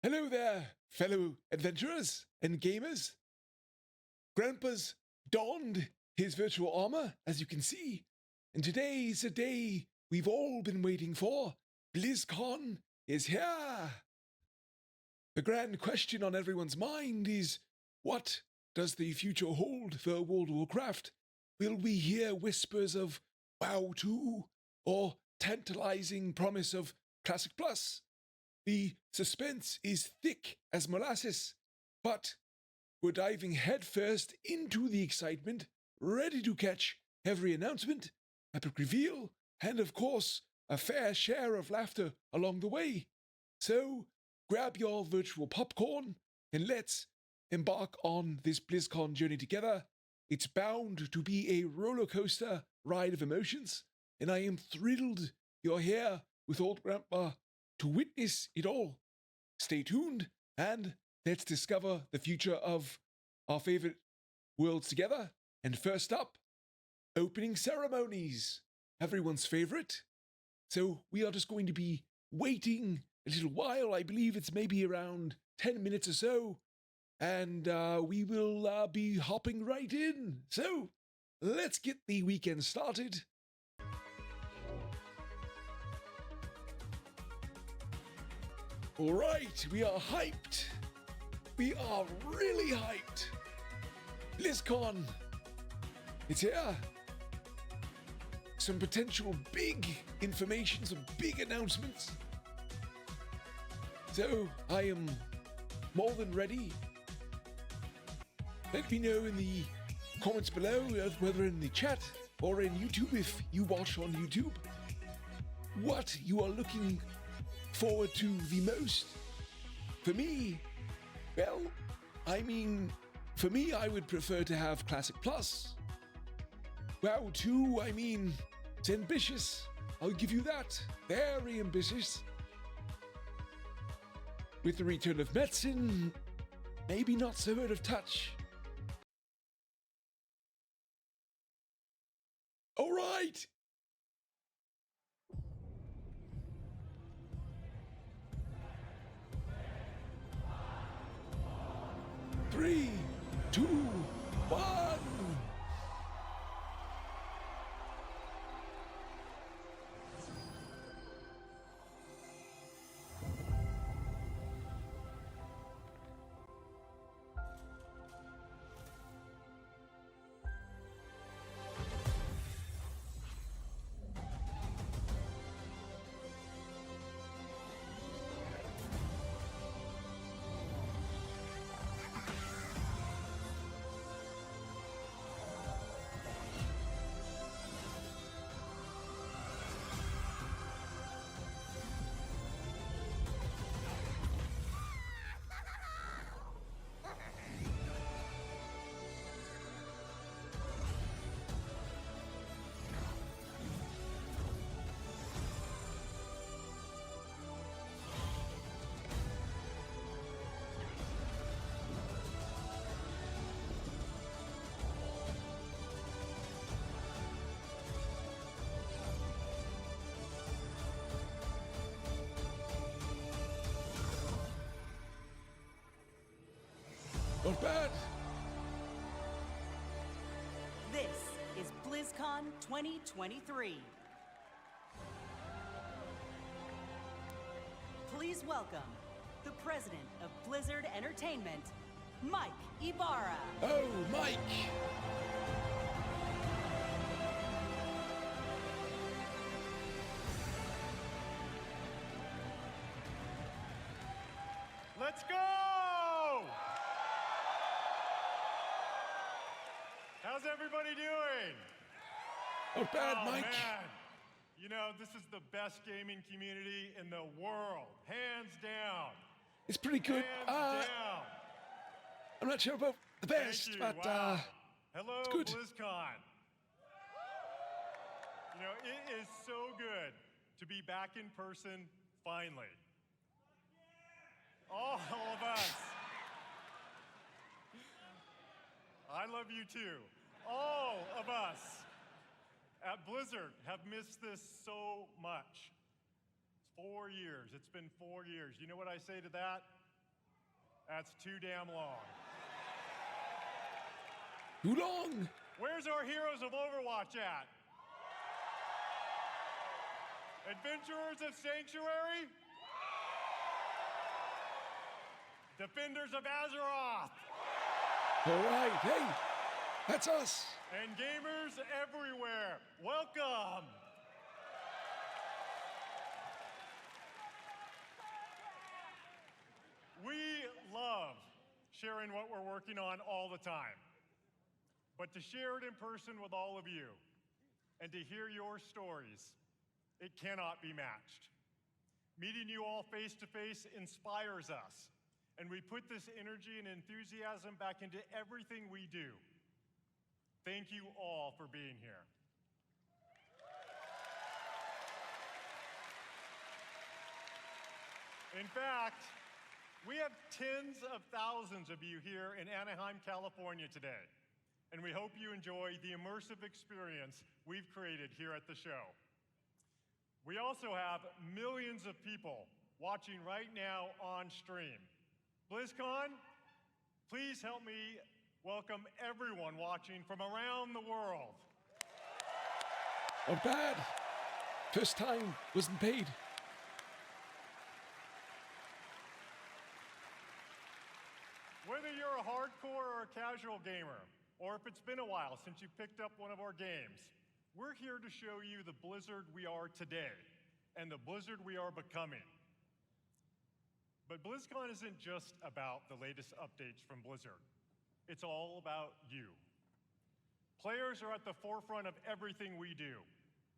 Hello there, fellow adventurers and gamers. Grandpa's donned his virtual armor, as you can see, and today is a day we've all been waiting for. Blizzcon is here. The grand question on everyone's mind is, what does the future hold for World of Warcraft? Will we hear whispers of WoW 2 or tantalizing promise of Classic Plus? The suspense is thick as molasses, but we're diving headfirst into the excitement, ready to catch every announcement, epic reveal, and of course, a fair share of laughter along the way. So, grab your virtual popcorn and let's embark on this BlizzCon journey together. It's bound to be a roller coaster ride of emotions, and I am thrilled you're here with old Grandpa to witness it all. Stay tuned and let's discover the future of our favorite worlds together. And first up, opening ceremonies, everyone's favorite. So we are just going to be waiting a little while. I believe it's maybe around 10 minutes or so, and we will be hopping right in. So let's get the weekend started. All right, we are hyped. We are really hyped. BlizzCon, it's here. Some potential big information, some big announcements. So I am more than ready. Let me know in the comments below, whether in the chat or in YouTube if you watch on YouTube, what you are looking forward to the most. For me, well, for me, I would prefer to have Classic Plus. WoW 2, it's ambitious. I'll give you that. Very ambitious. With the return of medicine, maybe not so out of touch. All right. Three, two, one. Not bad. This is BlizzCon 2023. Please welcome the president of Blizzard Entertainment, Mike Ibarra. Oh, Mike. Let's go! How's everybody doing? Not bad, Mike. Man. You know, this is the best gaming community in the world, hands down. It's pretty good. Hands down. I'm not sure about the best, Thank you. but Wow. Hello, it's good. BlizzCon. You know, it is so good to be back in person finally. All of us. I love you too. All of us at Blizzard have missed this so much. It's 4 years. It's been 4 years. You know what I say to that? That's too damn long. Too long. Where's our heroes of Overwatch at? Adventurers of Sanctuary? Defenders of Azeroth? All right, hey, that's us. And gamers everywhere, welcome! We love sharing what we're working on all the time. But to share it in person with all of you and to hear your stories, it cannot be matched. Meeting you all face to face inspires us, and we put this energy and enthusiasm back into everything we do. Thank you all for being here. In fact, we have tens of thousands of you here in Anaheim, California today, and we hope you enjoy the immersive experience we've created here at the show. We also have millions of people watching right now on stream. Blizzcon, please help me welcome everyone watching from around the world. Not bad. First time, wasn't paid. Whether you're a hardcore or a casual gamer, or if it's been a while since you picked up one of our games, we're here to show you the Blizzard we are today and the Blizzard we are becoming. But BlizzCon isn't just about the latest updates from Blizzard. It's all about you. Players are at the forefront of everything we do,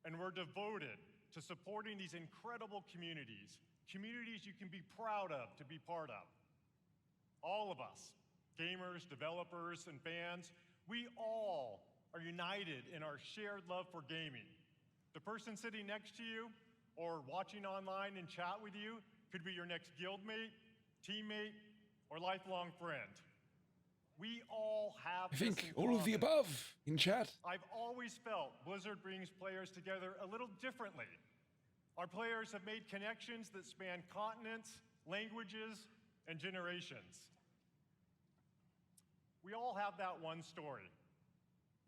and we're devoted to supporting these incredible communities, communities you can be proud of to be part of. All of us, gamers, developers, and fans, we all are united in our shared love for gaming. The person sitting next to you or watching online and chat with you could be your next guildmate, teammate, or lifelong friend. We all have I this think in all of the common. above in chat. I've always felt Blizzard brings players together a little differently. Our players have made connections that span continents, languages, and generations. We all have that one story,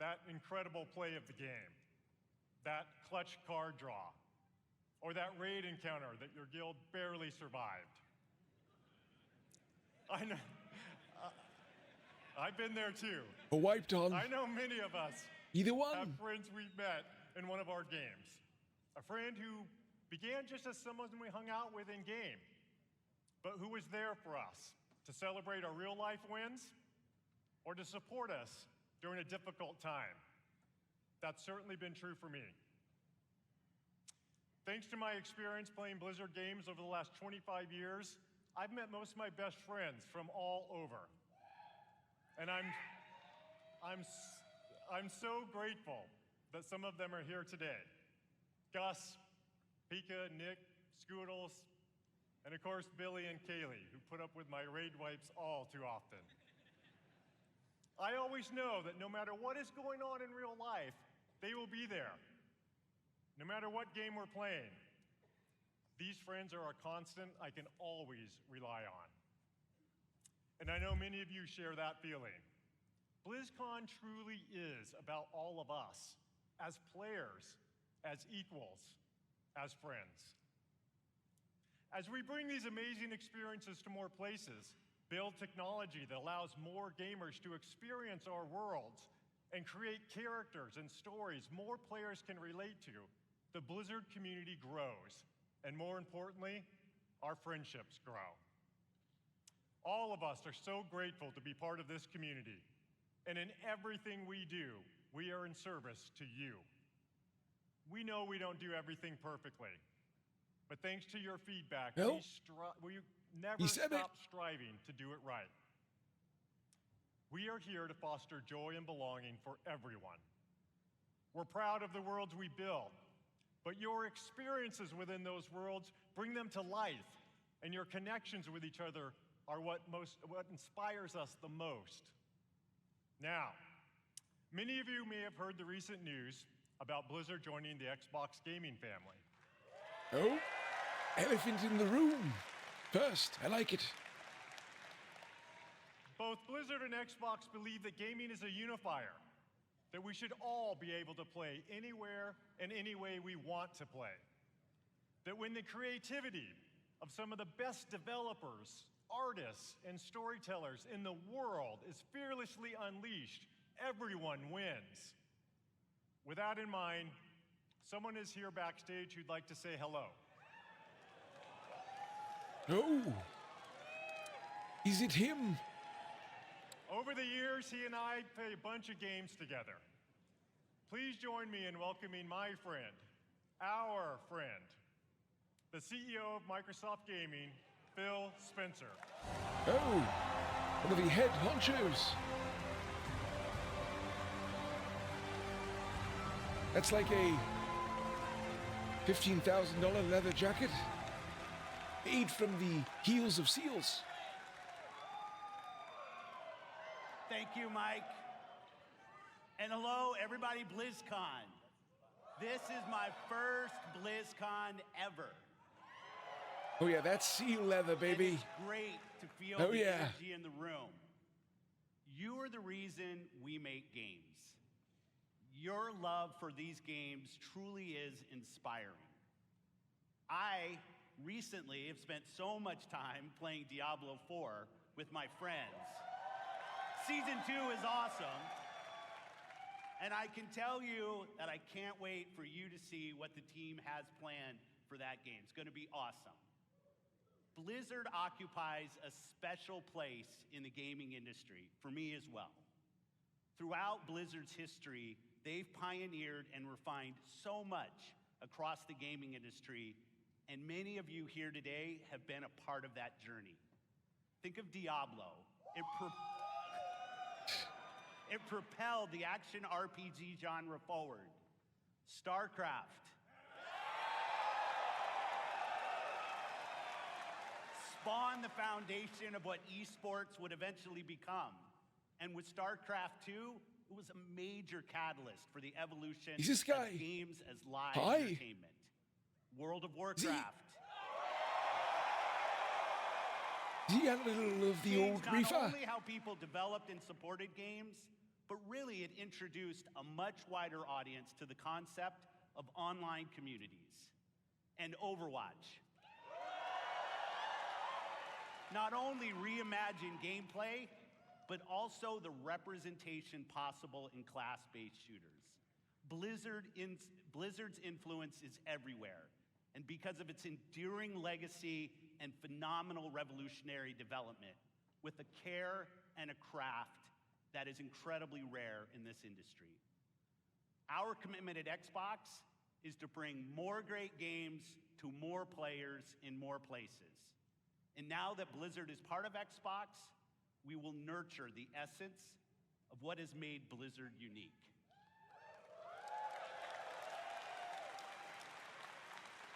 that incredible play of the game, that clutch card draw, or that raid encounter that your guild barely survived. I know, I've been there too. Or wiped on. I know many of us Either have one. friends we've met in one of our games. A friend who began just as someone we hung out with in game, but who was there for us to celebrate our real life wins or to support us during a difficult time. That's certainly been true for me. Thanks to my experience playing Blizzard games over the last 25 years, I've met most of my best friends from all over. And I'm so grateful that some of them are here today. Gus, Pika, Nick, Scoodles, and of course Billy and Kaylee, who put up with my raid wipes all too often. I always know that no matter what is going on in real life, they will be there. No matter what game we're playing, these friends are a constant I can always rely on. And I know many of you share that feeling. BlizzCon truly is about all of us, as players, as equals, as friends. As we bring these amazing experiences to more places, build technology that allows more gamers to experience our worlds, and create characters and stories more players can relate to, the Blizzard community grows. And more importantly, our friendships grow. All of us are so grateful to be part of this community. And in everything we do, we are in service to you. We know we don't do everything perfectly, but thanks to your feedback, Well, we never he said stop striving to do it right. We are here to foster joy and belonging for everyone. We're proud of the worlds we build, but your experiences within those worlds bring them to life, and your connections with each other are what inspires us the most. Now, many of you may have heard the recent news about Blizzard joining the Xbox gaming family. Oh, elephant in the room. First, I like it. Both Blizzard and Xbox believe that gaming is a unifier, that we should all be able to play anywhere and any way we want to play. That when the creativity of some of the best developers, artists, and storytellers in the world is fearlessly unleashed, everyone wins. With that in mind, someone is here backstage who'd like to say hello. Oh, is it him? Over the years, he and I play a bunch of games together. Please join me in welcoming my friend, our friend, the CEO of Microsoft Gaming, Phil Spencer. Oh, one of the head honchos. That's like a $15,000 leather jacket made from the heels of seals. Thank you, Mike. And hello, everybody, BlizzCon. This is my first BlizzCon ever. Oh yeah, that's seal leather, baby. And it's great to feel Oh, the yeah. energy in the room. You are the reason we make games. Your love for these games truly is inspiring. I recently have spent so much time playing Diablo 4 with my friends. Season 2 is awesome. And I can tell you that I can't wait for you to see what the team has planned for that game. It's going to be awesome. Blizzard occupies a special place in the gaming industry, for me as well. Throughout Blizzard's history, they've pioneered and refined so much across the gaming industry, and many of you here today have been a part of that journey. Think of Diablo. It propelled the action RPG genre forward. StarCraft. Spawned the foundation of what esports would eventually become. And with StarCraft 2, it was a major catalyst for the evolution Is this guy? of games as live Hi. entertainment. World of Warcraft. He had a little of the Changed old not reefer. only how people developed and supported games, but really it introduced a much wider audience to the concept of online communities. And Overwatch. Not only reimagined gameplay, but also the representation possible in class-based shooters. Blizzard's influence is everywhere, and because of its enduring legacy and phenomenal revolutionary development, with a care and a craft that is incredibly rare in this industry. Our commitment at Xbox is to bring more great games to more players in more places. And now that Blizzard is part of Xbox, we will nurture the essence of what has made Blizzard unique.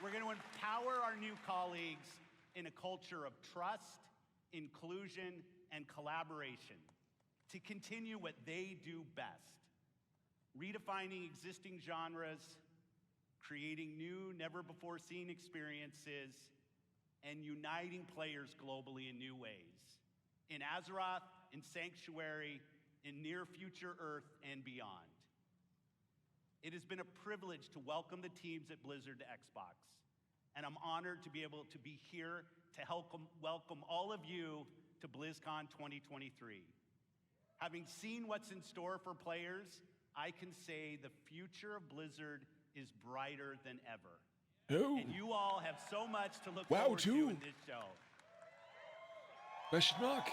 We're going to empower our new colleagues in a culture of trust, inclusion, and collaboration to continue what they do best, redefining existing genres, creating new, never-before-seen experiences, and uniting players globally in new ways, in Azeroth, in Sanctuary, in near-future Earth, and beyond. It has been a privilege to welcome the teams at Blizzard to Xbox, and I'm honored to be able to be here to help welcome all of you to BlizzCon 2023. Having seen what's in store for players, I can say the future of Blizzard is brighter than ever. Oh, And you all have so much to look Wow, forward to too. in this show. question mark.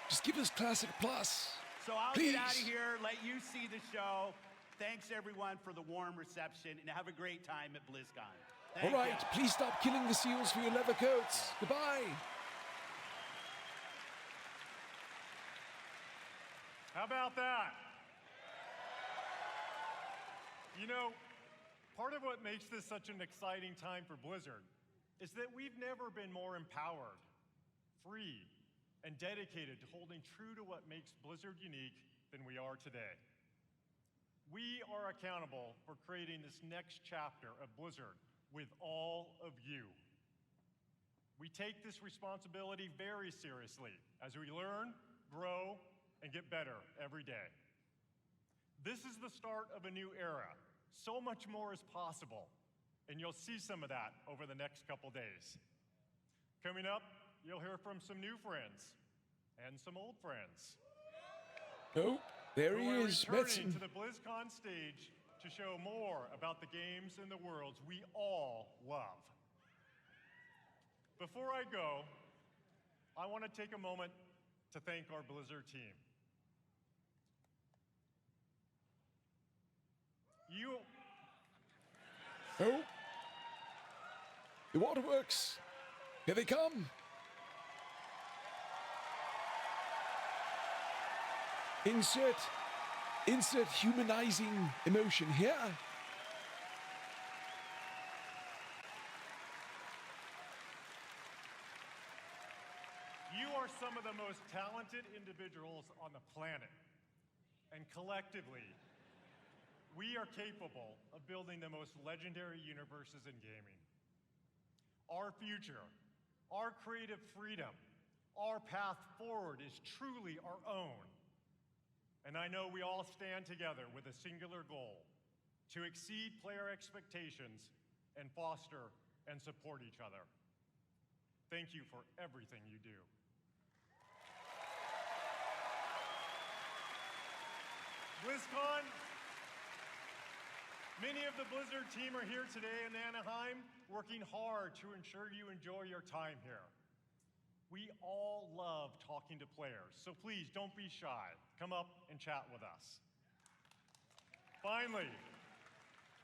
Just give us Classic Plus. So I'll Please. get out of here, let you see the show. Thanks everyone for the warm reception, and have a great time at BlizzCon. All Thank right, you. please stop killing the seals for your leather coats. Goodbye. How about that? You know, part of what makes this such an exciting time for Blizzard is that we've never been more empowered, free, and dedicated to holding true to what makes Blizzard unique than we are today. We are accountable for creating this next chapter of Blizzard with all of you. We take this responsibility very seriously as we learn, grow, and get better every day. This is the start of a new era. So much more is possible, and you'll see some of that over the next couple days. Coming up, you'll hear from some new friends and some old friends. Oh, there he who are is, returning Metzen. to the Blizzcon stage to show more about the games and the worlds we all love. Before I go, I want to take a moment to thank our Blizzard team. Oh, the waterworks. Here they come. Insert humanizing emotion here. You are some of the most talented individuals on the planet. And collectively, we are capable of building the most legendary universes in gaming. Our future, our creative freedom, our path forward is truly our own. And I know we all stand together with a singular goal: to exceed player expectations and foster and support each other. Thank you for everything you do. Blizzcon, many of the Blizzard team are here today in Anaheim, working hard to ensure you enjoy your time here. We all love talking to players, so please don't be shy. Come up and chat with us. Finally,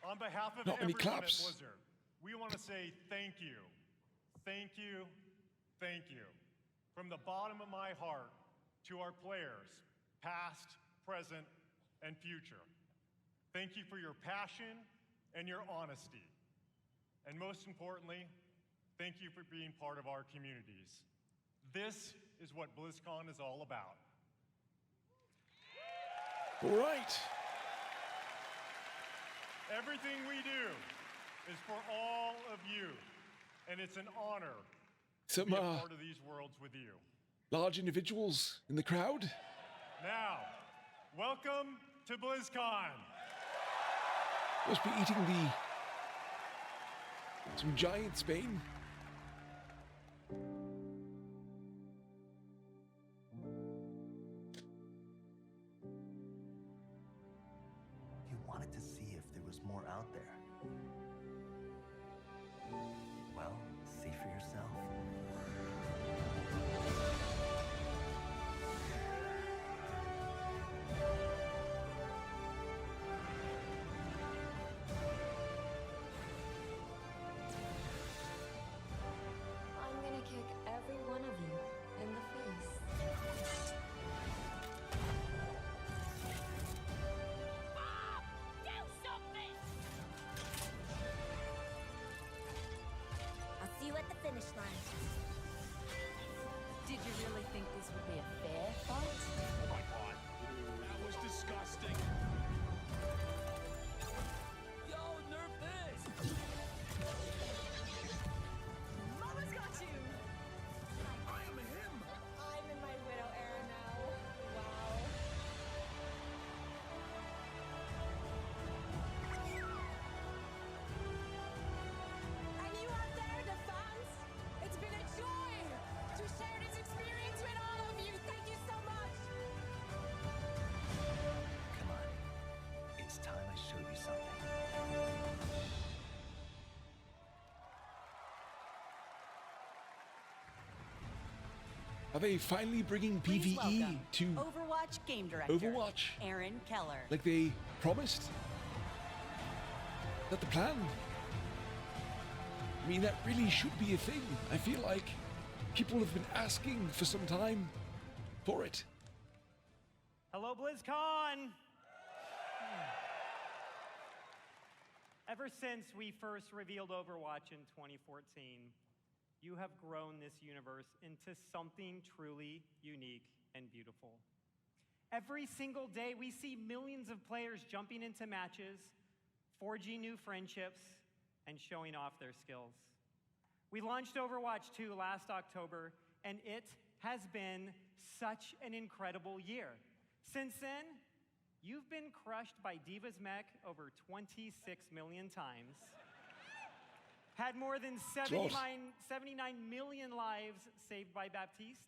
on behalf of Not many everyone at claps. Blizzard, we want to say thank you. Thank you, thank you. From the bottom of my heart to our players, past, present, and future. Thank you for your passion and your honesty. And most importantly, thank you for being part of our communities. This is what BlizzCon is all about. All right. Everything we do is for all of you, and it's an honor to Some be a part of these worlds with you. large individuals in the crowd. Now, welcome to BlizzCon. Must be eating some giant Spain. You wanted to see if there was more out there. Well, see for yourself. I'm gonna kick every one of you in the face. Mom! Do something! I'll see you at the finish line. Did you really think this would be a fair fight? Oh my god. That was disgusting. Yo, nerf this! Mama's got you! I am him! I'm in my widow era now. Wow. And you out there, the fans, it's been a joy to share this experience with all of you. Thank you so much. Come on. It's time I showed you something. Are they finally bringing Please PvE welcome to Overwatch Game Director, Overwatch? Aaron Keller. like they promised? Is that the plan? I mean, that really should be a thing. I feel like people have been asking for some time for it. Hello, BlizzCon! Ever since we first revealed Overwatch in 2014, you have grown this universe into something truly unique and beautiful. Every single day, we see millions of players jumping into matches, forging new friendships, and showing off their skills. We launched Overwatch 2 last October, and it has been such an incredible year. Since then, you've been crushed by Diva's mech over 26 million times, had more than 79 million lives saved by Baptiste,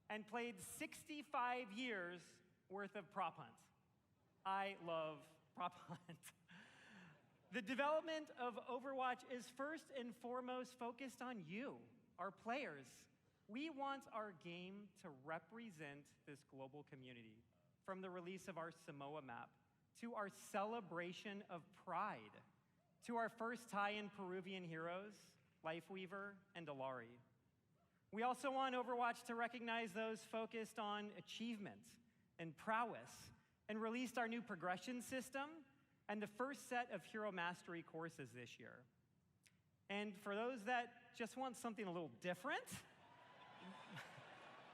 and played 65 years worth of prop hunt. I love prop hunt. The development of Overwatch is first and foremost focused on you, our players. We want our game to represent this global community, from the release of our Samoa map, to our celebration of Pride, to our first tie-in Peruvian heroes, Lifeweaver and Alari. We also want Overwatch to recognize those focused on achievement and prowess, and released our new progression system and the first set of hero mastery courses this year. And for those that just want something a little different,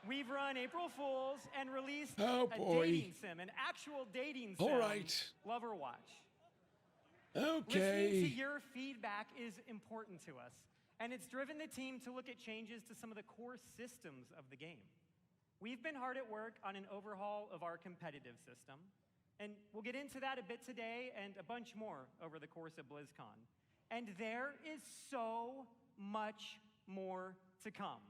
we've run April Fools and released a dating sim, an actual dating sim, All right. Loverwatch. Okay. Listening to your feedback is important to us, and it's driven the team to look at changes to some of the core systems of the game. We've been hard at work on an overhaul of our competitive system, and we'll get into that a bit today and a bunch more over the course of BlizzCon. And there is so much more to come.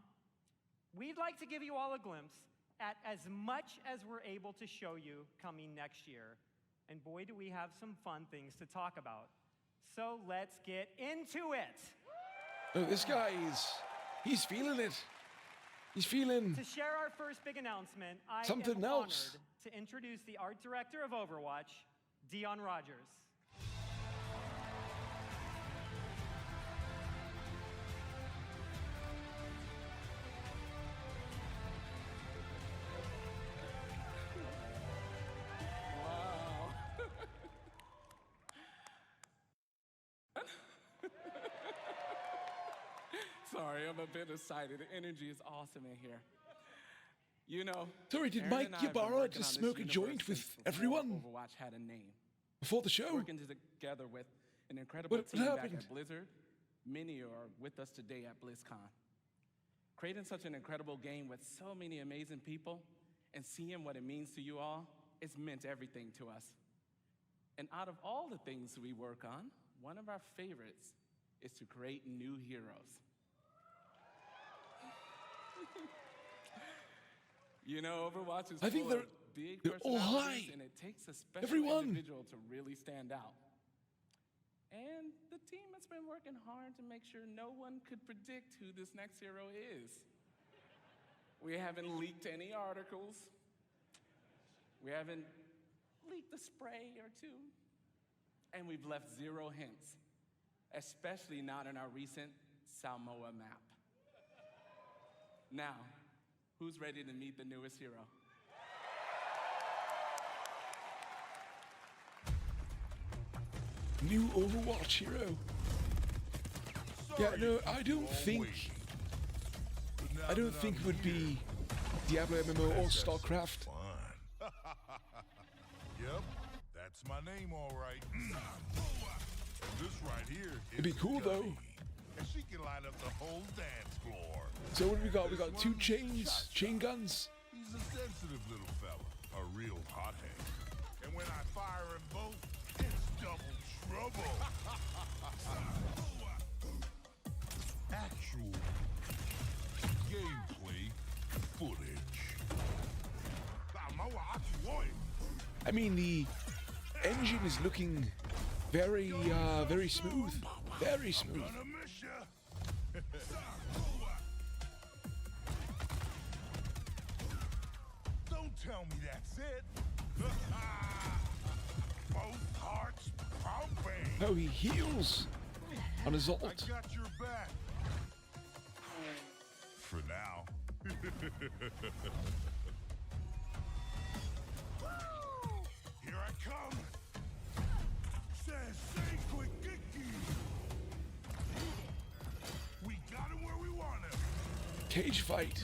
We'd like to give you all a glimpse at as much as we're able to show you coming next year. And boy, do we have some fun things to talk about. So let's get into it. Oh, this guy he's feeling it. He's feeling To share our first big announcement, I something am else. honored to introduce the art director of Overwatch, Dion Rogers. Sorry, I'm a bit excited. The energy is awesome in here. You know, Sorry, did Aaron Mike and I get have been borrowed working to on this smoke a universe joint with since before everyone Overwatch had a name. before the show? Working together with an incredible What team back happened? at Blizzard. Many are with us today at BlizzCon. Creating such an incredible game with so many amazing people and seeing what it means to you all, it's meant everything to us. And out of all the things we work on, one of our favorites is to create new heroes. You know, Overwatch is I think full of big they're all personalities, high. and it takes a special Everyone. individual to really stand out. And the team has been working hard to make sure no one could predict who this next hero is. We haven't leaked any articles. We haven't leaked a spray or two. And we've left 0 hints, especially not in our recent Samoa map. Now, who's ready to meet the newest hero? New Overwatch hero. Yeah, no, I don't think it would be Diablo MMO or StarCraft. Fun. Yep, that's my name, all right. This right here is It'd be cool, though. Gunny, and she can light up the whole dance floor. So what do we got? We got 2 chain guns. He's a sensitive little fella, a real hothead. And when I fire them both, it's double trouble. Actual gameplay footage. I mean, the engine is looking very smooth. Very smooth. Gonna miss ya. Don't tell me that's it. Both hearts pumping. Oh, he heals on his ult. I got your back. For now. Here I come. Sensei quick kicky. We got him where we want him. Cage fight.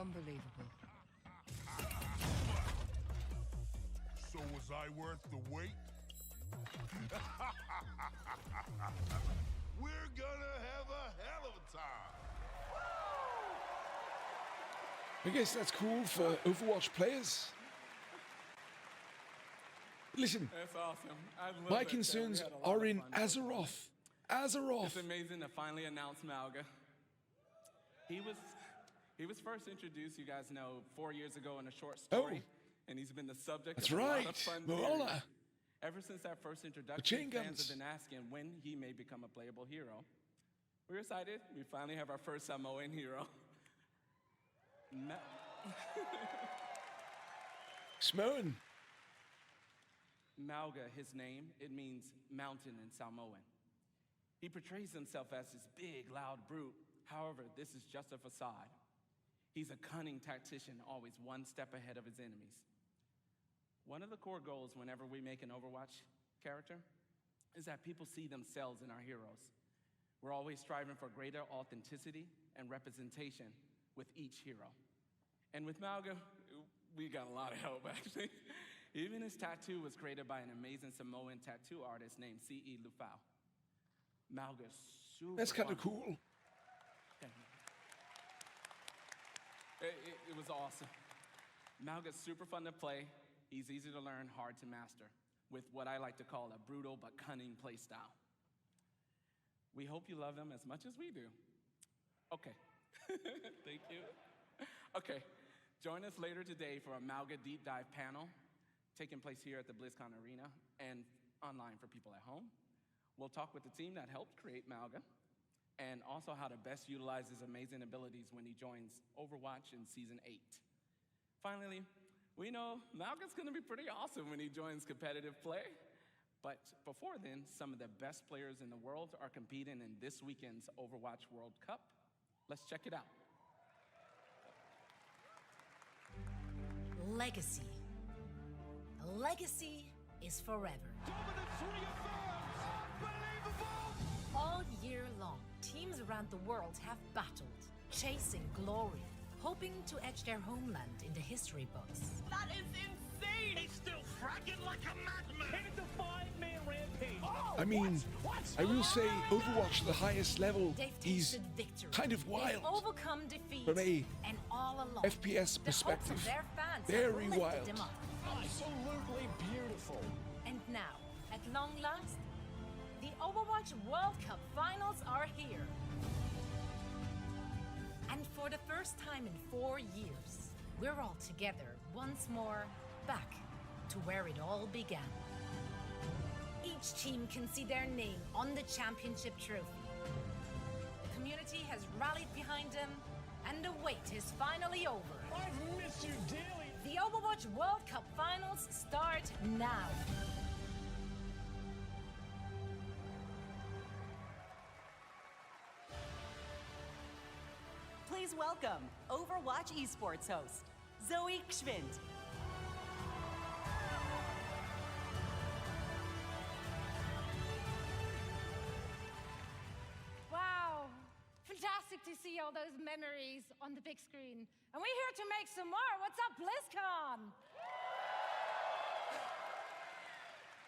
Unbelievable. So was I worth the wait? We're gonna have a hell of a time. I guess that's cool for Overwatch players. Listen, That's awesome. I love my that, concerns Chad. We had a lot are of in fun. Azeroth. Azeroth. It's amazing to finally announce Mauga. He was first introduced, you guys know, 4 years ago in a short story, and he's been the subject That's of a lot right. of fun Mauga. theories. Ever since that first chain introduction, fans guns. have been asking when he may become a playable hero. We're excited. We finally have our first Samoan hero. Samoan. Mauga, his name, it means mountain in Samoan. He portrays himself as this big, loud brute. However, this is just a facade. He's a cunning tactician, always one step ahead of his enemies. One of the core goals whenever we make an Overwatch character is that people see themselves in our heroes. We're always striving for greater authenticity and representation with each hero. And with Mauga, we got a lot of help, actually. Even his tattoo was created by an amazing Samoan tattoo artist named C.E. Lufau. Mauga's super That's kind of fun. cool. Thank you. It was awesome. Mauga's super fun to play. He's easy to learn, hard to master, with what I like to call a brutal but cunning play style. We hope you love him as much as we do. Okay. Thank you. Okay. Join us later today for a Mauga deep dive panel taking place here at the Blizzcon Arena and online for people at home. We'll talk with the team that helped create Mauga and also how to best utilize his amazing abilities when he joins Overwatch in Season 8. Finally, we know Mauga's gonna be pretty awesome when he joins competitive play. But before then, some of the best players in the world are competing in this weekend's Overwatch World Cup. Let's check it out. Legacy. A legacy is forever. All year long, teams around the world have battled, chasing glory, hoping to etch their homeland in the history books. That is insane! He's still fragging like a madman! It's a 5-man rampage! Oh, I mean, I will say Overwatch at the highest level They've is tasted victory. kind of wild. They've overcome defeat. From a and all along, FPS the hopes perspective, of their fans very have lifted wild. them up. Absolutely beautiful! And now, at long last, the Overwatch World Cup finals are here. And for the first time in 4 years, we're all together once more, back to where it all began. Each team can see their name on the championship trophy. The community has rallied behind them, and the wait is finally over. I've missed you dearly! The Overwatch World Cup finals start now. Please welcome Overwatch Esports host, Zoe Gschwind. Wow, fantastic to see all those memories on the big screen. And we're here to make some more. What's up, Blizzcon?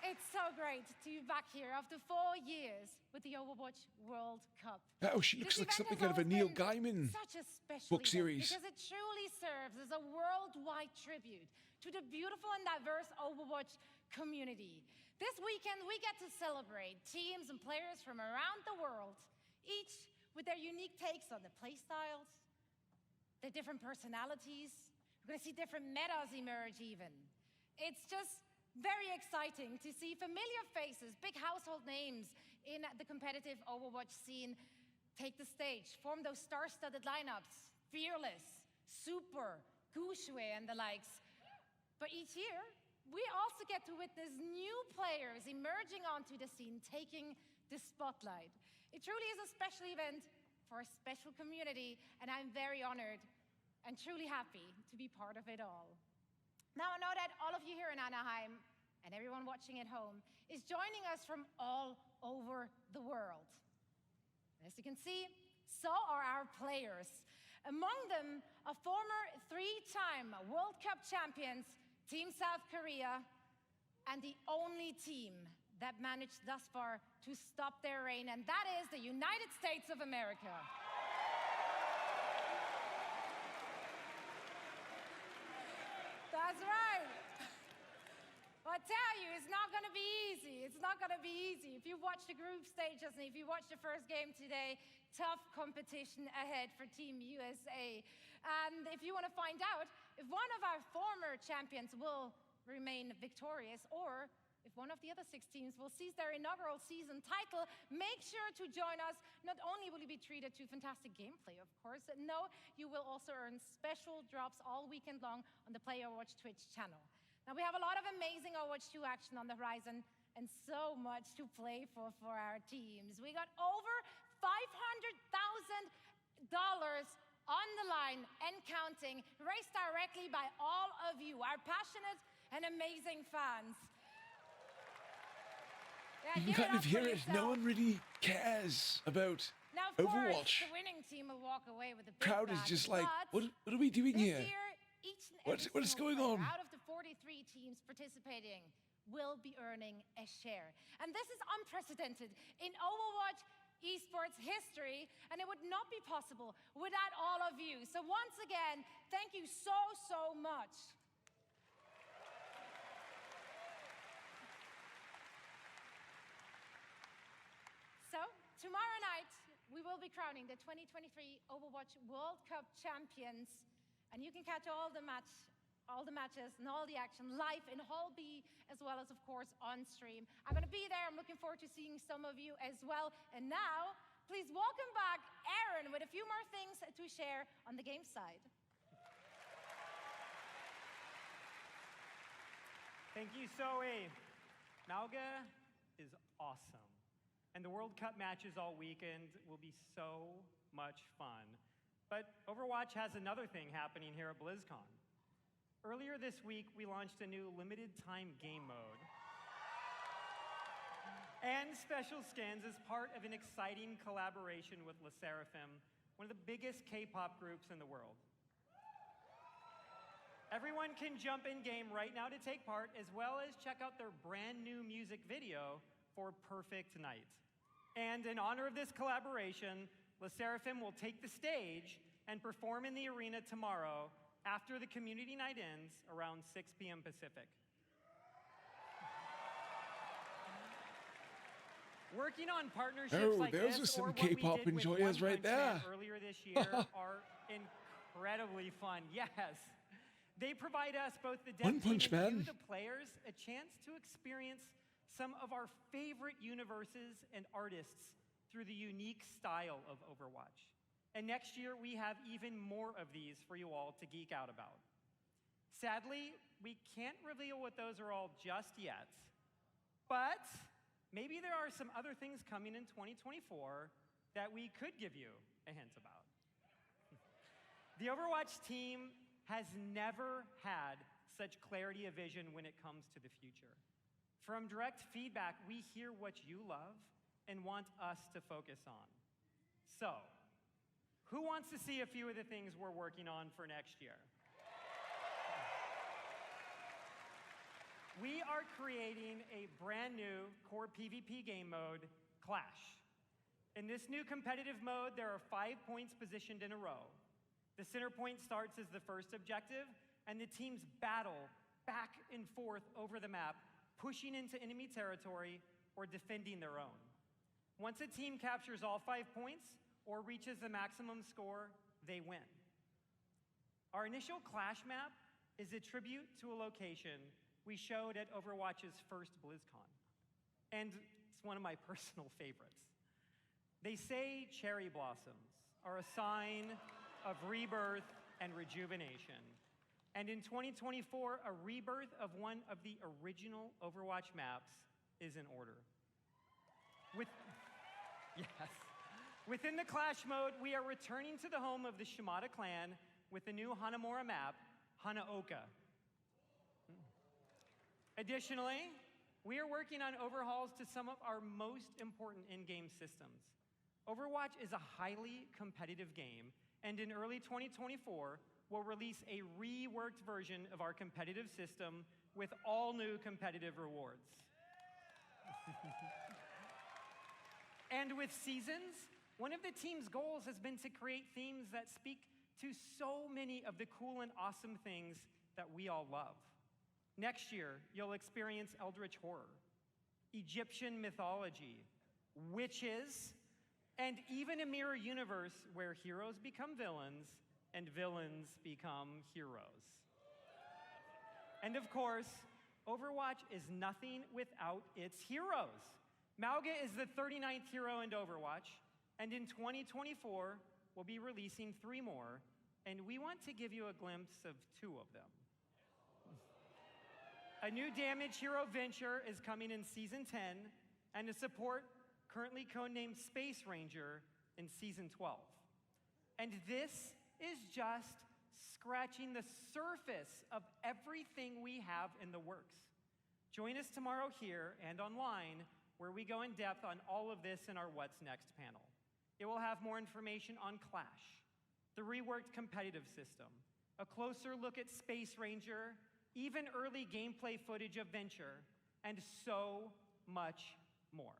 It's so great to be back here after 4 years with the Overwatch World Cup. Oh, she looks This like event something has out of a always Neil been Gaiman such a special book event series. because it truly serves as a worldwide tribute to the beautiful and diverse Overwatch community. This weekend, we get to celebrate teams and players from around the world, each with their unique takes on the playstyles, their different personalities. We're going to see different metas emerge even. It's just very exciting to see familiar faces, big household names in the competitive Overwatch scene take the stage, form those star-studded lineups, Fearless, Super, Gushue, and the likes. But each year, we also get to witness new players emerging onto the scene, taking the spotlight. It truly is a special event for a special community, and I'm very honored and truly happy to be part of it all. Now, I know that all of you here in Anaheim and everyone watching at home is joining us from all over the world. As you can see, so are our players. Among them, a former 3-time World Cup champions, Team South Korea, and the only team that managed thus far to stop their reign, and that is the United States of America. That's right. I tell you, it's not going to be easy. It's not going to be easy. If you watch the group stages and if you watch the first game today, tough competition ahead for Team USA. And if you want to find out if one of our former champions will remain victorious or if one of the other 6 teams will seize their inaugural season title, make sure to join us. Not only will you be treated to fantastic gameplay, of course, no, you will also earn special drops all weekend long on the Play Overwatch Twitch channel. Now, we have a lot of amazing Overwatch 2 action on the horizon and so much to play for our teams. We got over $500,000 on the line and counting, raised directly by all of you, our passionate and amazing fans. Yeah, You can kind of hear it. No one really cares about now, of Overwatch. Course, the winning team will walk away with the big Crowd is badge, just like, what are we doing this here? Year, each and every What is going on? Out of the 43 teams participating will be earning a share. And this is unprecedented in Overwatch Esports history, and it would not be possible without all of you. So once again, thank you so much. So, tomorrow night, we will be crowning the 2023 Overwatch World Cup champions. And you can catch all the matches and all the action live in Hall B, as well as, of course, on stream. I'm going to be there. I'm looking forward to seeing some of you as well. And now, please welcome back Aaron with a few more things to share on the game side. Thank you, Zoe. Mauga is awesome. And the World Cup matches all weekend will be so much fun. But Overwatch has another thing happening here at Blizzcon. Earlier this week, we launched a new limited time game mode and special skins as part of an exciting collaboration with Le Sserafim, one of the biggest K-pop groups in the world. Everyone can jump in game right now to take part, as well as check out their brand new music video for Perfect Night. And in honor of this collaboration, Le Sserafim will take the stage and perform in the arena tomorrow after the community night ends around 6 p.m. Pacific. Working on partnerships like those this, are some or what we K-pop did with enjoyers One right Punch Man there. earlier this year, are incredibly fun. Yes. They provide us, both the dev One team Punch and you, Man. the players, a chance to experience some of our favorite universes and artists through the unique style of Overwatch. And next year, we have even more of these for you all to geek out about. Sadly, we can't reveal what those are all just yet, but maybe there are some other things coming in 2024 that we could give you a hint about. The Overwatch team has never had such clarity of vision when it comes to the future. From direct feedback, we hear what you love and want us to focus on. So, who wants to see a few of the things we're working on for next year? We are creating a brand new core PvP game mode, Clash. In this new competitive mode, there are 5 points positioned in a row. The center point starts as the first objective, and the teams battle back and forth over the map, pushing into enemy territory or defending their own. Once a team captures all 5 points or reaches the maximum score, they win. Our initial Clash map is a tribute to a location we showed at Overwatch's first Blizzcon. And it's one of my personal favorites. They say cherry blossoms are a sign of rebirth and rejuvenation. And in 2024, a rebirth of one of the original Overwatch maps is in order. Within the Clash mode, we are returning to the home of the Shimada clan with the new Hanamura map, Hanaoka. Additionally, we are working on overhauls to some of our most important in-game systems. Overwatch is a highly competitive game, And in early 2024, we'll release a reworked version of our competitive system with all new competitive rewards. And with seasons, one of the team's goals has been to create themes that speak to so many of the cool and awesome things that we all love. Next year, you'll experience Eldritch Horror, Egyptian mythology, witches, and even a mirror universe where heroes become villains and villains become heroes. And of course, Overwatch is nothing without its heroes. Mauga is the 39th hero in Overwatch, and in 2024, we'll be releasing 3 more, and we want to give you a glimpse of 2 of them. A new damage hero Venture is coming in Season 10, and a support currently codenamed Space Ranger in Season 12. And this is just scratching the surface of everything we have in the works. Join us tomorrow here and online, where we go in depth on all of this in our What's Next panel. It will have more information on Clash, the reworked competitive system, a closer look at Space Ranger, even early gameplay footage of Venture, and so much more.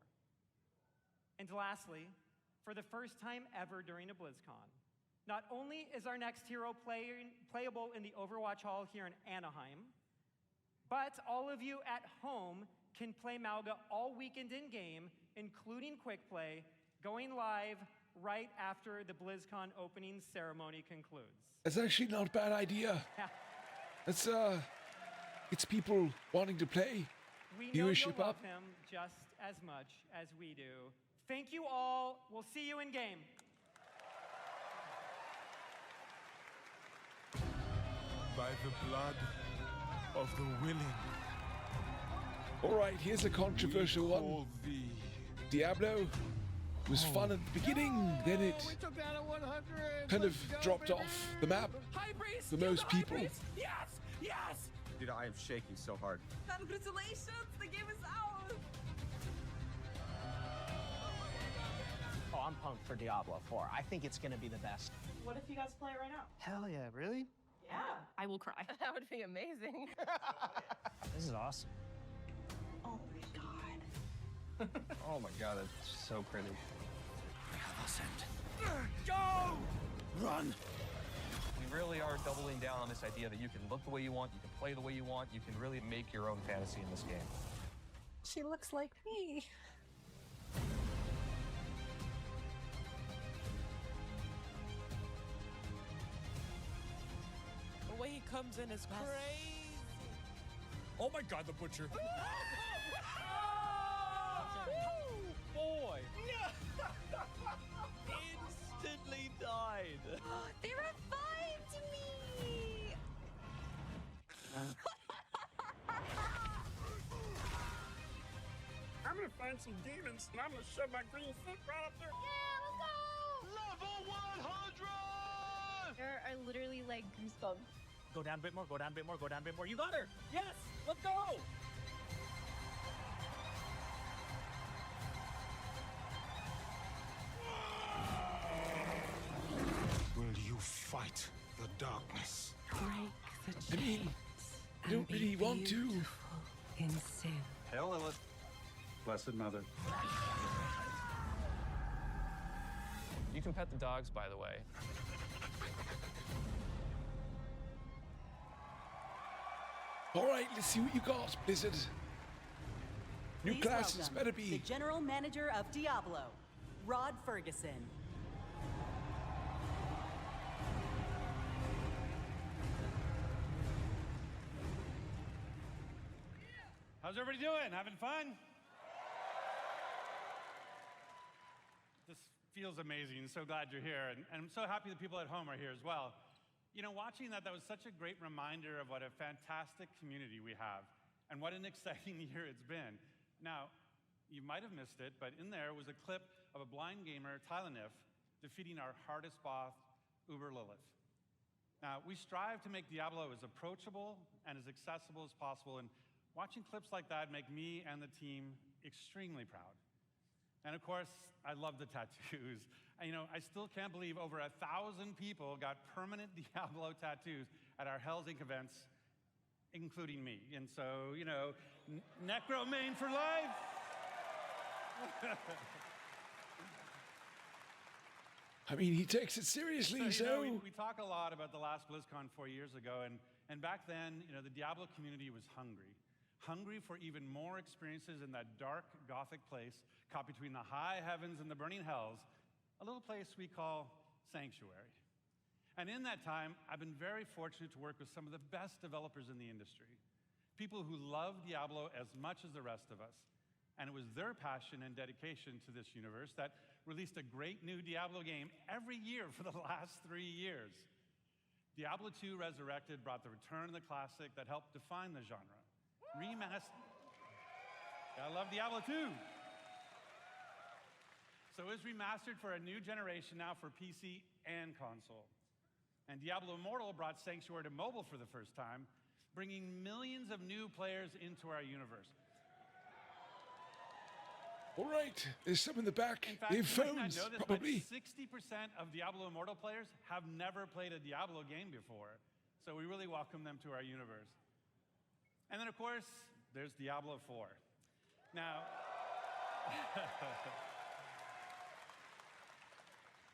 And lastly, for the first time ever during a Blizzcon, not only is our next hero playable in the Overwatch Hall here in Anaheim, but all of you at home can play Mauga all weekend in-game, including Quick Play, going live right after the BlizzCon opening ceremony concludes. That's actually not a bad idea. It's people wanting to play. We know Viewership you'll love up. him just as much as we do. Thank you all. We'll see you in game. By the blood of the willing. All right, here's a controversial one. Call thee. Diablo was fun at the beginning, then it kind of dropped off the map for most people. Yes! Yes! Dude, I am shaking so hard. Congratulations! The game is out! Oh, I'm pumped for Diablo 4. I think it's gonna be the best. What if you guys play right now? Hell yeah, really? Yeah. I will cry. That would be amazing. This is awesome. Oh my god. Oh my god, that's so pretty. Go! Run! We really are doubling down on this idea that you can look the way you want, you can play the way you want, you can really make your own fantasy in this game. She looks like me. The way he comes in is crazy. Oh my god, the butcher. Boy! Instantly died. They revived me! I'm gonna find some demons and I'm gonna shove my green foot right up there. Yeah, let's go! Level 100! There are literally like goosebumps. Go down a bit more, go down a bit more, go down a bit more. You got her! Yes! Let's go! Will you fight the darkness? Break the I mean, I don't really want to. in sin. Hail Lilith, Blessed Mother. You can pet the dogs, by the way. All right, let's see what you got, Blizzard. New Please classes welcome better the be. General Manager of Diablo, Rod Ferguson. How's everybody doing? Having fun? This feels amazing. So glad you're here. And I'm so happy the people at home are here as well. You know, watching that was such a great reminder of what a fantastic community we have and what an exciting year it's been. Now, you might have missed it, but in there was a clip of a blind gamer, Tylenif, defeating our hardest boss, Uber Lilith. Now, we strive to make Diablo as approachable and as accessible as possible, and watching clips like that make me and the team extremely proud. And of course, I love the tattoos. And, you know, I still can't believe over 1,000 people got permanent Diablo tattoos at our Hell's Inc. events, including me. And so, you know, Necromain for life. I mean, he takes it seriously, so. You know, we talk a lot about the last BlizzCon 4 years ago, and back then, you know, the Diablo community was hungry for even more experiences in that dark, gothic place caught between the high heavens and the burning hells, a little place we call Sanctuary. And in that time, I've been very fortunate to work with some of the best developers in the industry, people who love Diablo as much as the rest of us. And it was their passion and dedication to this universe that released a great new Diablo game every year for the last 3 years. Diablo 2 Resurrected brought the return of the classic that helped define the genre. Remastered. I love Diablo 2. So it was remastered for a new generation now for PC and console. And Diablo Immortal brought Sanctuary to mobile for the first time, bringing millions of new players into our universe. All right, there's some in the back. In fact, They have you might not phones, know this, probably. but 60% of Diablo Immortal players have never played a Diablo game before. So we really welcome them to our universe. And then, of course, there's Diablo 4. Now,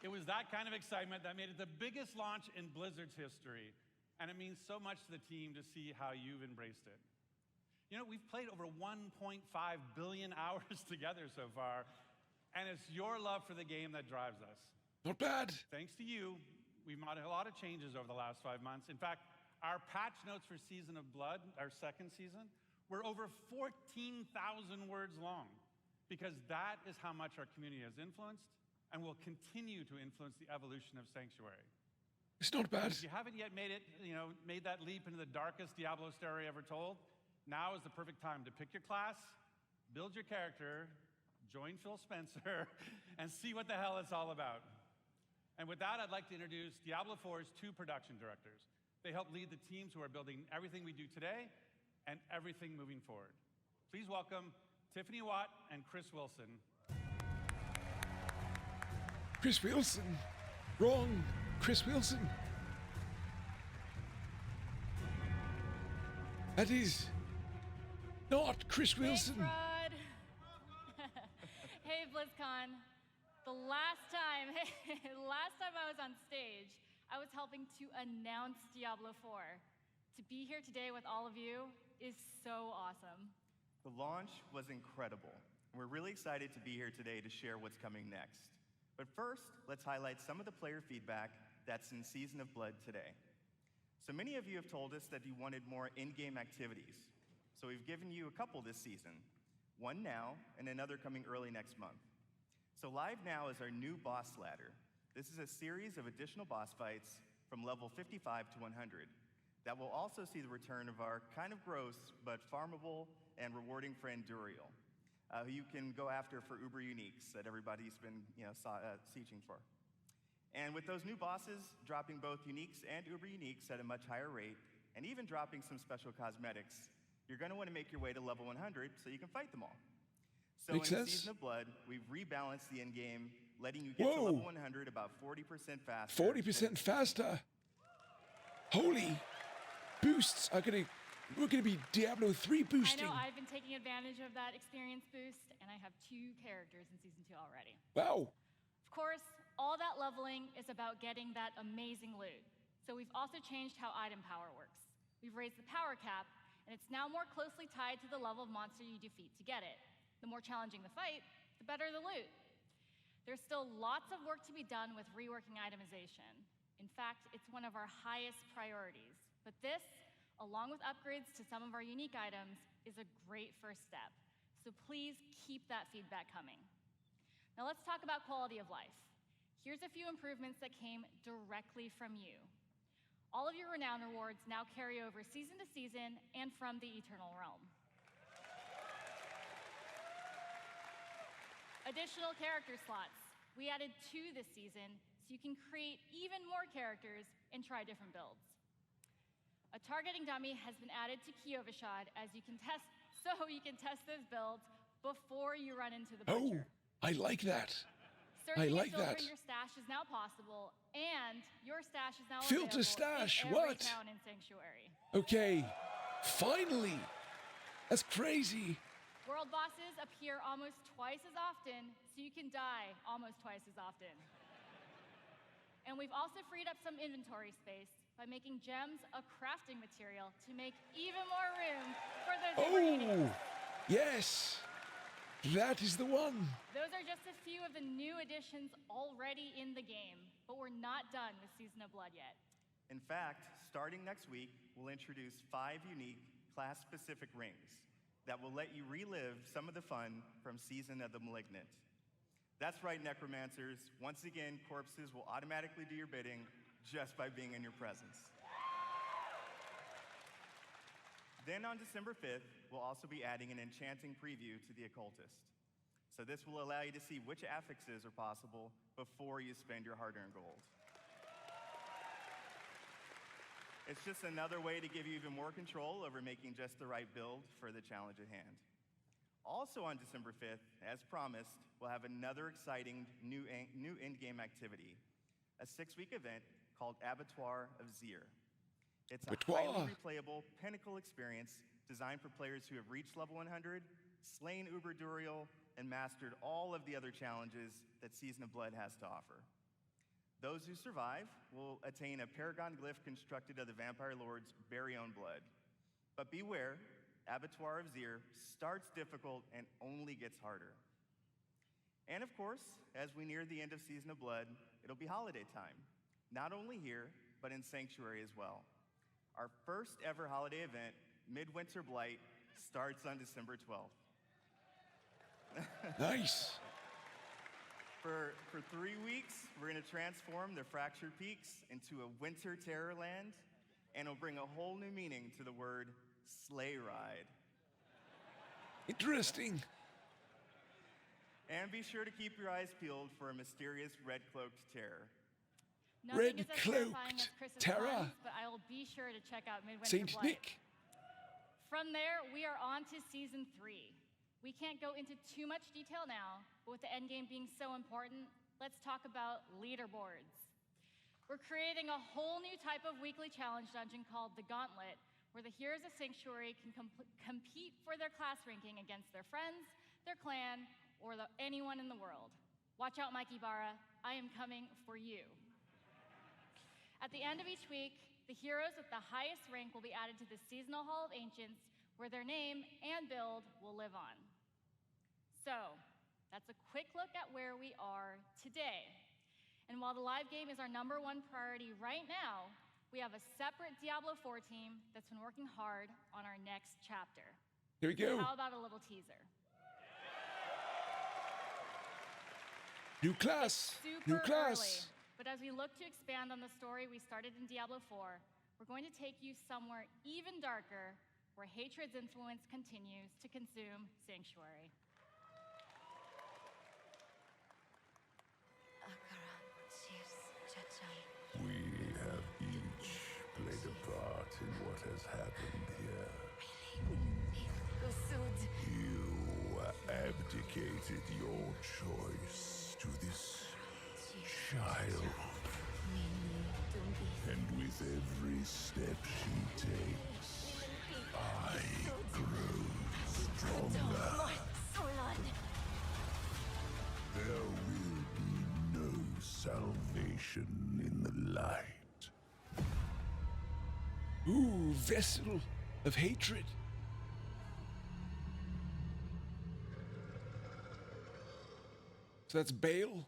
it was that kind of excitement that made it the biggest launch in Blizzard's history. And it means so much to the team to see how you've embraced it. You know, we've played over 1.5 billion hours together so far, and it's your love for the game that drives us. Not bad. Thanks to you, we've made a lot of changes over the last 5 months. In fact, our patch notes for Season of Blood, our second season, were over 14,000 words long, because that is how much our community has influenced and will continue to influence the evolution of Sanctuary. It's not bad. If you haven't yet made that leap into the darkest Diablo story ever told, now is the perfect time to pick your class, build your character, join Phil Spencer, and see what the hell it's all about. And with that, I'd like to introduce Diablo 4's 2 production directors. They help lead the teams who are building everything we do today and everything moving forward. Please welcome Tiffany Watt and Chris Wilson. Chris Wilson. Wrong. Chris Wilson. That is not Chris Wilson. Hey, Rod. Hey, BlizzCon. The last time I was on stage, I was helping to announce Diablo 4. To be here today with all of you is so awesome. The launch was incredible. We're really excited to be here today to share what's coming next. But first, let's highlight some of the player feedback that's in Season of Blood today. So many of you have told us that you wanted more in-game activities. So we've given you a couple this season, one now and another coming early next month. So live now is our new boss ladder. This is a series of additional boss fights from level 55 to 100 that will also see the return of our kind of gross but farmable and rewarding friend Duriel, who you can go after for Uber Uniques that everybody's been sieging for. And with those new bosses dropping both Uniques and Uber Uniques at a much higher rate, and even dropping some special cosmetics, you're going to want to make your way to level 100 so you can fight them all. So Makes in sense. Season of Blood, we've rebalanced the end game, letting you get to level 100 about 40% faster. 40% faster. Holy boosts are we're gonna be Diablo 3 boosting. I know I've been taking advantage of that experience boost, and I have 2 characters in Season 2 already. Wow. Of course, all that leveling is about getting that amazing loot. So we've also changed how item power works. We've raised the power cap, and it's now more closely tied to the level of monster you defeat to get it. The more challenging the fight, the better the loot. There's still lots of work to be done with reworking itemization. In fact, it's one of our highest priorities. But this, along with upgrades to some of our unique items, is a great first step. So please keep that feedback coming. Now let's talk about quality of life. Here's a few improvements that came directly from you. All of your renown rewards now carry over season to season and from the Eternal Realm. Additional character slots. We added 2 this season, so you can create even more characters and try different builds. A targeting dummy has been added to Kiovashad so you can test those builds before you run into the butcher. I like that. Searching like and filtering that. your stash is now possible, and your stash is now Filter available stash, in every what? town in Sanctuary. Okay, finally. That's crazy. World bosses appear almost twice as often, so you can die almost twice as often. And we've also freed up some inventory space by making gems a crafting material to make even more room for those overeaters. Yes. That is the one. Those are just a few of the new additions already in the game, but we're not done with Season of Blood yet. In fact, starting next week, we'll introduce 5 unique class-specific rings that will let you relive some of the fun from Season of the Malignant. That's right, Necromancers. Once again, corpses will automatically do your bidding just by being in your presence. Then on December 5th, we'll also be adding an enchanting preview to the Occultist. So this will allow you to see which affixes are possible before you spend your hard-earned gold. It's just another way to give you even more control over making just the right build for the challenge at hand. Also on December 5th, as promised, we'll have another exciting new in-game activity, a 6-week event called Abattoir of Zir. It's a highly replayable pinnacle experience designed for players who have reached level 100, slain Uber Duriel, and mastered all of the other challenges that Season of Blood has to offer. Those who survive will attain a paragon glyph constructed of the Vampire Lord's very own blood. But beware, Abattoir of Zir starts difficult and only gets harder. And of course, as we near the end of Season of Blood, it'll be holiday time, not only here, but in Sanctuary as well. Our first ever holiday event, Midwinter Blight, starts on December 12th. Nice. For 3 weeks, we're going to transform the Fractured Peaks into a winter terror land, and it'll bring a whole new meaning to the word sleigh ride. Interesting. And be sure to keep your eyes peeled for a mysterious red-cloaked terror. Nothing is as terrifying as Chris's puns, but I will be sure to check out Midwinter Saint Blight. Nick. From there, we are on to Season 3. We can't go into too much detail now, but with the endgame being so important, let's talk about leaderboards. We're creating a whole new type of weekly challenge dungeon called the Gauntlet, where the heroes of Sanctuary can compete for their class ranking against their friends, their clan, or anyone in the world. Watch out, Mike Ibarra, I am coming for you. At the end of each week, the heroes with the highest rank will be added to the Seasonal Hall of Ancients, where their name and build will live on. So, that's a quick look at where we are today. And while the live game is our #1 priority right now, we have a separate Diablo 4 team that's been working hard on our next chapter. Here we go. How about a little teaser? New class. New class. Early, but as we look to expand on the story we started in Diablo 4, we're going to take you somewhere even darker, where hatred's influence continues to consume Sanctuary. We have each played a part in what has happened here. You abdicated your choice to this child. And with every step she takes, I grow stronger. There will be no salvation in the light. Ooh, vessel of hatred. So that's Baal.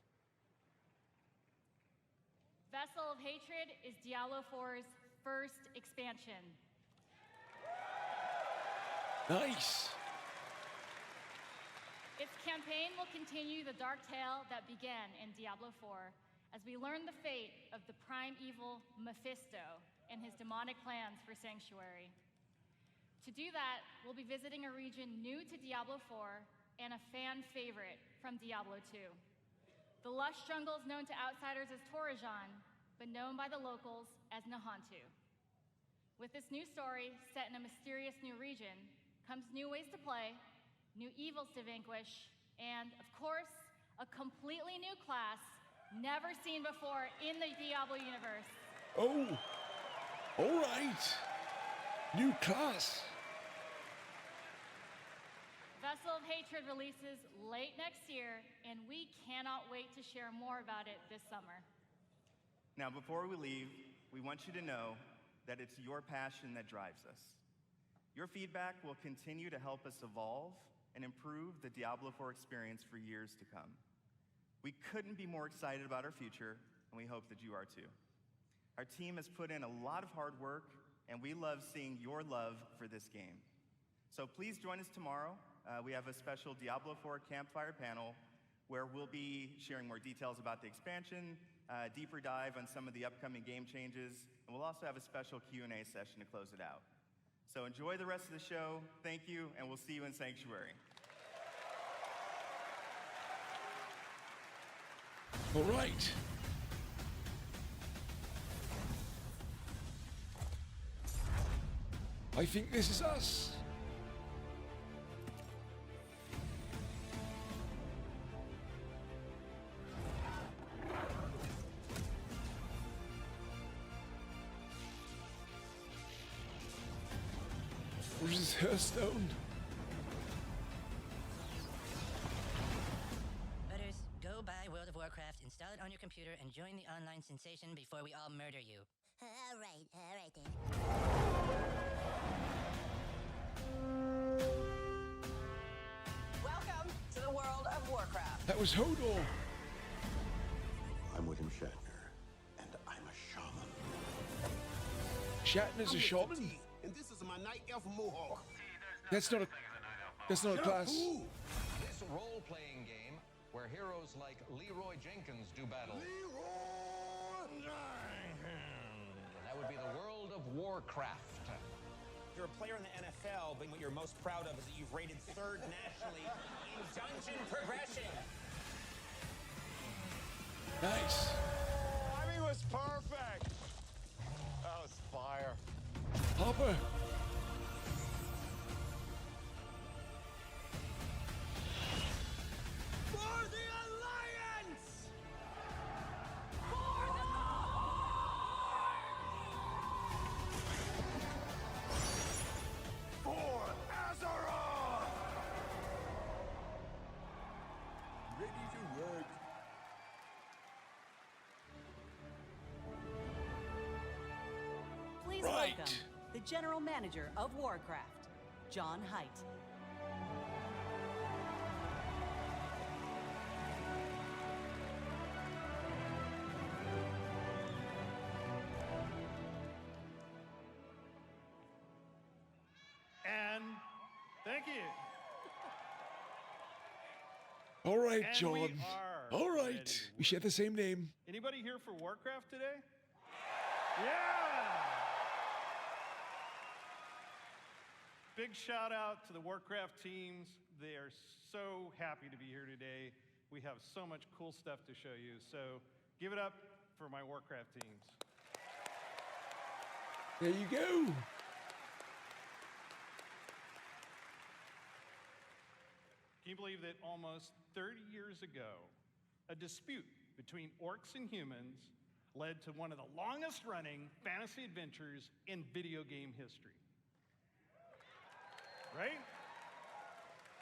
Vessel of Hatred is Diablo 4's first expansion. Nice. Its campaign will continue the dark tale that began in Diablo 4 as we learn the fate of the prime evil Mephisto and his demonic plans for Sanctuary. To do that, we'll be visiting a region new to Diablo 4 and a fan favorite from Diablo 2. The lush jungles known to outsiders as Torajan, but known by the locals as Nahantu. With this new story set in a mysterious new region, comes new ways to play, new evils to vanquish, and, of course, a completely new class never seen before in the Diablo universe. Oh, all right. New class. Vessel of Hatred releases late next year, and we cannot wait to share more about it this summer. Now, before we leave, we want you to know that it's your passion that drives us. Your feedback will continue to help us evolve and improve the Diablo 4 experience for years to come. We couldn't be more excited about our future, and we hope that you are too. Our team has put in a lot of hard work, and we love seeing your love for this game. So please join us tomorrow. We have a special Diablo 4 campfire panel where we'll be sharing more details about the expansion, deeper dive on some of the upcoming game changes, and we'll also have a special Q&A session to close it out. So enjoy the rest of the show. Thank you, and we'll see you in Sanctuary. All right. I think this is us. Which is Hearthstone. Butters, go buy World of Warcraft, install it on your computer, and join the online sensation before we all murder you. All right then. Welcome to the world of Warcraft. That was Hodor. I'm William Shatner, and I'm a shaman. Shatner's a shaman? And this is my night elf mohawk. That's not a class. This role-playing game where heroes like Leroy Jenkins do battle. That would be the world of Warcraft. You're a player in the NFL, but what you're most proud of is that you've rated third nationally in dungeon progression. Nice. Timing was perfect. That was fire. Hopper. For the Alliance! For Azeroth! Ready to work. Please Right. welcome the General Manager of Warcraft, John Haidt. And thank you. All right, And John. we are All ready right. to We share the same name. Anybody here for Warcraft today? Yeah! Big shout out to the Warcraft teams. They are so happy to be here today. We have so much cool stuff to show you. So give it up for my Warcraft teams. There you go. Can you believe that almost 30 years ago, a dispute between orcs and humans led to one of the longest running fantasy adventures in video game history? Right?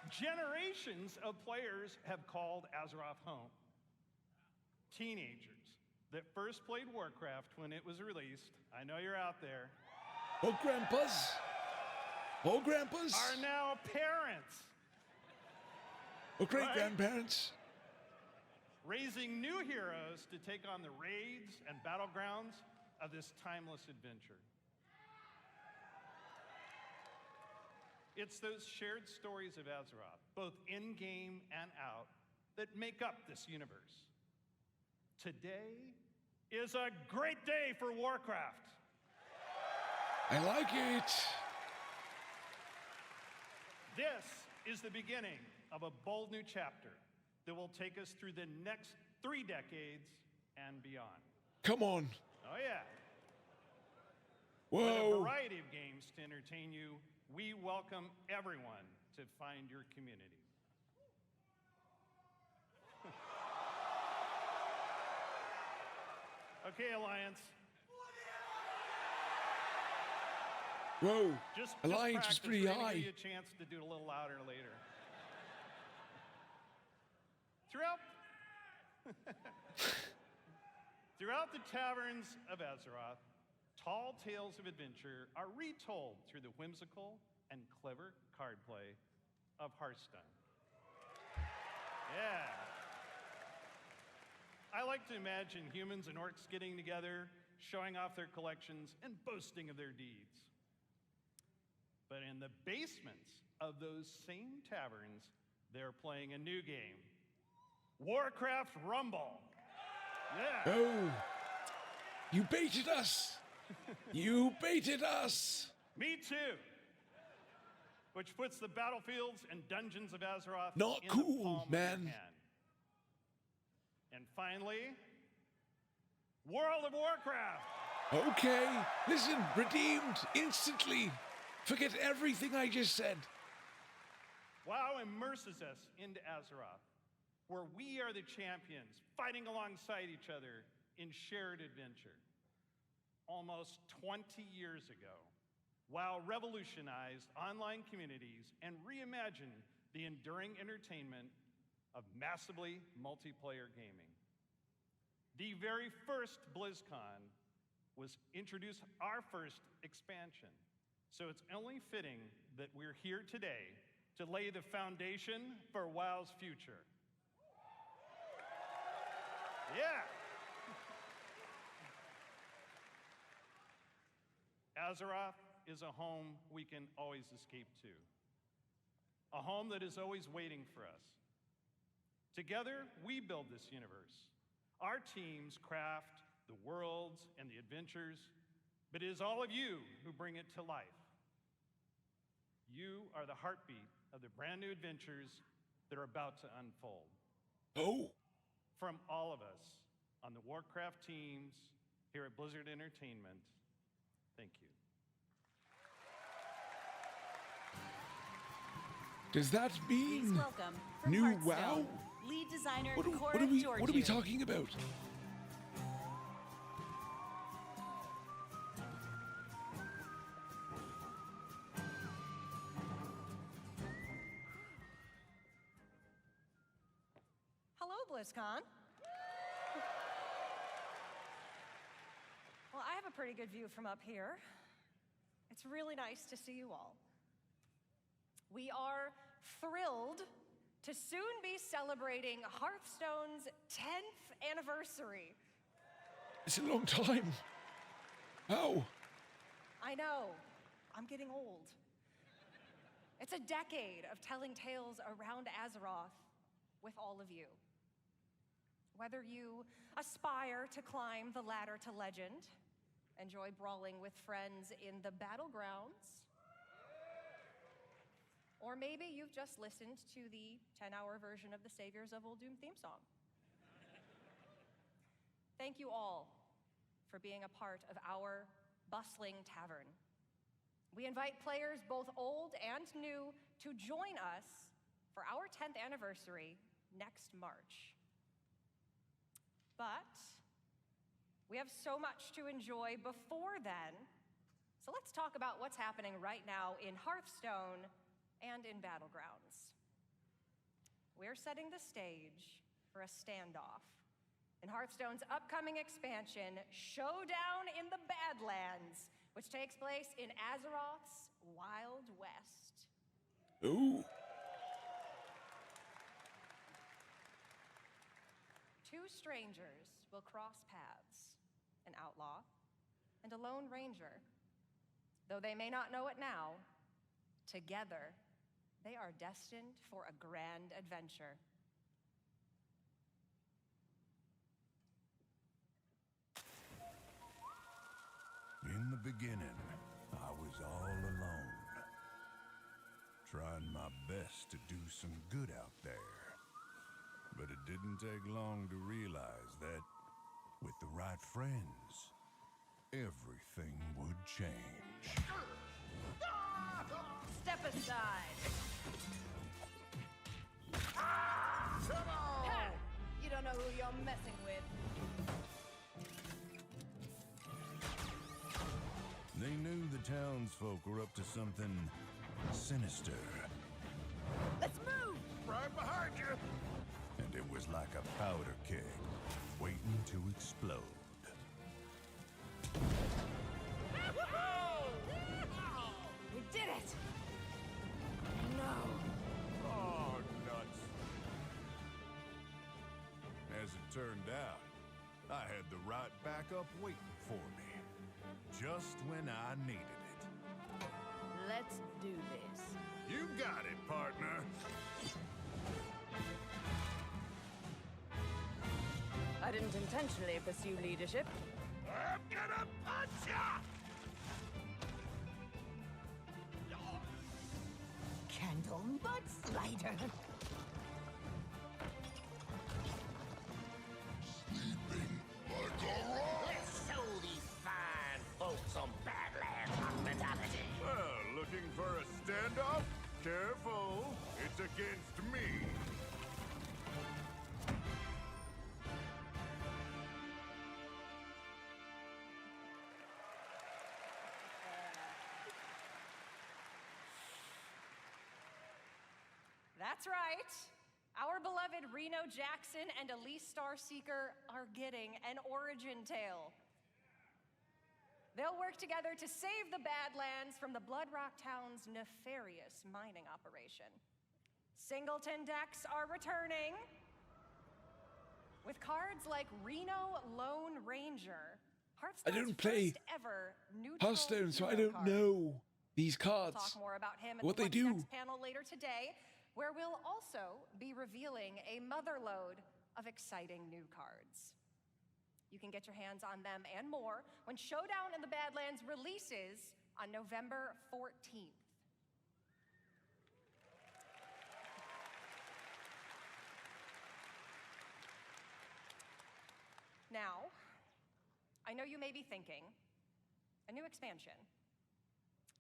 Generations of players have called Azeroth home. Teenagers that first played Warcraft when it was released, I know you're out there, Oh, grandpas. Oh, grandpas. are now parents. Oh, great-grandparents. Raising new heroes to take on the raids and battlegrounds of this timeless adventure. It's those shared stories of Azeroth, both in-game and out, that make up this universe. Today is a great day for Warcraft. I like it. This is the beginning of a bold new chapter that will take us through the next 3 decades and beyond. Come on. Oh, yeah. Whoa. With a variety of games to entertain you, we welcome everyone to find your community. Okay, Alliance. Whoa, Just Alliance practice. is pretty We're gonna high. give you a chance to do it a little louder later. Throughout the taverns of Azeroth, tall tales of adventure are retold through the whimsical and clever card play of Hearthstone. Yeah. I like to imagine humans and orcs getting together, showing off their collections, and boasting of their deeds. But in the basements of those same taverns, they're playing a new game, Warcraft Rumble. Yeah. Oh, you baited us. You baited us. Me too. Which puts the battlefields and dungeons of Azeroth Not in cool, the palm of man. your hand. And finally, World of Warcraft. Okay, listen, redeemed instantly. Forget everything I just said. WoW immerses us into Azeroth, where we are the champions, fighting alongside each other in shared adventure. Almost 20 years ago, WoW revolutionized online communities and reimagined the enduring entertainment of massively multiplayer gaming. The very first Blizzcon was introduced our first expansion. So it's only fitting that we're here today to lay the foundation for WoW's future. Yeah. Azeroth is a home we can always escape to. A home that is always waiting for us. Together, we build this universe. Our teams craft the worlds and the adventures, but it is all of you who bring it to life. You are the heartbeat of the brand new adventures that are about to unfold. Oh. From all of us on the Warcraft teams here at Blizzard Entertainment, thank you. Does that Please mean welcome from new Hearthstone, WoW? lead designer What Cora are we Georgiou. talking about? Hello, BlizzCon. Well, I have a pretty good view from up here. It's really nice to see you all. We are thrilled to soon be celebrating Hearthstone's 10th anniversary. It's a long time. How? I know, I'm getting old. It's a decade of telling tales around Azeroth with all of you. Whether you aspire to climb the ladder to legend, enjoy brawling with friends in the battlegrounds, or maybe you've just listened to the 10-hour version of the Saviors of Uldum theme song. Thank you all for being a part of our bustling tavern. We invite players both old and new to join us for our 10th anniversary next March. But we have so much to enjoy before then, so let's talk about what's happening right now in Hearthstone and in Battlegrounds. We're setting the stage for a standoff in Hearthstone's upcoming expansion, Showdown in the Badlands, which takes place in Azeroth's Wild West. Ooh. Two strangers will cross paths, an outlaw and a lone ranger. Though they may not know it now, together they are destined for a grand adventure. In the beginning, I was all alone, trying my best to do some good out there. But it didn't take long to realize that, with the right friends, everything would change. Step aside. Come on! Ha! You don't know who you're messing with. townsfolk were up to something sinister. Let's move! Right behind you! And it was like a powder keg waiting to explode. We did it! No. Oh, nuts. As it turned out, I had the right backup waiting for me. Just when I needed it. Let's do this. You got it, partner. I didn't intentionally pursue leadership. I'm gonna punch ya! Candle mudslider. Let's show these fine folks some Badlands hospitality. Well, looking for a standoff? Careful, it's against me. That's right. Our beloved Reno Jackson and Elise Starseeker are getting an origin tale. They'll work together to save the Badlands from the Bloodrock Town's nefarious mining operation. Singleton decks are returning with cards like Reno Lone Ranger. I don't play first ever neutral Hearthstone, so I hero don't card. know these We'll cards. talk more about him in What the they What's do. Next panel later today, where we'll also be revealing a motherload of exciting new cards. You can get your hands on them and more when Showdown in the Badlands releases on November 14th. Now, I know you may be thinking, a new expansion.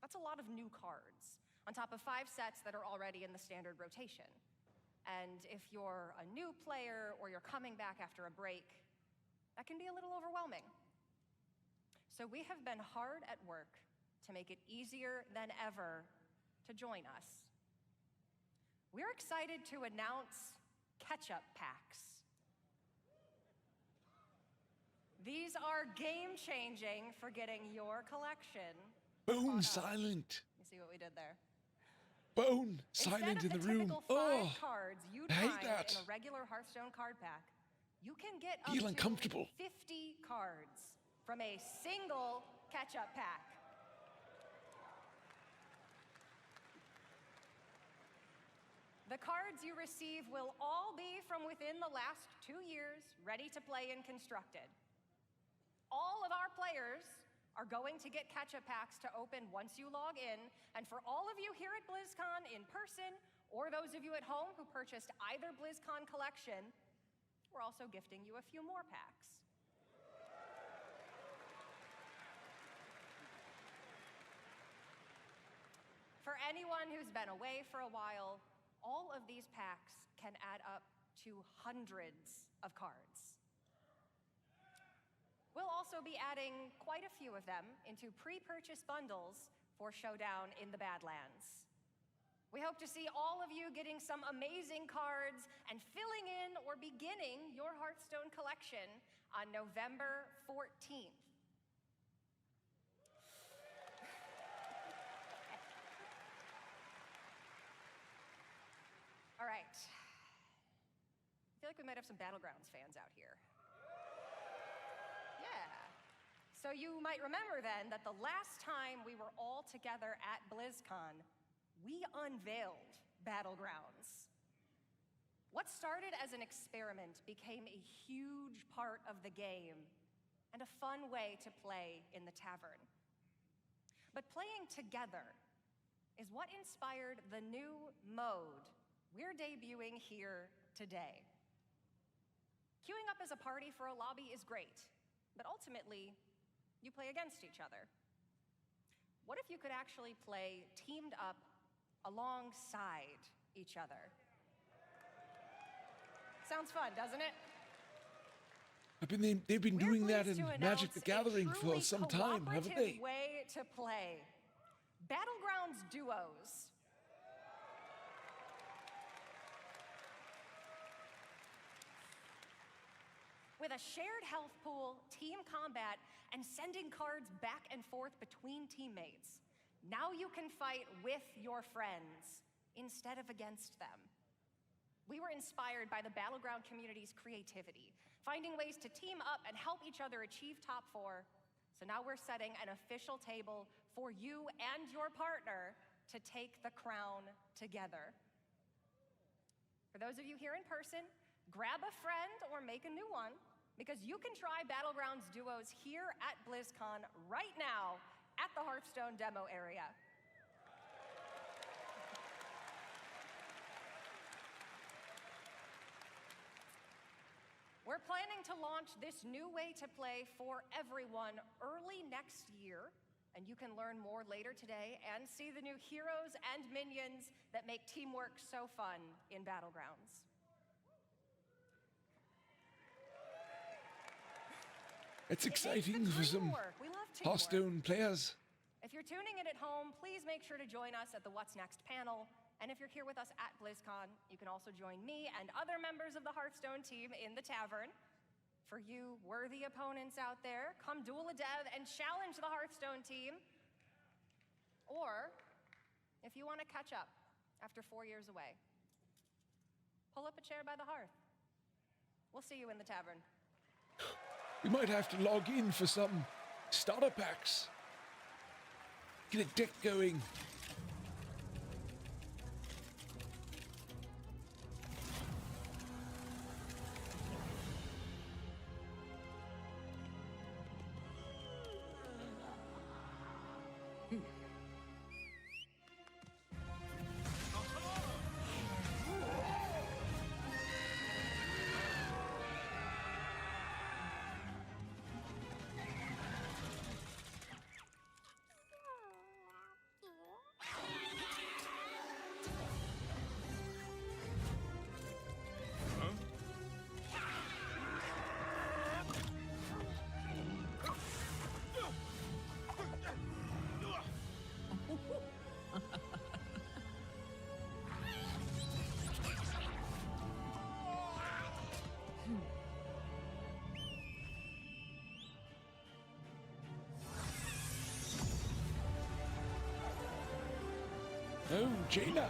That's a lot of new cards, on top of 5 sets that are already in the standard rotation. And if you're a new player or you're coming back after a break, that can be a little overwhelming. So we have been hard at work to make it easier than ever to join us. We're excited to announce catch-up packs. These are game-changing for getting your collection. Bone silent. You see what we did there? Bone silent in the room. Oh, Cards you'd I hate find that. in a regular Hearthstone card pack. You can get up Feel to uncomfortable. 50 cards from a single catch-up pack. The cards you receive will all be from within the last 2 years, ready to play and constructed. All of our players are going to get catch-up packs to open once you log in, and for all of you here at BlizzCon in person, or those of you at home who purchased either BlizzCon collection, we're also gifting you a few more packs. For anyone who's been away for a while, all of these packs can add up to hundreds of cards. We'll also be adding quite a few of them into pre-purchase bundles for Showdown in the Badlands. We hope to see all of you getting some amazing cards and filling in or beginning your Hearthstone collection on November 14th. All right. I feel like we might have some Battlegrounds fans out here. Yeah. So you might remember then that the last time we were all together at BlizzCon, we unveiled Battlegrounds. What started as an experiment became a huge part of the game and a fun way to play in the tavern. But playing together is what inspired the new mode we're debuting here today. Queuing up as a party for a lobby is great, but ultimately, you play against each other. What if you could actually play teamed up alongside each other? Sounds fun, doesn't it? they've been doing that in Pleased to Magic announce the Gathering a for truly some time, haven't they? cooperative way to play Battlegrounds duos. With a shared health pool, team combat, and sending cards back and forth between teammates, now you can fight with your friends instead of against them. We were inspired by the Battleground community's creativity, finding ways to team up and help each other achieve top 4. So now we're setting an official table for you and your partner to take the crown together. For those of you here in person, grab a friend or make a new one, because you can try Battlegrounds duos here at BlizzCon right now at the Hearthstone demo area. We're planning to launch this new way to play for everyone early next year, and you can learn more later today and see the new heroes and minions that make teamwork so fun in Battlegrounds. It's exciting for some Hearthstone players. If you're tuning in at home, please make sure to join us at the What's Next panel. And if you're here with us at BlizzCon, you can also join me and other members of the Hearthstone team in the tavern. For you worthy opponents out there, come duel a dev and challenge the Hearthstone team. Or, if you want to catch up after 4 years away, pull up a chair by the hearth. We'll see you in the tavern. We might have to log in for some starter packs. Get a deck going. Oh, Jaina.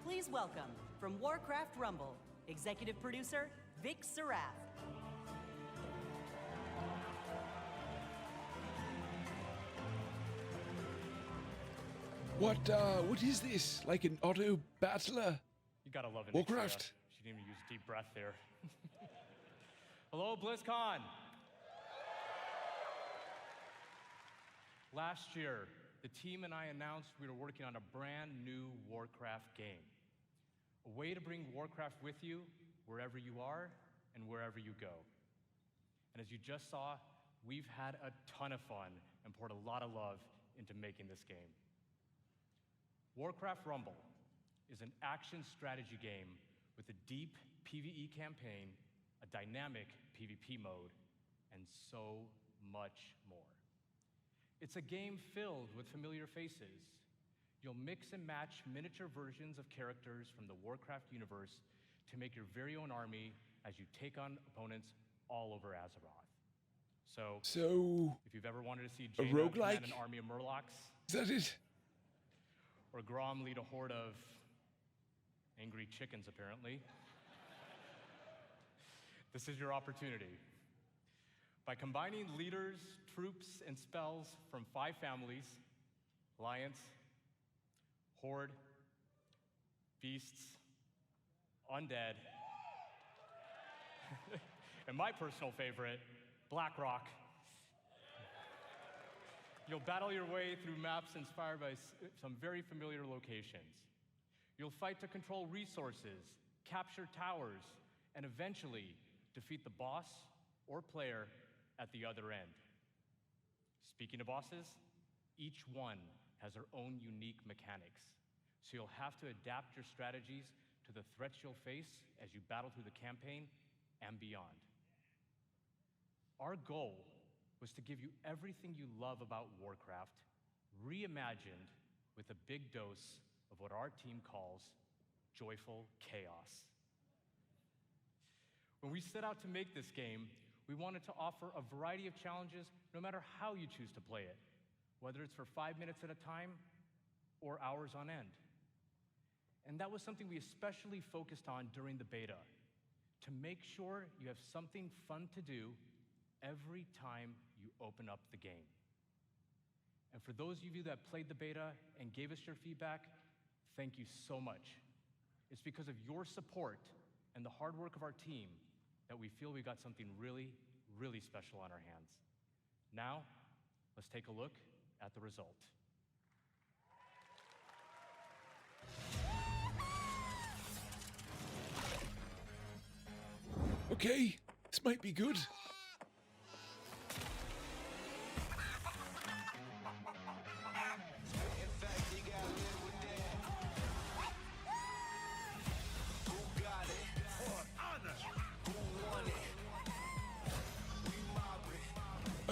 Please welcome, from Warcraft Rumble, executive producer, Vic Seraph. What is this? Like an auto battler? You gotta love it. Warcraft. She didn't even use a deep breath there. Hello, BlizzCon. Last year, the team and I announced we were working on a brand new Warcraft game. A way to bring Warcraft with you wherever you are and wherever you go. And as you just saw, we've had a ton of fun and poured a lot of love into making this game. Warcraft Rumble is an action strategy game with a deep PvE campaign, a dynamic PvP mode, and so much more. It's a game filled with familiar faces. You'll mix and match miniature versions of characters from the Warcraft universe to make your very own army as you take on opponents all over Azeroth. So if you've ever wanted to see Jaina command an army of Murlocs, is that it? Or Grom lead a horde of angry chickens, apparently, this is your opportunity. By combining leaders, troops, and spells from 5 families, Alliance, Horde, Beasts, Undead, And my personal favorite, Blackrock. You'll battle your way through maps inspired by some very familiar locations. You'll fight to control resources, capture towers, and eventually defeat the boss or player at the other end. Speaking of bosses, each one has their own unique mechanics, so you'll have to adapt your strategies to the threats you'll face as you battle through the campaign and beyond. Our goal was to give you everything you love about Warcraft, reimagined with a big dose of what our team calls joyful chaos. When we set out to make this game, we wanted to offer a variety of challenges no matter how you choose to play it, whether it's for 5 minutes at a time or hours on end. And that was something we especially focused on during the beta, to make sure you have something fun to do every time you open up the game. And for those of you that played the beta and gave us your feedback, thank you so much. It's because of your support and the hard work of our team that we feel we got something really, really special on our hands. Now, let's take a look at the result. Okay, this might be good.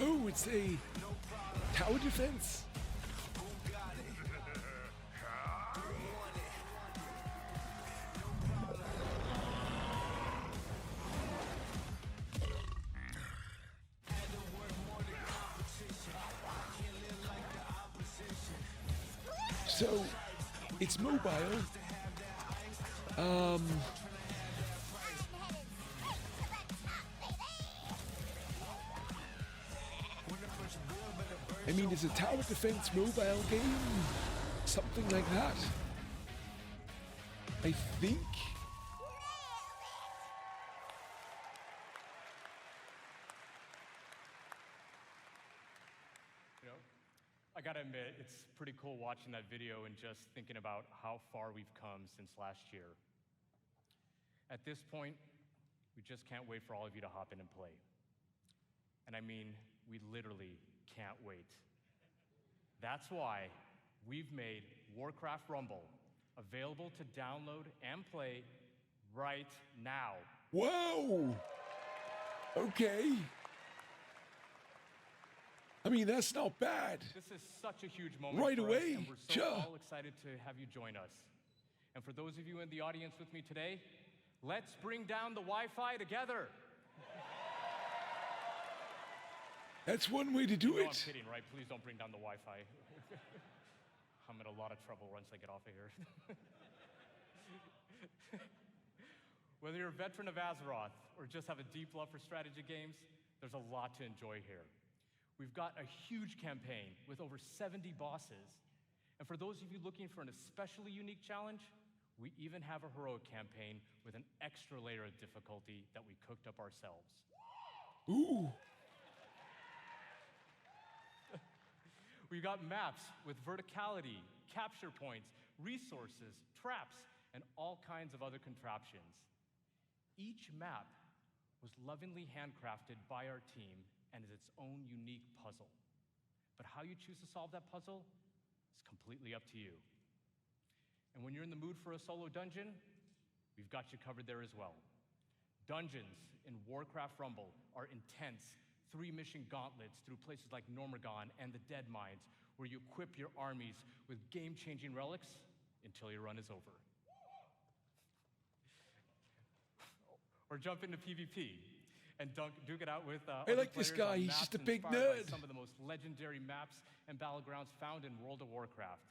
Oh, it's a tower defense. So, it's mobile. I mean, it's a tower defense mobile game. Something like that. I think. You know, I gotta admit, it's pretty cool watching that video and just thinking about how far we've come since last year. At this point, we just can't wait for all of you to hop in and play. And I mean, we literally can't wait. That's why we've made Warcraft Rumble available to download and play right now. Whoa! Okay. I mean, that's not bad. This is such a huge moment right for away. us, and we're so all excited to have you join us. And for those of you in the audience with me today, let's bring down the Wi-Fi together. That's one way to do it. I'm kidding, right? Please don't bring down the Wi-Fi. I'm in a lot of trouble once I get off of here. Whether you're a veteran of Azeroth or just have a deep love for strategy games, there's a lot to enjoy here. We've got a huge campaign with over 70 bosses. And for those of you looking for an especially unique challenge, we even have a heroic campaign with an extra layer of difficulty that we cooked up ourselves. Ooh. We've got maps with verticality, capture points, resources, traps, and all kinds of other contraptions. Each map was lovingly handcrafted by our team and is its own unique puzzle. But how you choose to solve that puzzle is completely up to you. And when you're in the mood for a solo dungeon, we've got you covered there as well. Dungeons in Warcraft Rumble are intense 3-mission gauntlets through places like Normagon and the Dead Mines, where you equip your armies with game-changing relics until your run is over. Or jump into PvP and duke it out with I like this guy, he's just a big nerd. Some of the most legendary maps and battlegrounds found in World of Warcraft.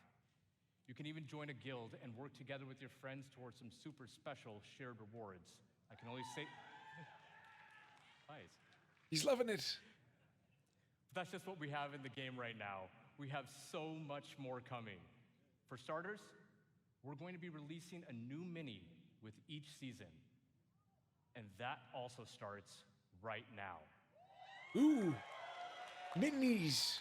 You can even join a guild and work together with your friends towards some super special shared rewards. I can only say... Nice. He's loving it. But that's just what we have in the game right now. We have so much more coming. For starters, we're going to be releasing a new mini with each season. And that also starts right now. Ooh, minis.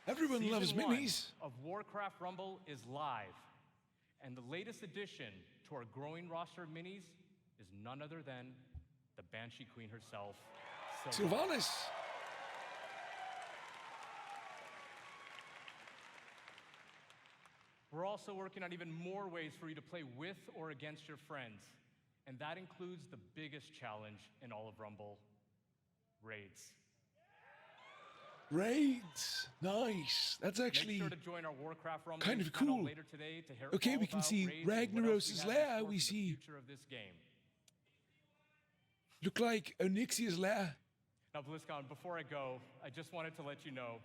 Everyone Season loves 1 minis. of Warcraft Rumble is live, and the latest addition to our growing roster of minis is none other than the Banshee Queen herself, Sylvanas. We're also working on even more ways for you to play with or against your friends, and that includes the biggest challenge in all of Rumble, raids. Raids. Nice. That's actually Make sure to join our Warcraft Rumble kind of channel cool. later today to hear Okay, all we can about see raids and what else we Ragnaros' have in lair. store We for the see future of this game. look like Onyxia's lair. Now, Blizzcon, before I go, I just wanted to let you know,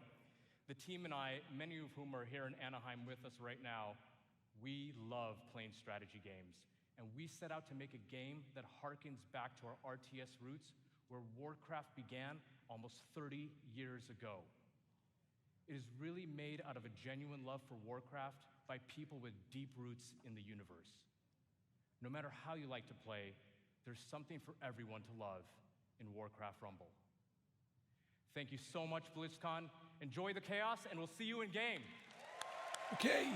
the team and I, many of whom are here in Anaheim with us right now, we love playing strategy games. And we set out to make a game that harkens back to our RTS roots, where Warcraft began almost 30 years ago. It is really made out of a genuine love for Warcraft by people with deep roots in the universe. No matter how you like to play, there's something for everyone to love in Warcraft Rumble. Thank you so much, Blizzcon. Enjoy the chaos, and we'll see you in game. Okay.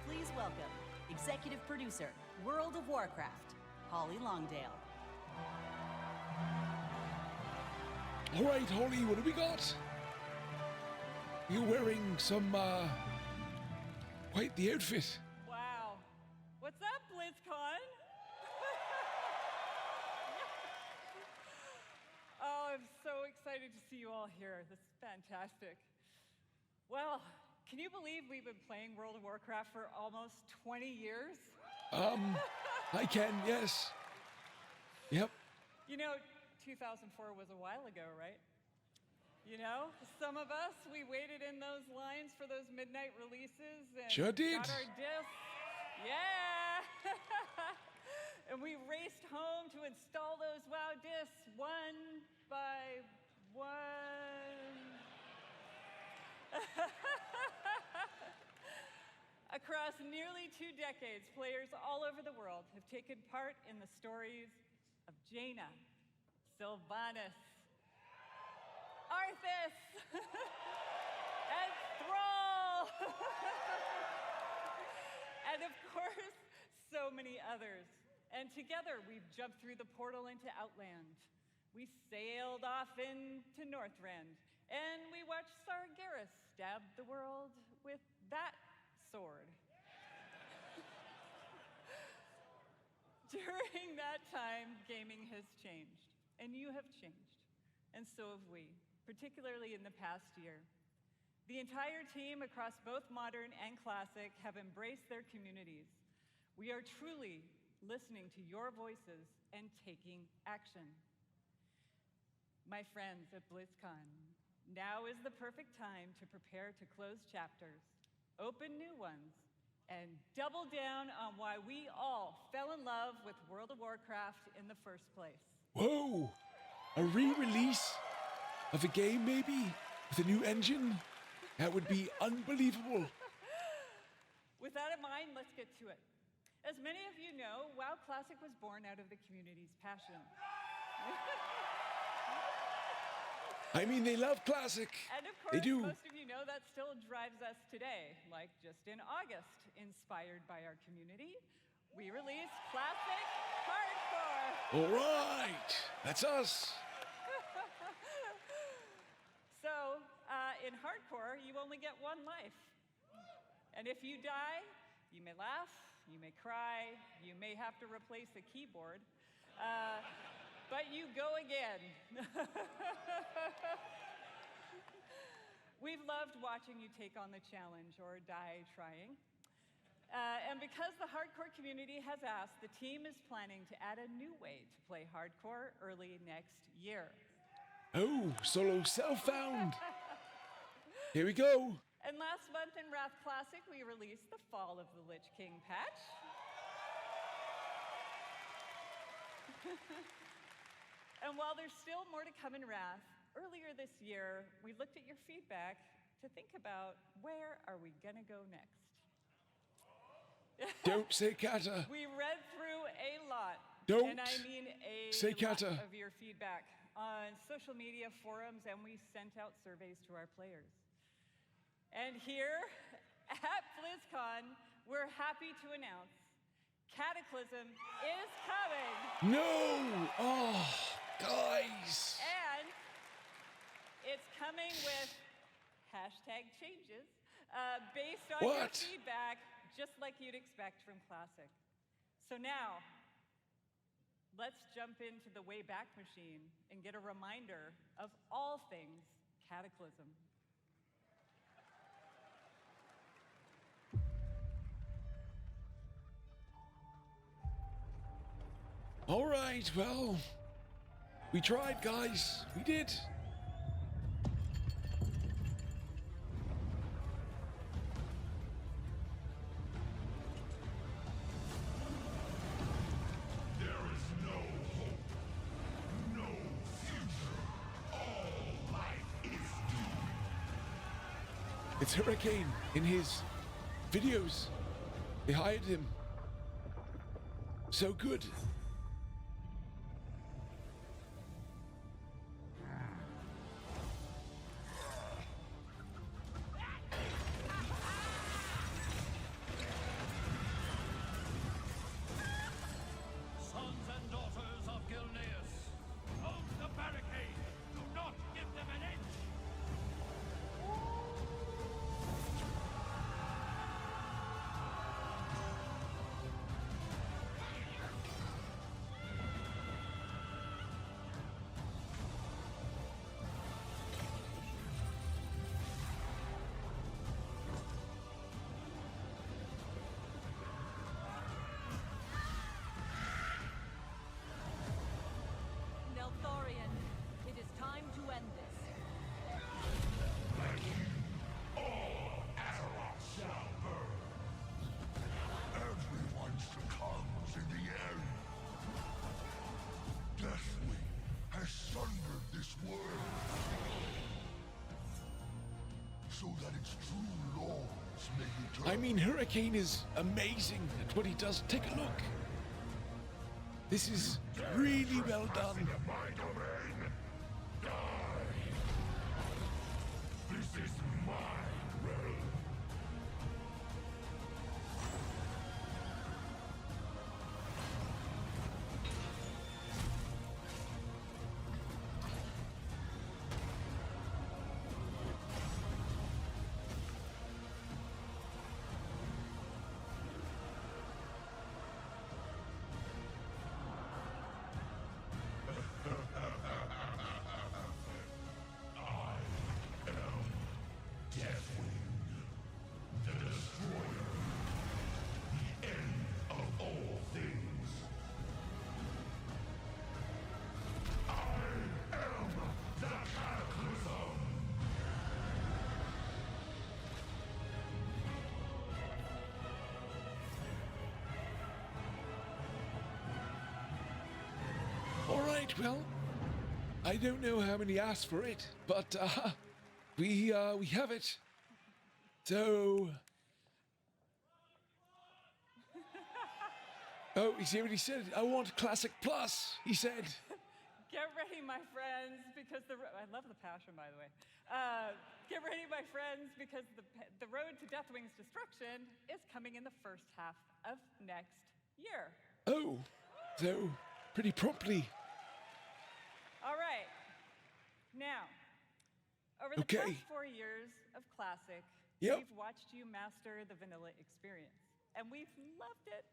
Please welcome executive producer, World of Warcraft, Holly Longdale. All right, Holly, what do we got? You're wearing some, quite the outfit. Wow. What's up, Blizzcon? Oh, I'm so excited to see you all here. This is fantastic. Well, can you believe we've been playing World of Warcraft for almost 20 years? I can, yes. Yep. You know, 2004 was a while ago, right? You know, some of us, we waited in those lines for those midnight releases and Sure did. got our discs. Yeah! And we raced home to install those WoW discs one by one. Across nearly 2 decades, players all over the world have taken part in the stories of Jaina, Sylvanas, Arthas, and Thrall, and of course, so many others. And together, we've jumped through the portal into Outland. We sailed off into Northrend, and we watched Sargeras stab the world with that sword. During that time, gaming has changed, and you have changed, and so have we, particularly in the past year. The entire team across both Modern and Classic have embraced their communities. We are truly listening to your voices and taking action. My friends at Blizzcon, now is the perfect time to prepare to close chapters, open new ones, and double down on why we all fell in love with World of Warcraft in the first place. Whoa! A re-release of a game, maybe? With a new engine? That would be unbelievable. With that in mind, let's get to it. As many of you know, WoW Classic was born out of the community's passion. I mean, they love Classic. And of course, They do. most of you know that still drives us today. Like just in August, inspired by our community, we released Classic Hardcore. All right. That's us. So, in Hardcore, you only get one life. And if you die, you may laugh, you may cry, you may have to replace a keyboard, but you go again. We've loved watching you take on the challenge or die trying. And because the hardcore community has asked, the team is planning to add a new way to play hardcore early next year. Oh, solo self-found. Here we go. And last month in Wrath Classic, we released the Fall of the Lich King patch. And while there's still more to come in Wrath, earlier this year, we looked at your feedback to think about where are we gonna go next. Don't say Kata. We read through a Don't And I mean say lot kata. of your feedback on social media forums, and we sent out surveys to our players. And here at BlizzCon, we're happy to announce Cataclysm is coming. No! Oh, guys. And it's coming with hashtag changes based on your What? feedback, just like you'd expect from Classic. So now, let's jump into the Wayback Machine and get a reminder of all things Cataclysm. All right, well, we tried, guys. We did. There is no hope, no future. All life is doomed. It's Hurricane in his videos. They hired him. So good. Sons and daughters of Gilneas, hold the barricade. Do not give them an inch. Neltharion, it is time to end this. All Azeroth shall burn. Everyone succumbs in the end. Deathwing has sundered this world so that its true lords may return. I mean, Hurricane is amazing at what he does. Take a look. This is really well done. My domain. Die. This is my realm. All right, well, I don't know how many asked for it, but we have it. So, oh, you see what he said? I want Classic Plus. He said. Get ready, my friends, because I love the passion, by the way. Get ready, my friends, because the road to Deathwing's destruction is coming in the first half of next year. Oh, so pretty promptly. All right. Now, over the Okay. past 4 years of Classic, Yep. we've watched you master the vanilla experience, and we've loved it.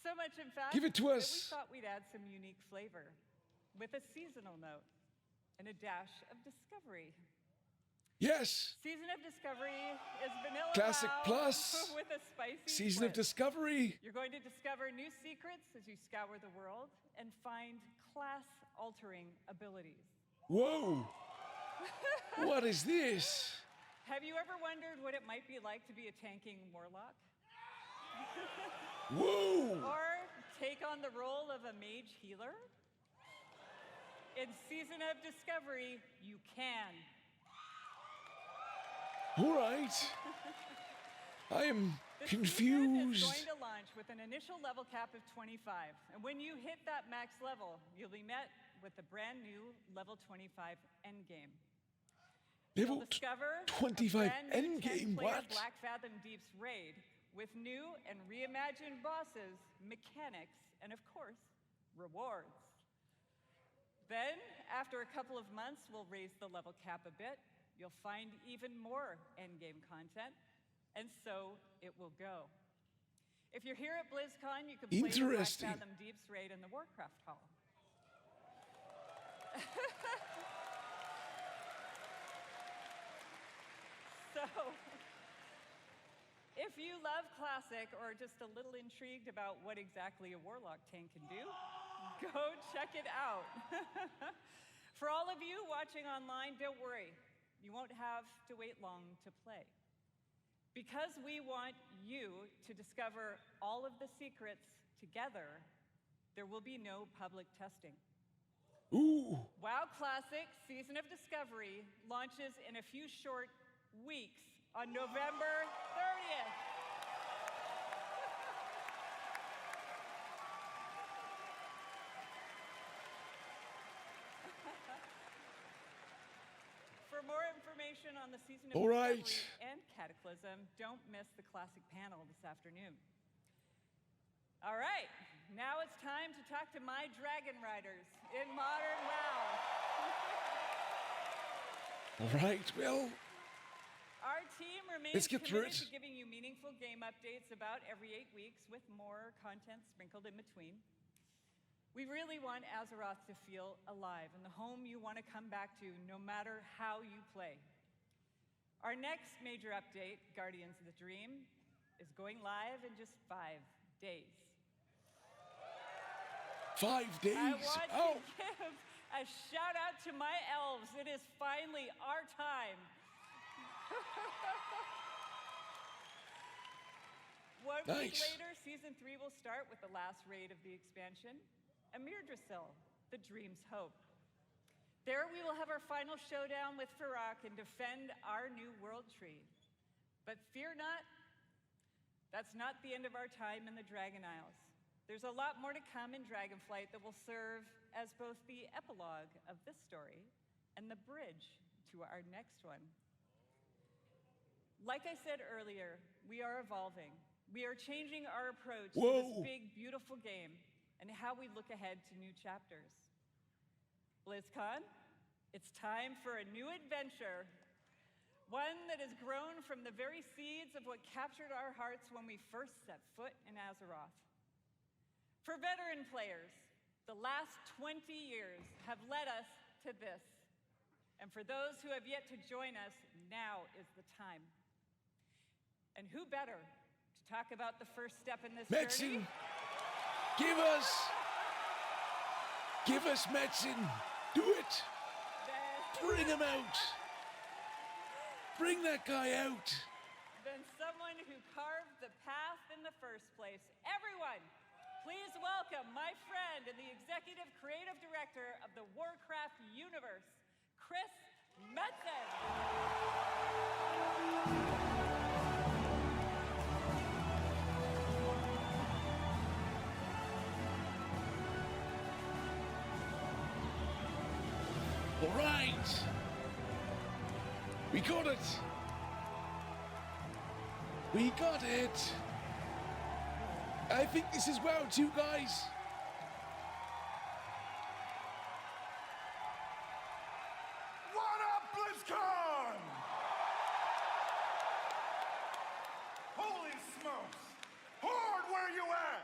So much, in fact, Give it to that we us. thought we'd add some unique flavor with a seasonal note and a dash of discovery. Yes. Season of Discovery is vanilla Classic WoW Plus. with a spicy Season of twist. Discovery. You're going to discover new secrets as you scour the world and find class-altering abilities. Whoa. What is this? Have you ever wondered what it might be like to be a tanking warlock? Whoa. Or take on the role of a mage healer? In Season of Discovery, you can. All right. I am This season confused. is going to launch with an initial level cap of 25. And when you hit that max level, you'll be met with a brand new level 25 endgame. Level You'll discover 25 a brand new endgame, 10-player what? Black Fathom Deeps raid with new and reimagined bosses, mechanics, and of course, rewards. Then, after a couple of months, we'll raise the level cap a bit. You'll find even more endgame content, and so it will go. If you're here at BlizzCon, you can play the Black Interesting. Fathom Deeps raid in the Warcraft Hall. So, if you love Classic or just a little intrigued about what exactly a Warlock tank can do, go check it out. For all of you watching online, don't worry. You won't have to wait long to play. Because we want you to discover all of the secrets together, there will be no public testing. Ooh. WoW Classic Season of Discovery launches in a few short weeks on November 30th. For more information on the Season of All right. Discovery and Cataclysm, don't miss the Classic panel this afternoon. All right, now it's time to talk to my Dragon Riders in Modern WoW. All right, well, Our team remains let's get through committed it. to giving you meaningful game updates about every 8 weeks with more content sprinkled in between. We really want Azeroth to feel alive and the home you want to come back to no matter how you play. Our next major update, Guardians of the Dream, is going live in just 5 days. 5 days. I want Oh, to give a shout out to my elves. It is finally our time. 1 week Nice. later, Season 3 will start with the last raid of the expansion, Amirdrasil, the Dream's Hope. There we will have our final showdown with Farak and defend our new world tree. But fear not, that's not the end of our time in the Dragon Isles. There's a lot more to come in Dragonflight that will serve as both the epilogue of this story and the bridge to our next one. Like I said earlier, we are evolving. We are changing our approach to this Whoa. big, beautiful game and how we look ahead to new chapters. BlizzCon, it's time for a new adventure. One that has grown from the very seeds of what captured our hearts when we first set foot in Azeroth. For veteran players, the last 20 years have led us to this. And for those who have yet to join us, now is the time. And who better to talk about the first step in this Metzen, journey? give us Metzen. Do it. Bring him out. Bring that guy out. Than someone who carved the path in the first place. Everyone, please welcome my friend and the executive creative director of the Warcraft universe, Chris Metzen. All right. We got it. We got it. I think this is WoW too, guys. What up, BlizzCon? Holy smokes! Horde, where you at?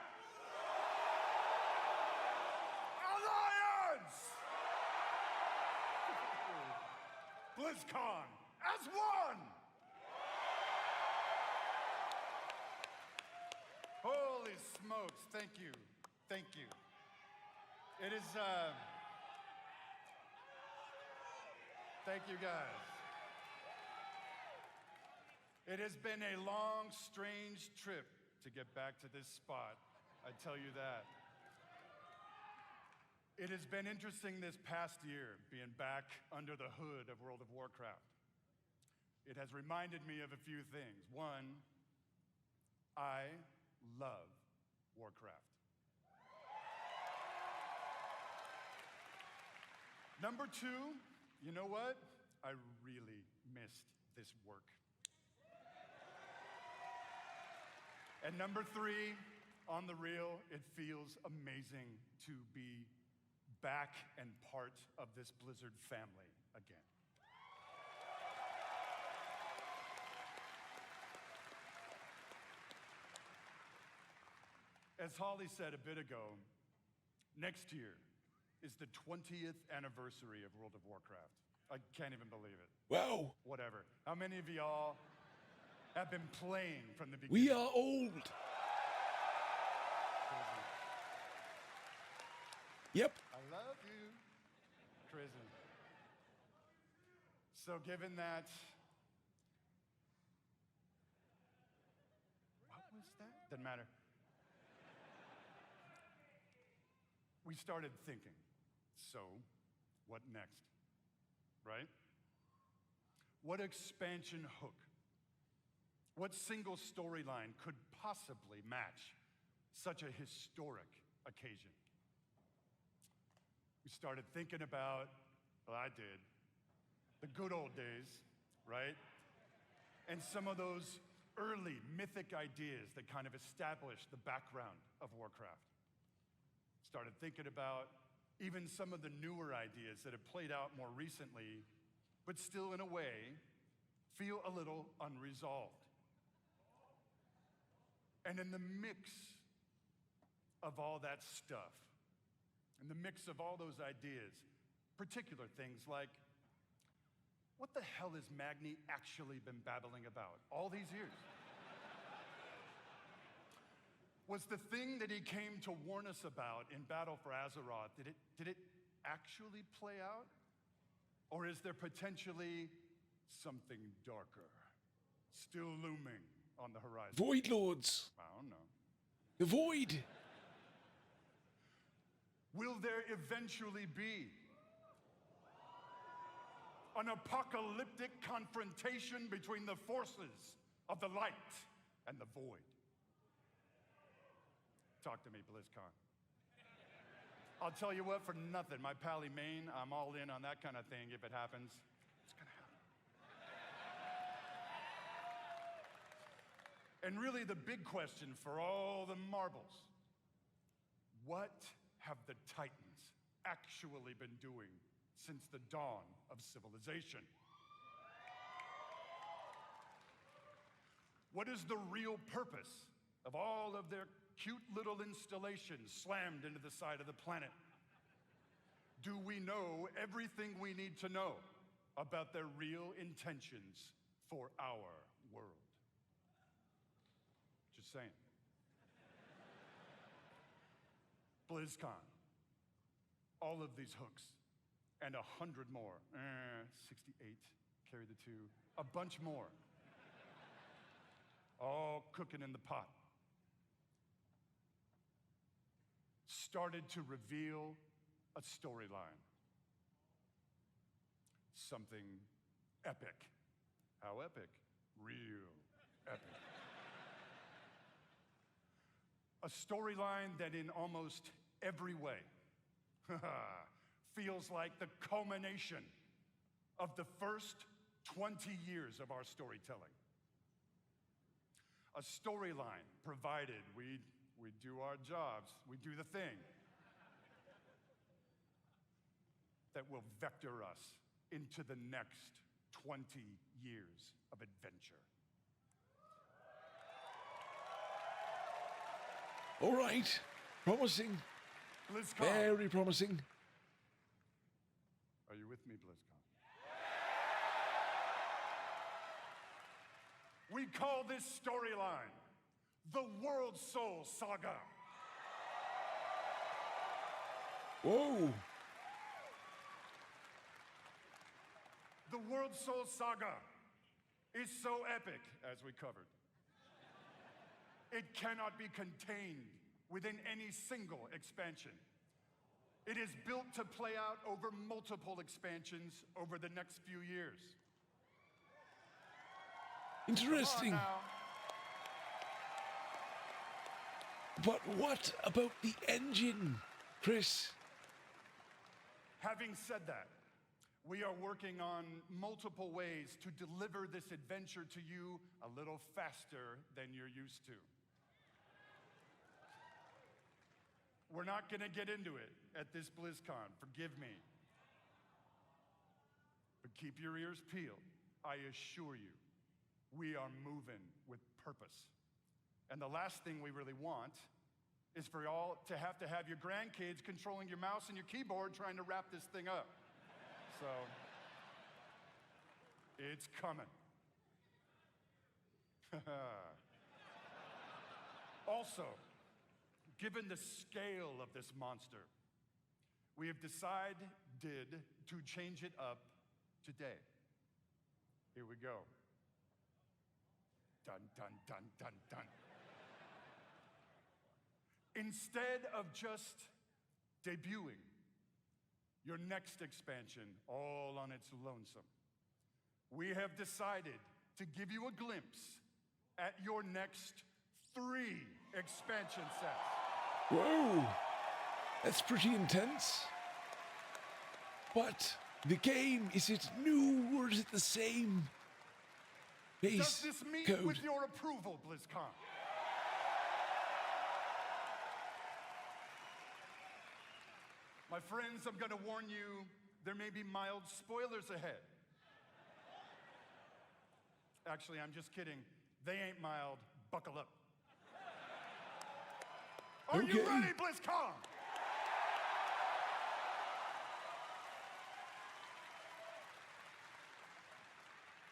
Alliance! BlizzCon as one! Holy smokes, thank you. Thank you. It is, thank you guys. It has been a long, strange trip to get back to this spot, I tell you that. It has been interesting this past year, being back under the hood of World of Warcraft. It has reminded me of a few things. One, I love Warcraft. Number two, you know what? I really missed this work. And number three, on the real, it feels amazing to be back and part of this Blizzard family again. As Holly said a bit ago, next year is the 20th anniversary of World of Warcraft. I can't even believe it. Wow. Whatever. How many of y'all have been playing from the beginning? We are old. Yep. I love you. Prison. So given that, what was that? Doesn't matter. We started thinking, so what next, right? What expansion hook, what single storyline could possibly match such a historic occasion? We started thinking about, well, I did, the good old days, right? And some of those early mythic ideas that kind of established the background of Warcraft. Started thinking about even some of the newer ideas that have played out more recently, but still in a way feel a little unresolved. And in the mix of all that stuff, in the mix of all those ideas, particular things like, what the hell has Magni actually been babbling about all these years? Was the thing that he came to warn us about in Battle for Azeroth, did it actually play out? Or is there potentially something darker still looming on the horizon? Void Lords. I don't know. The Void. Will there eventually be an apocalyptic confrontation between the forces of the light and the void? Talk to me, Blizzcon. I'll tell you what, for nothing, my pally Maine, I'm all in on that kind of thing if it happens. It's gonna happen. And really the big question for all the marbles, what have the Titans actually been doing since the dawn of civilization? What is the real purpose of all of their cute little installations slammed into the side of the planet? Do we know everything we need to know about their real intentions for our world? Just saying. BlizzCon, all of these hooks, and 100 more. 68, carry the 2, a bunch more. All cooking in the pot. Started to reveal a storyline. Something epic. How epic? Real epic. A storyline that in almost every way feels like the culmination of the first 20 years of our storytelling. A storyline provided we do our jobs, we do the thing that will vector us into the next 20 years of adventure. All right, promising. BlizzCon. Very promising. Are you with me, BlizzCon? We call this storyline the Worldsoul Saga. Whoa. The Worldsoul Saga is so epic, as we covered. It cannot be contained within any single expansion. It is built to play out over multiple expansions over the next few years. Interesting. But what about the engine, Chris? Having said that, we are working on multiple ways to deliver this adventure to you a little faster than you're used to. We're not going to get into it at this BlizzCon, forgive me. But keep your ears peeled. I assure you, we are moving with purpose. And the last thing we really want is for y'all to have your grandkids controlling your mouse and your keyboard trying to wrap this thing up. So, it's coming. Also, given the scale of this monster, we have decided to change it up today. Here we go. Dun, dun, dun, dun, dun. Instead of just debuting your next expansion all on its lonesome, we have decided to give you a glimpse at your next 3 expansion sets. Whoa, that's pretty intense. But the game, is it new or is it the same base Does this meet code? with your approval, BlizzCon? My friends, I'm gonna warn you, there may be mild spoilers ahead. Actually, I'm just kidding. They ain't mild. Buckle up. Are you ready, BlizzCon?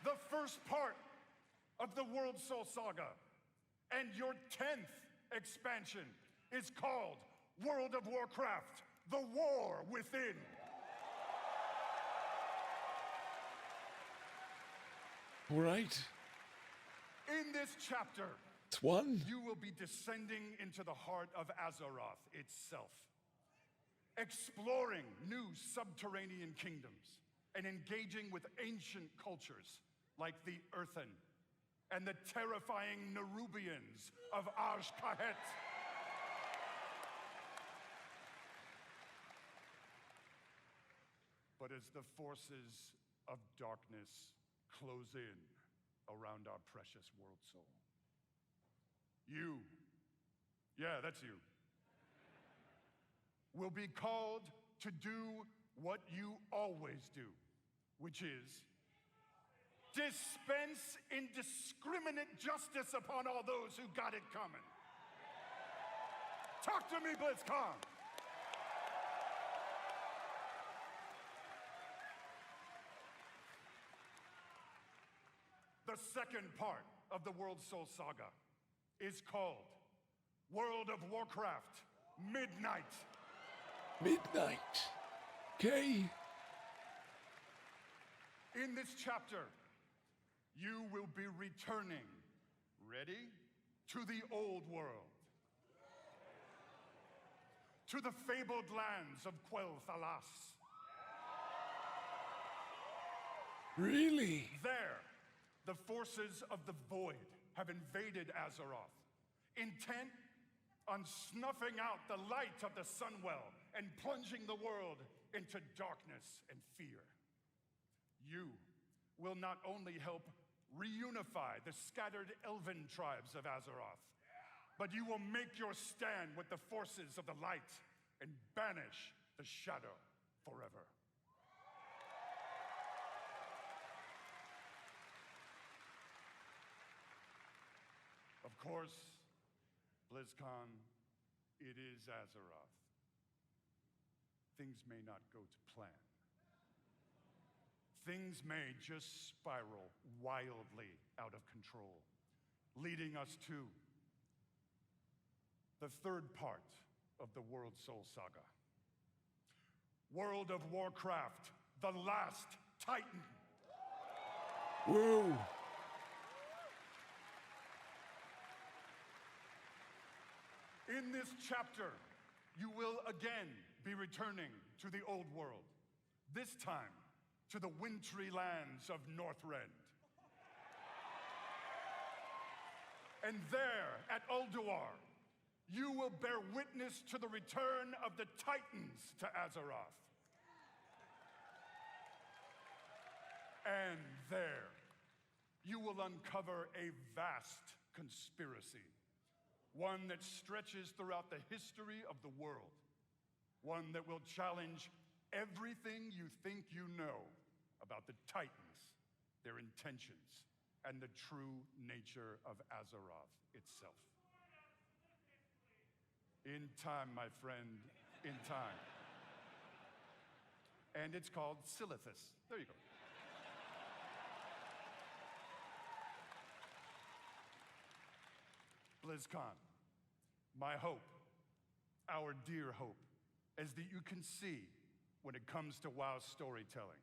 The first part of the Worldsoul Saga and your 10th expansion is called World of Warcraft, The War Within. All right. In this chapter, it's one. You will be descending into the heart of Azeroth itself, exploring new subterranean kingdoms and engaging with ancient cultures like the Earthen and the terrifying Nerubians of Azj-Kahet. But as the forces of darkness close in around our precious world soul, that's you, will be called to do what you always do, which is dispense indiscriminate justice upon all those who got it coming. Talk to me, BlizzCon. The second part of the Worldsoul Saga is called World of Warcraft Midnight. Midnight. Okay. In this chapter, you will be returning, ready, to the old world, to the fabled lands of Quel'Thalas. Really? There, the forces of the Void have invaded Azeroth, intent on snuffing out the light of the Sunwell and plunging the world into darkness and fear. You will not only help reunify the scattered elven tribes of Azeroth, but you will make your stand with the forces of the light and banish the shadow forever. Of course, BlizzCon, it is Azeroth. Things may not go to plan. Things may just spiral wildly out of control, leading us to the third part of the Worldsoul Saga. World of Warcraft, the Last Titan. Whoa. In this chapter, you will again be returning to the old world, this time to the wintry lands of Northrend. And there, at Ulduar, you will bear witness to the return of the Titans to Azeroth. And there, you will uncover a vast conspiracy, one that stretches throughout the history of the world, one that will challenge everything you think you know about the Titans, their intentions, and the true nature of Azeroth itself. In time, my friend, in time. And it's called Silithus. There you go. Blizzcon, my hope, our dear hope, is that you can see when it comes to WoW storytelling,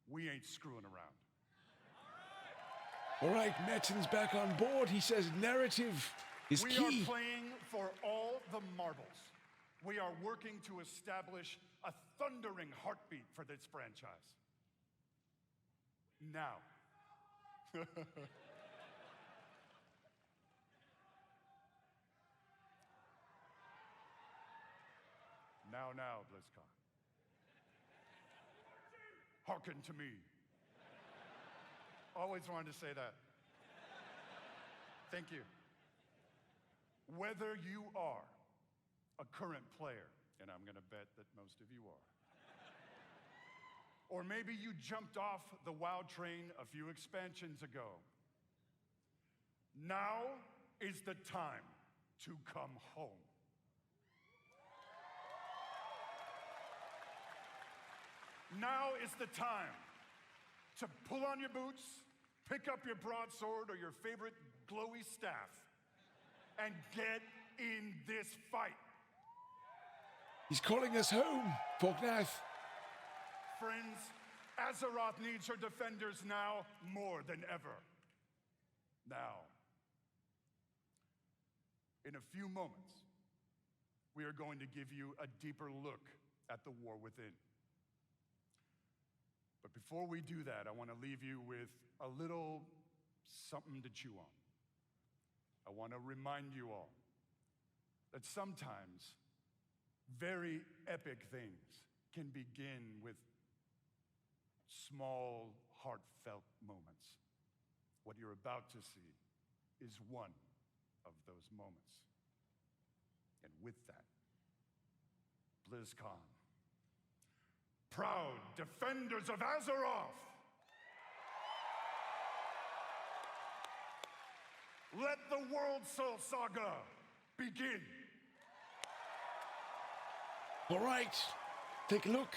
we ain't screwing around. All right, Metin's back on board. He says narrative is key. We are playing for all the marbles. We are working to establish a thundering heartbeat for this franchise. Now. Now, BlizzCon. Hearken to me. Always wanted to say that. Thank you. Whether you are a current player, and I'm gonna bet that most of you are, or maybe you jumped off the WoW train a few expansions ago, now is the time to come home. Now is the time to pull on your boots, pick up your broadsword or your favorite glowy staff, and get in this fight. He's calling us home, Fognath. Friends, Azeroth needs her defenders now more than ever. Now, in a few moments, we are going to give you a deeper look at the war within. But before we do that, I want to leave you with a little something to chew on. I want to remind you all that sometimes very epic things can begin with small, heartfelt moments. What you're about to see is one of those moments. And with that, BlizzCon. Proud defenders of Azeroth! Let the Worldsoul Saga begin! All right, take a look.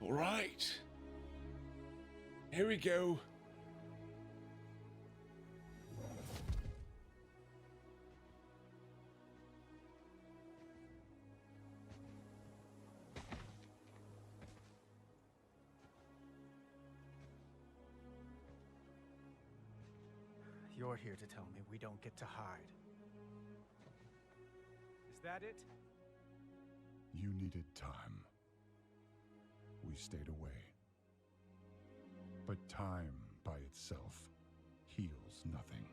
All right. Here we go. You're here to tell me we don't get to hide. Is that it? You needed time. We stayed away. But time by itself heals nothing.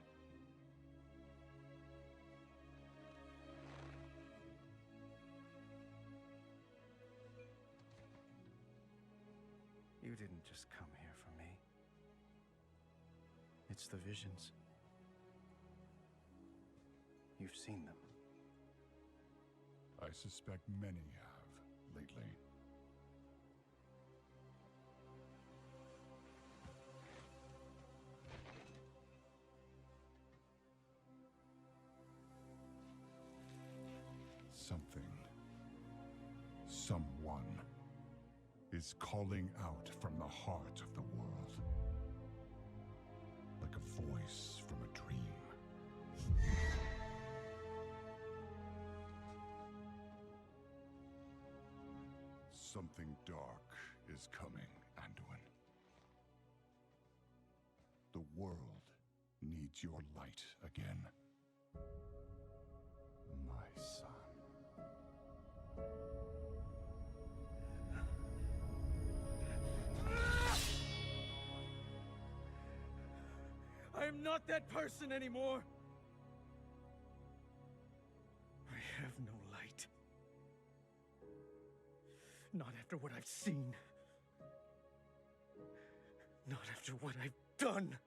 You didn't just come here for me. It's the visions. You've seen them. I suspect many have lately. Something, someone is calling out from the heart of the world. Like a voice from a dream. Something dark is coming, Anduin. The world needs your light again. My son. I am not that person anymore. I have no light. Not after what I've seen. Not after what I've done.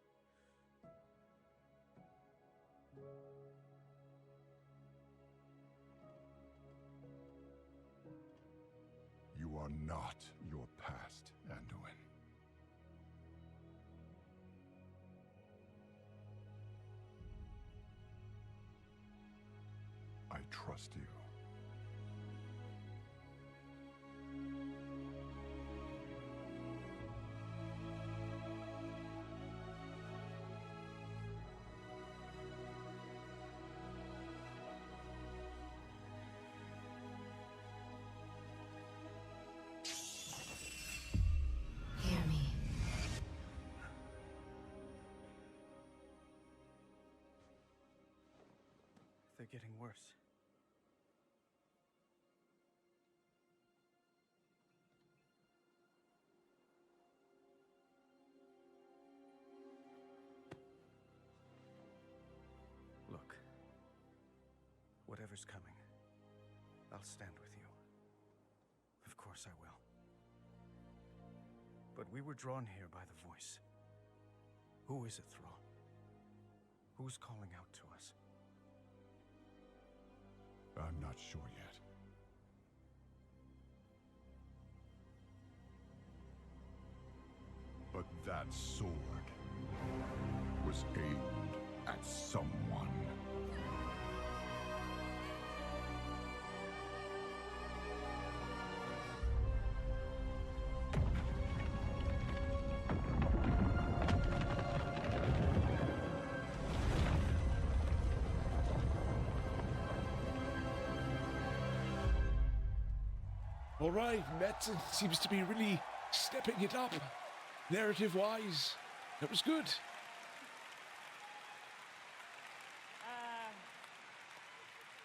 You are not your past, Anduin. I trust you. Hear me. They're getting worse. Look, whatever's coming, I'll stand with you. Of course I will. But we were drawn here by the voice. Who is it, Thrall? Who's calling out to us? I'm not sure yet. But that sword was aimed at someone. All right, Metzen seems to be really stepping it up, narrative-wise. That was good.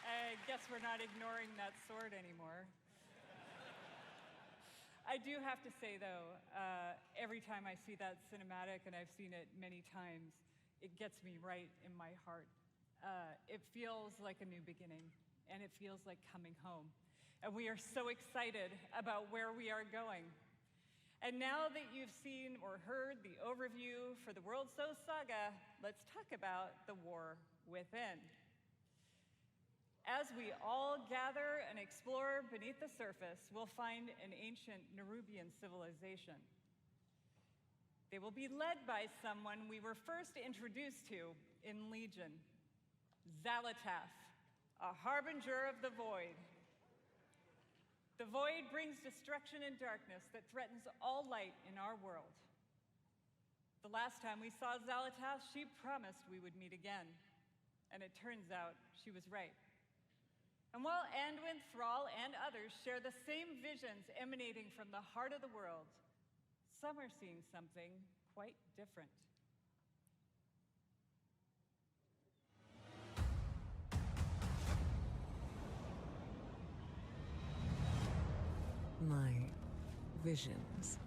I guess we're not ignoring that sword anymore. I do have to say, though, every time I see that cinematic, and I've seen it many times, it gets me right in my heart. It feels like a new beginning, and it feels like coming home. And we are so excited about where we are going. And now that you've seen or heard the overview for the Worldsoul Saga, let's talk about the war within. As we all gather and explore beneath the surface, we'll find an ancient Nerubian civilization. They will be led by someone we were first introduced to in Legion, Xal'atath, a harbinger of the Void. The Void brings destruction and darkness that threatens all light in our world. The last time we saw Xal'atath, she promised we would meet again. And it turns out she was right. And while Anduin, Thrall, and others share the same visions emanating from the heart of the world, some are seeing something quite different. My visions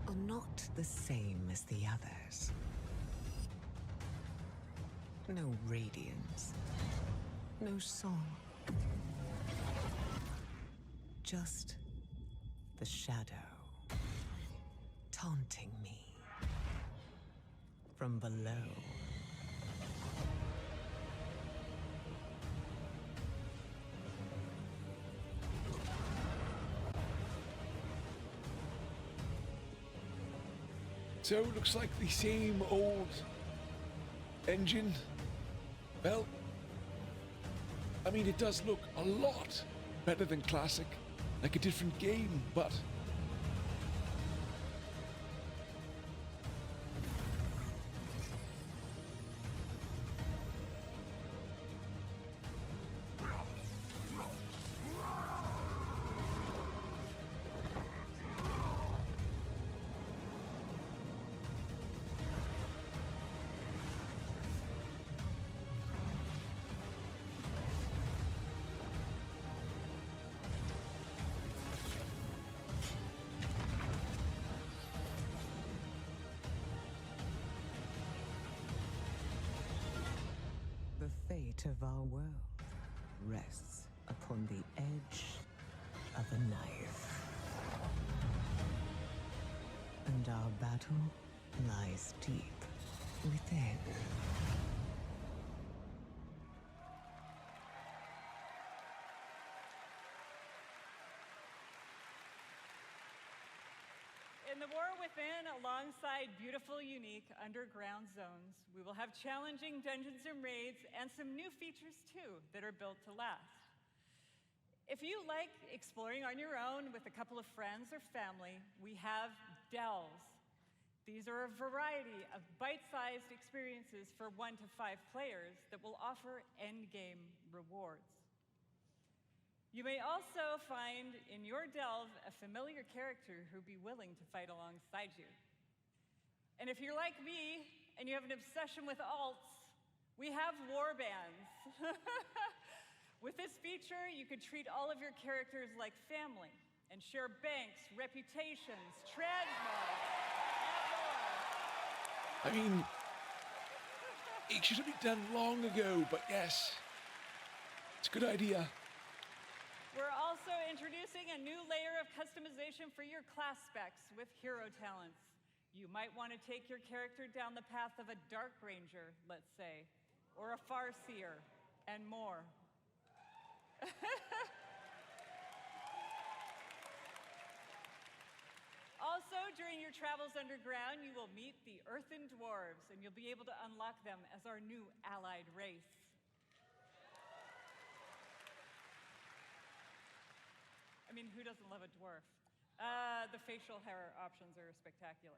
are not the same as the others. No radiance, no song. Just the shadow taunting me from below. So, looks like the same old engine. Well, I mean, it does look a lot better than Classic. like a different game, but The fate of our world rests upon the edge of a knife. And our battle lies deep within. In the War Within, alongside beautiful, unique underground zones, we will have challenging dungeons and raids and some new features too that are built to last. If you like exploring on your own with a couple of friends or family, we have delves. These are a variety of bite-sized experiences for 1 to 5 players that will offer endgame rewards. You may also find in your delve a familiar character who'd be willing to fight alongside you. And if you're like me and you have an obsession with alts, we have war bands. With this feature, you could treat all of your characters like family and share banks, reputations, transmogs, and more. I mean, it should have been done long ago, but yes, it's a good idea. We're also introducing a new layer of customization for your class specs with hero talents. You might want to take your character down the path of a Dark Ranger, let's say, or a Farseer, and more. Also, during your travels underground, you will meet the Earthen Dwarves, and you'll be able to unlock them as our new allied race. I mean, who doesn't love a dwarf? The facial hair options are spectacular.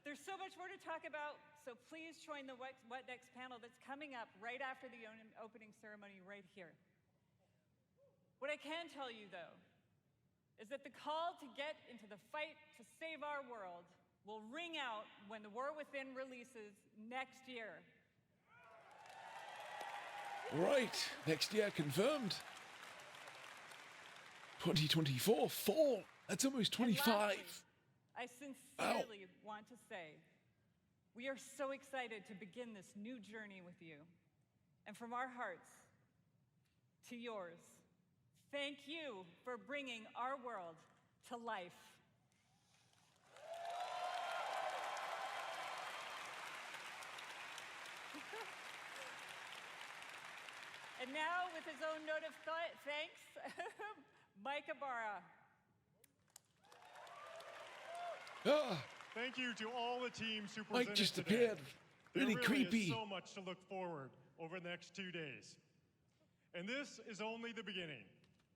There's so much more to talk about, so please join the What Next panel that's coming up right after the opening ceremony right here. What I can tell you, though, is that the call to get into the fight to save our world will ring out when the War Within releases next year. Right, next year confirmed. 2024, fall. That's almost 25. Lastly, I sincerely want to say, we are so excited to begin this new journey with you. And from our hearts to yours, thank you for bringing our world to life. And now, with his own note of thanks, Mike Ibarra. Thank you to all the teams who presented Mike just today. appeared. Really there creepy. Is so much to look forward over the next 2 days. And this is only the beginning.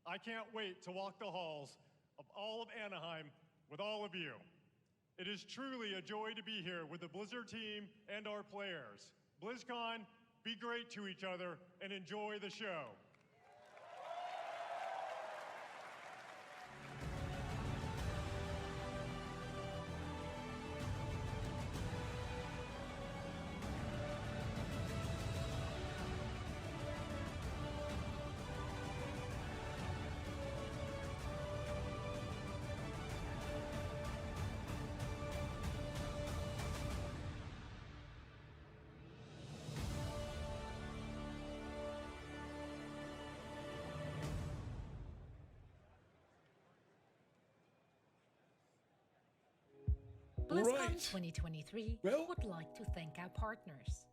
I can't wait to walk the halls of all of Anaheim with all of you. It is truly a joy to be here with the Blizzard team and our players. Blizzcon, be great to each other and enjoy the show. Blizzcon 2023 would like to thank our partners.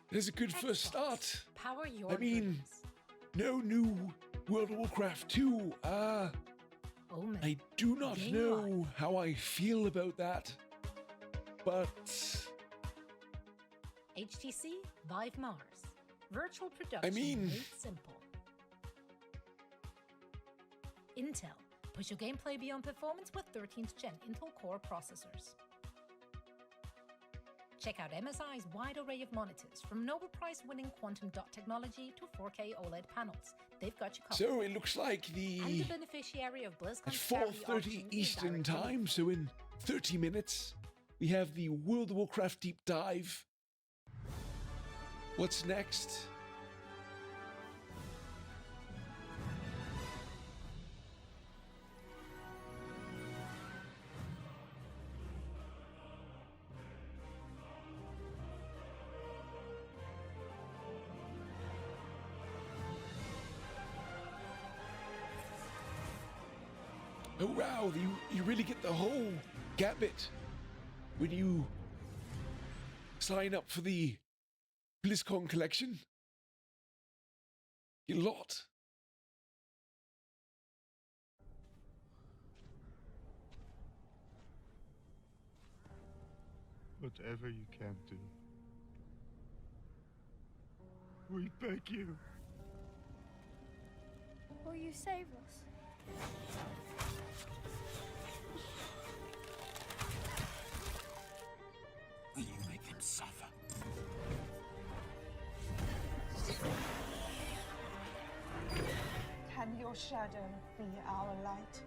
There's a good first start. Power your I mean, no new World of Warcraft 2. I do not know how I feel about that. But HTC Vive Mars. Virtual production I mean, made simple. Intel. Push your gameplay beyond performance with 13th gen Intel Core processors. Check out MSI's wide array of monitors, from Nobel Prize-winning quantum dot technology to 4K OLED panels. They've got you covered. So it looks like And the beneficiary of BlizzCon at 4:30 Eastern Time, so in 30 minutes, we have the World of Warcraft deep dive. What's next? Oh wow, you really get the whole gambit when you sign up for the Blizzcon collection. A lot. Whatever you can do, we beg you. Will you save us? Will you make them suffer? Can your shadow be our light?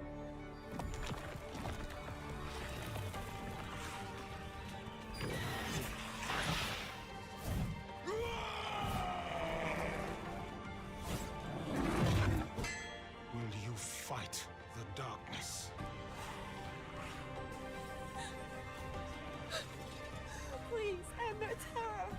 Will you fight the darkness? Please end their terror.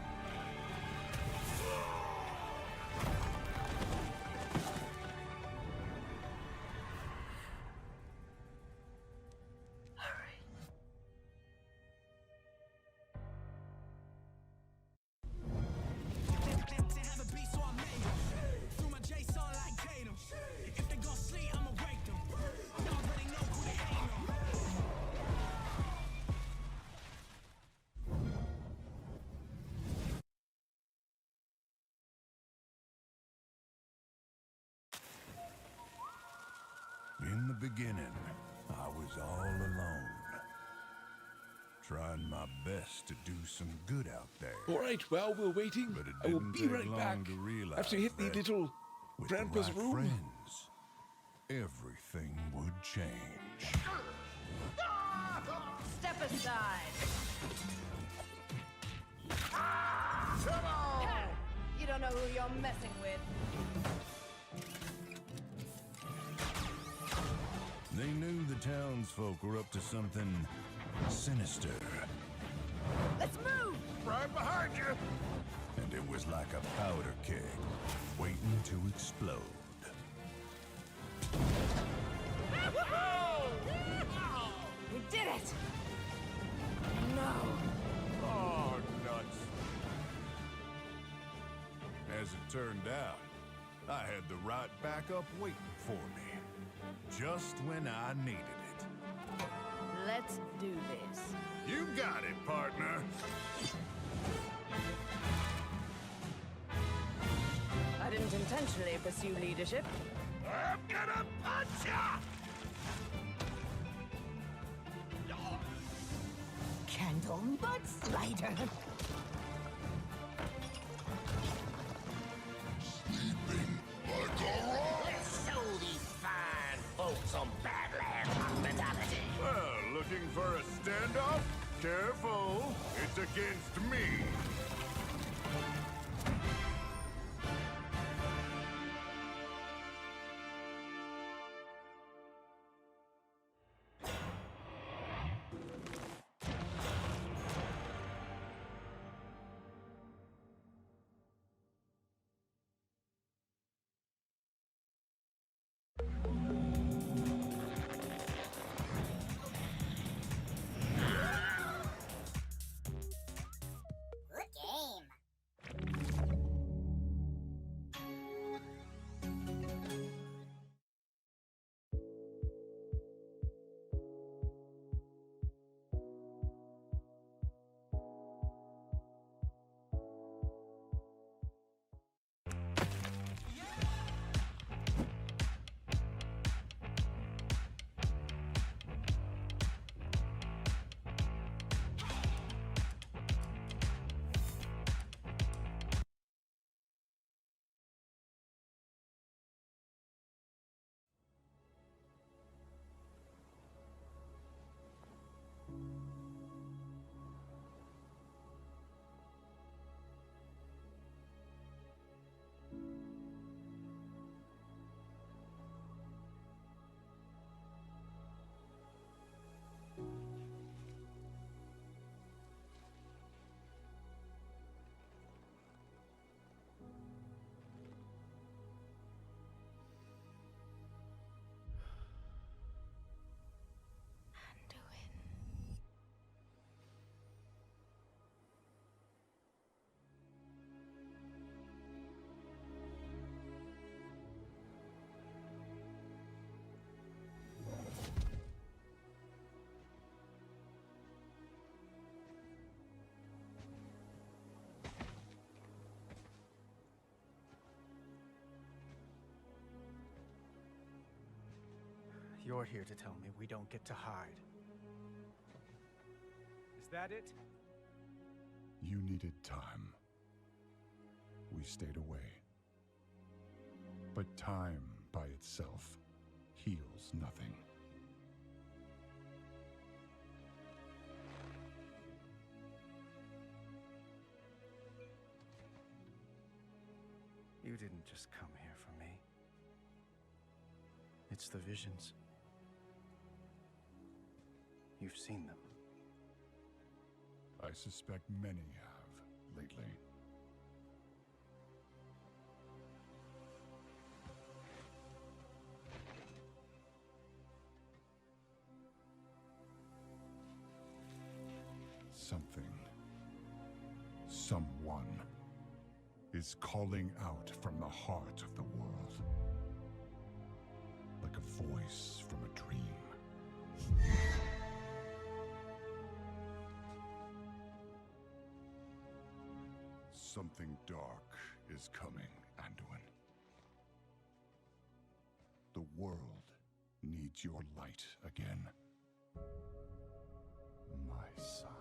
In the beginning, I was all alone, trying my best to do some good out there. All right, well, we're waiting. But it I will didn't be take right long back to realize after you hit the that little with grandpa's the right room. friends, everything would change. Step aside. Come on! You don't know who you're messing with. They knew the townsfolk were up to something sinister. Let's move! Right behind you! And it was like a powder keg, waiting to explode. We did it! No. Oh, nuts. As it turned out, I had the right backup waiting for me. Just when I needed it. Let's do this. You got it, partner. I didn't intentionally pursue leadership. I'm gonna punch ya! Candle butt slider. Sleeping like a rock! Let's show these fine folks some Badlands hospitality! Well, looking for a standoff? Careful, it's against me. Good game. You're here to tell me we don't get to hide. Is that it? You needed time. We stayed away. But time by itself heals nothing. You didn't just come here for me. It's the visions. You've seen them. I suspect many have lately. Something, someone, is calling out from the heart of the world. Like a voice from a dream. Something dark is coming, Anduin. The world needs your light again. My son.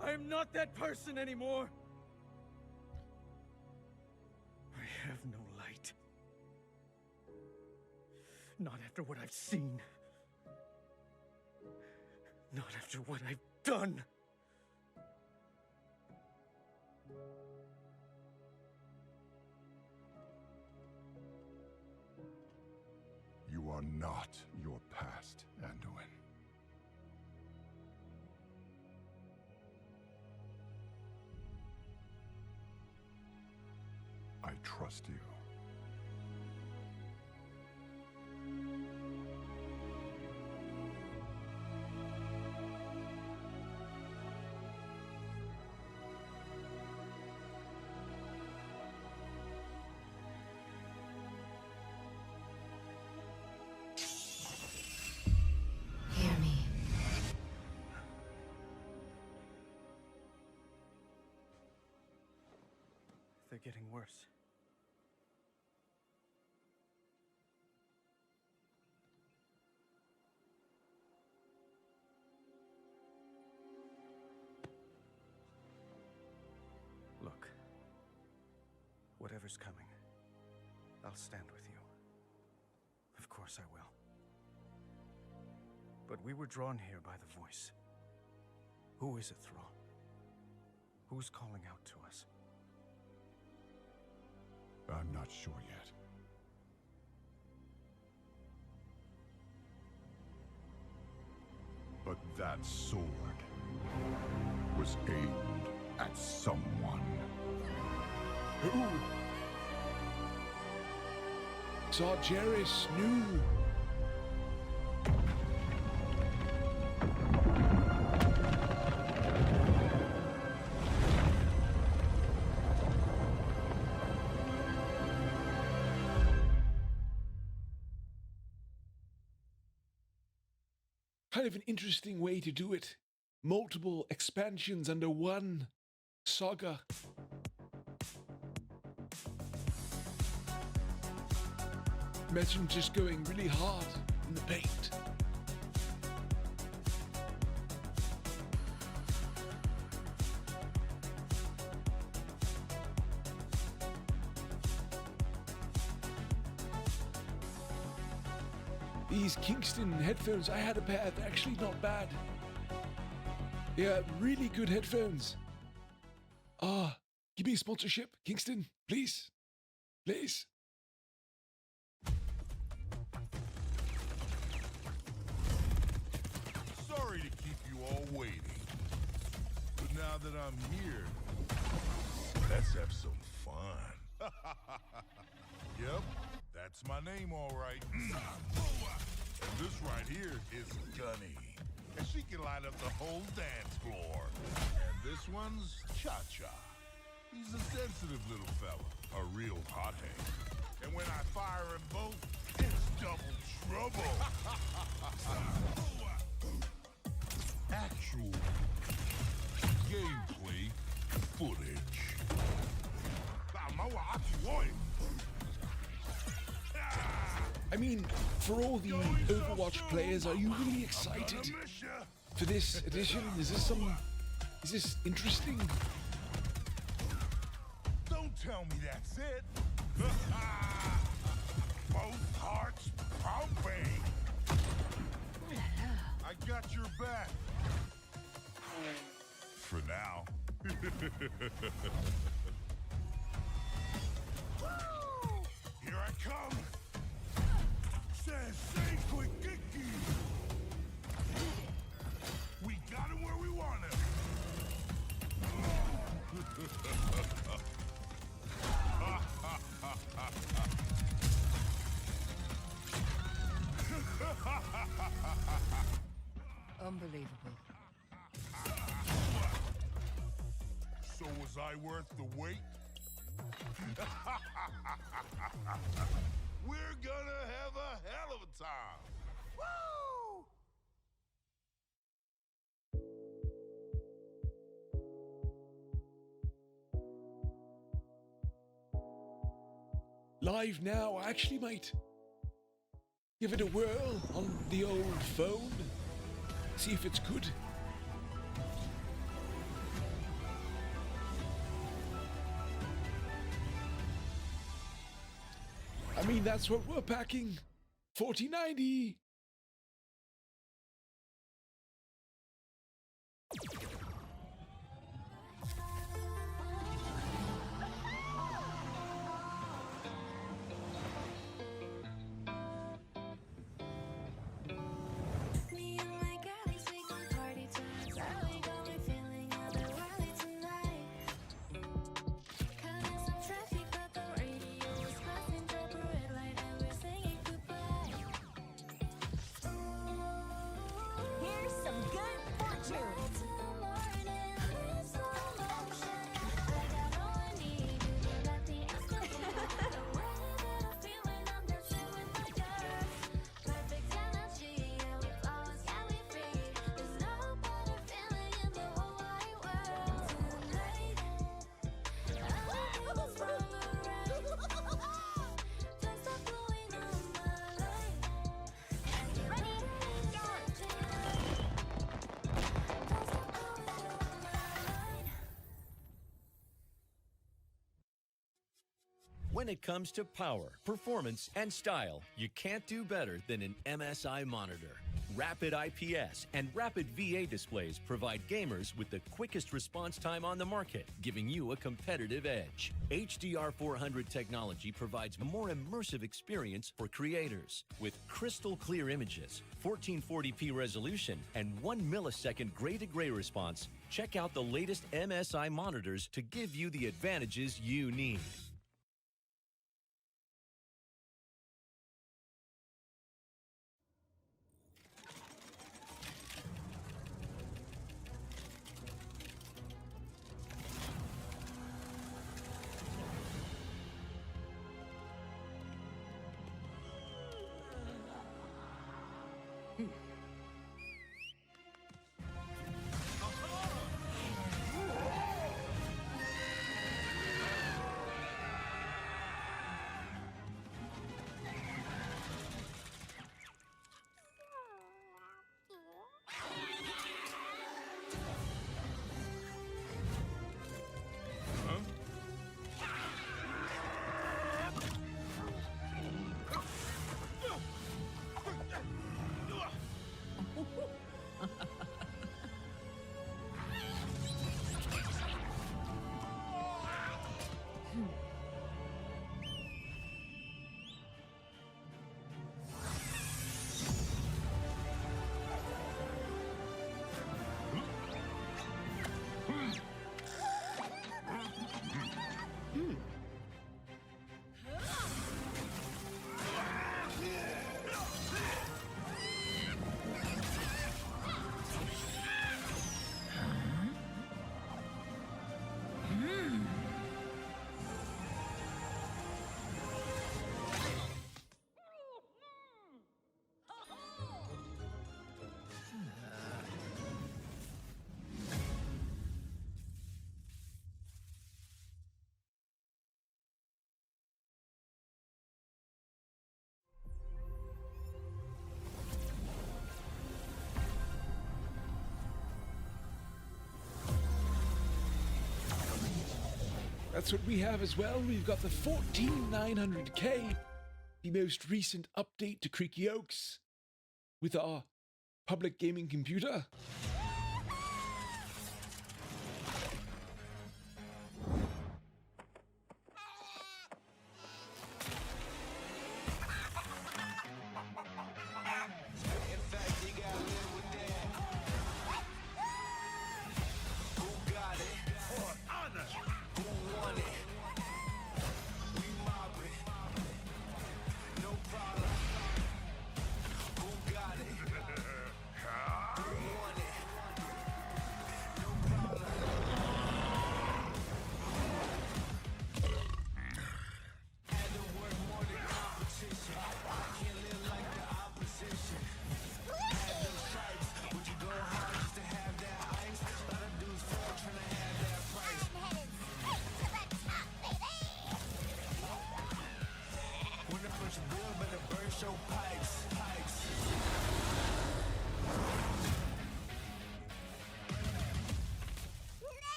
I am not that person anymore. I have no light. Not after what I've seen. Not after what I've done. You are not your past, Anduin. I trust you. Hear me. They're getting worse. Look, whatever's coming, I'll stand with you. Of course I will. But we were drawn here by the voice. Who is it, Thrall? Who's calling out to us? I'm not sure yet. But that sword was aimed at someone. Who? Sargeras knew. Kind of an interesting way to do it. Multiple expansions under one saga. Imagine just going really hard in the paint. These Kingston headphones, I had a pair, they're actually not bad. Yeah, really good headphones. Give me a sponsorship, Kingston, please. Please. Sorry to keep you all waiting. But now that I'm here, let's have some fun. Yep, that's my name, all right. And this right here is Gunny. And she can light up the whole dance floor. And this one's Cha-Cha. He's a sensitive little fella, a real hothead. And when I fire them both, it's double trouble. Actual gameplay mean, for all the Overwatch players, are you really excited for this edition? Is this interesting? Don't tell me that's it. Both hearts pumping. I got your back. For now. Here I come. Says say quick kicky. We got him where we want him. Unbelievable. So was I worth the wait? We're gonna have a hell of a time. Woo! Live now, I actually might give it a whirl on the old phone. See if it's good. I mean, that's what we're packing. 4090. Here's some good fortune. When it comes to power, performance, and style, you can't do better than an MSI monitor. Rapid IPS and Rapid VA displays provide gamers with the quickest response time on the market, giving you a competitive edge. HDR400 technology provides a more immersive experience for creators. With crystal clear images, 1440p resolution, and 1 millisecond gray-to-gray response, check out the latest MSI monitors to give you the advantages you need. That's what we have as well. We've got the 14900K, the most recent update to Creaky Oaks with our public gaming computer.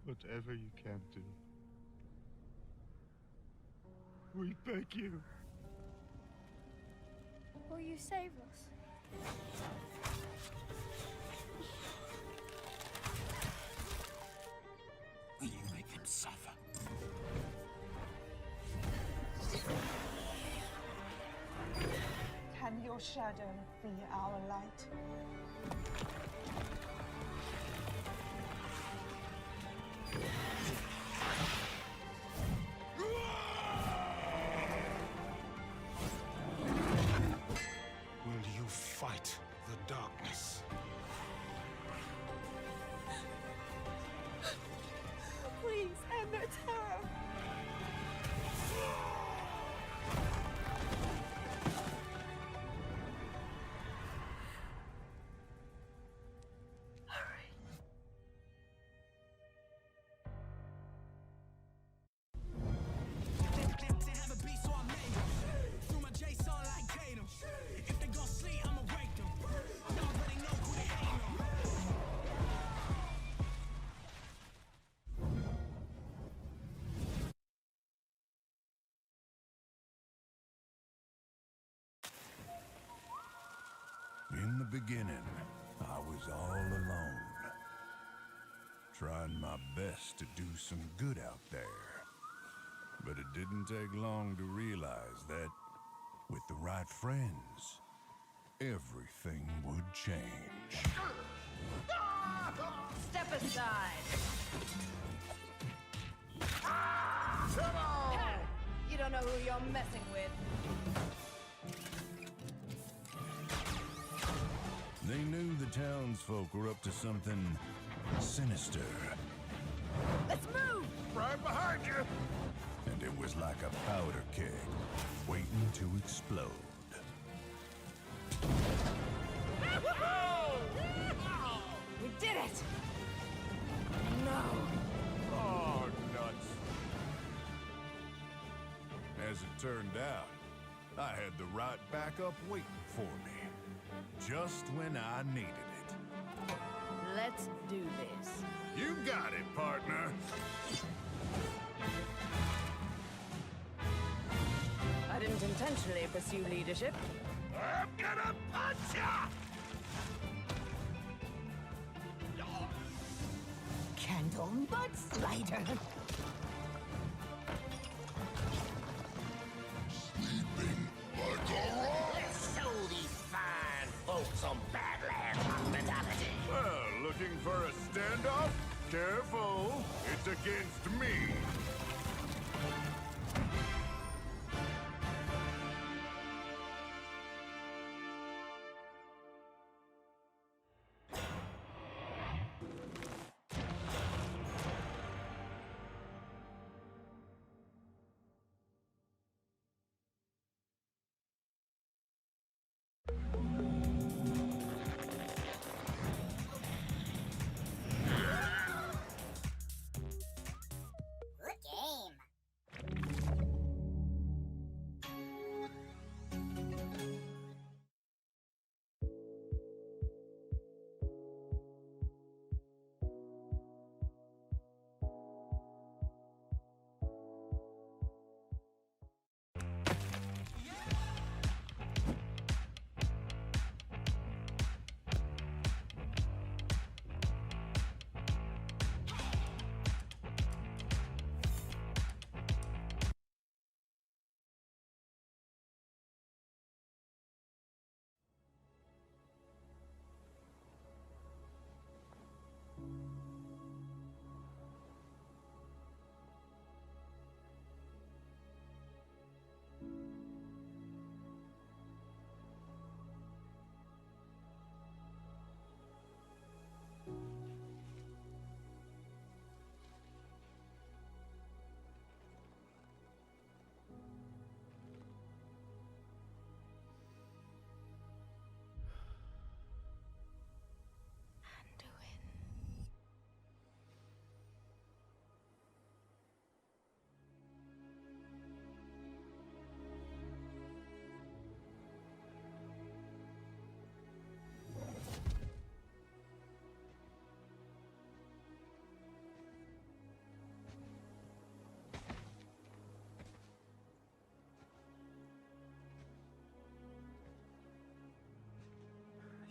Whatever you can do, we beg you. Will you save us? Will you make them suffer? Can your shadow be our light? Will you fight the darkness? Please end their terror. In the beginning, I was all alone, trying my best to do some good out there. But it didn't take long to realize that, with the right friends, everything would change. Step aside. Come on! You don't know who you're messing with. They knew the townsfolk were up to something sinister. Let's move! Right behind you! And it was like a powder keg, waiting to explode. We did it! No! Oh, nuts. As it turned out, I had the right backup waiting for me. Just when I needed it. Let's do this. You got it, partner. I didn't intentionally pursue leadership. I'm gonna punch ya! Candle mud slider. Sleeping like a rock! Let's show these fine folks some Badlands hospitality! Well, looking for a standoff? Careful, it's against me. Good game.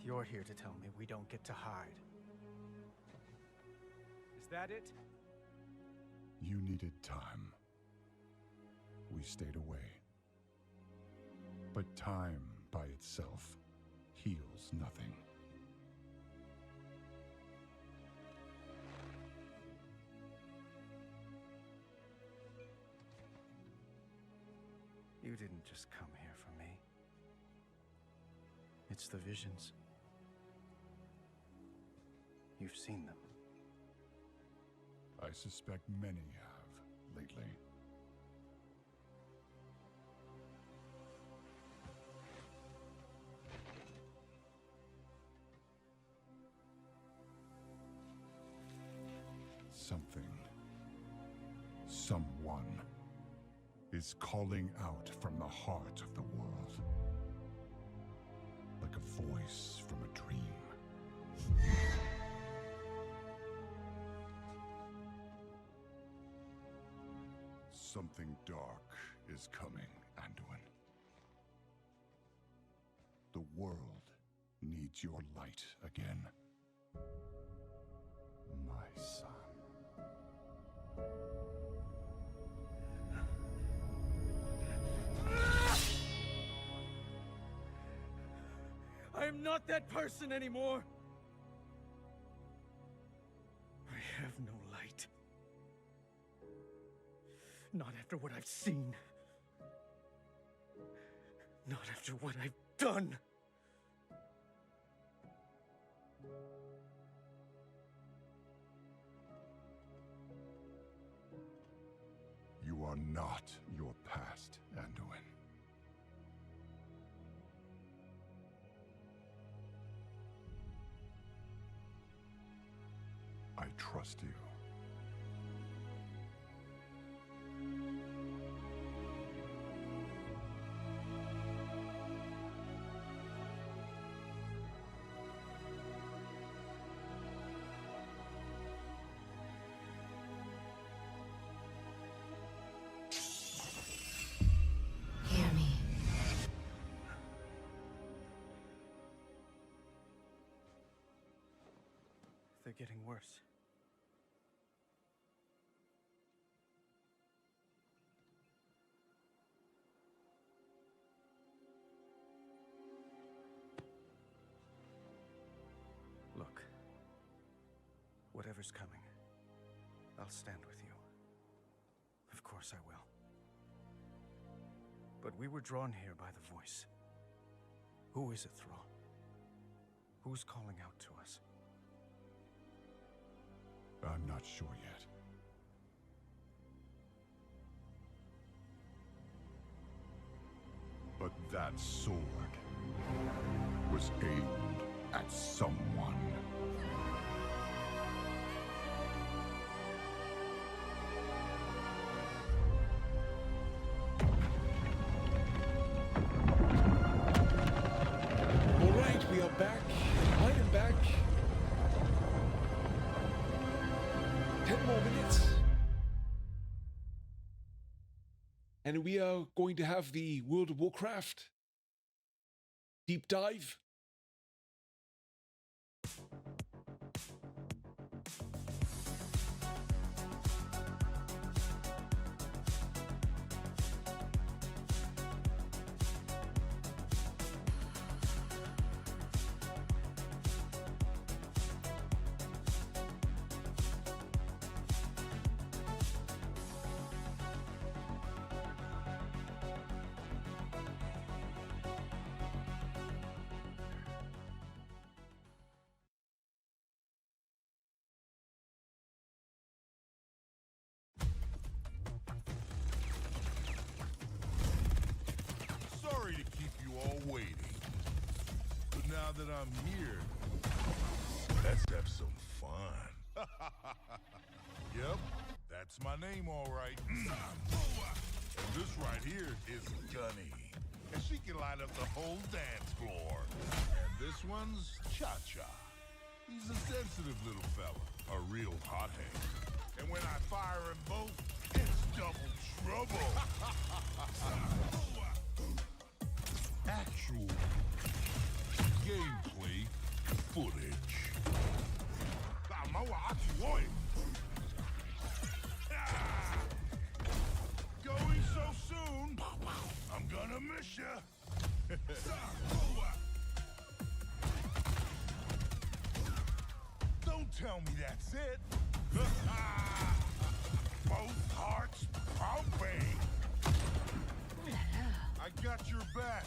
You're here to tell me we don't get to hide. Is that it? You needed time. We stayed away. But time by itself heals nothing. You didn't just come here for me. It's the visions. You've seen them. I suspect many have lately. Something, someone, is calling out from the heart of the world. Like a voice from a dream. Something dark is coming, Anduin. The world needs your light again. My son. I am not that person anymore! I have no light. Not after what I've seen. Not after what I've done. You are not your past, Anduin. I trust you. Hear me. They're getting worse. Look, whatever's coming, I'll stand with you. Of course. course I will. But we were drawn here by the voice. Who is it, Thrawn? Who's calling out to us? I'm not sure yet. But that sword was aimed at someone. All right, we are back. I am back. 10 more minutes. And we are going to have the World of Warcraft deep dive. Sorry to keep you all waiting. But now that I'm here, let's have some fun. Yep, that's my name all right. And this right here is Gunny. And she can light up the whole dance floor. And this one's Cha-Cha. He's a sensitive little fella, a real hothead. And when I fire them both, it's double trouble. Actual gameplay footage. Going so soon, I'm gonna miss ya. Don't tell me that's it. Both hearts pumping. I got your back.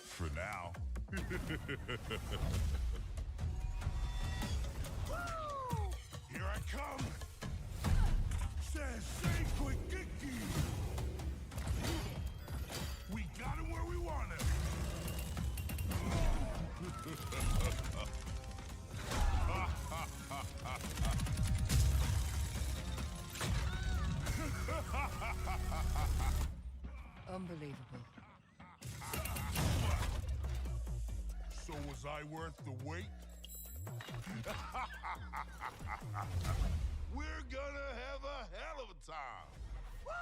For now. Here I come. Says say quick Kiki. We got him where we want him. Unbelievable. So was I worth the wait? We're gonna have a hell of a time. Woo!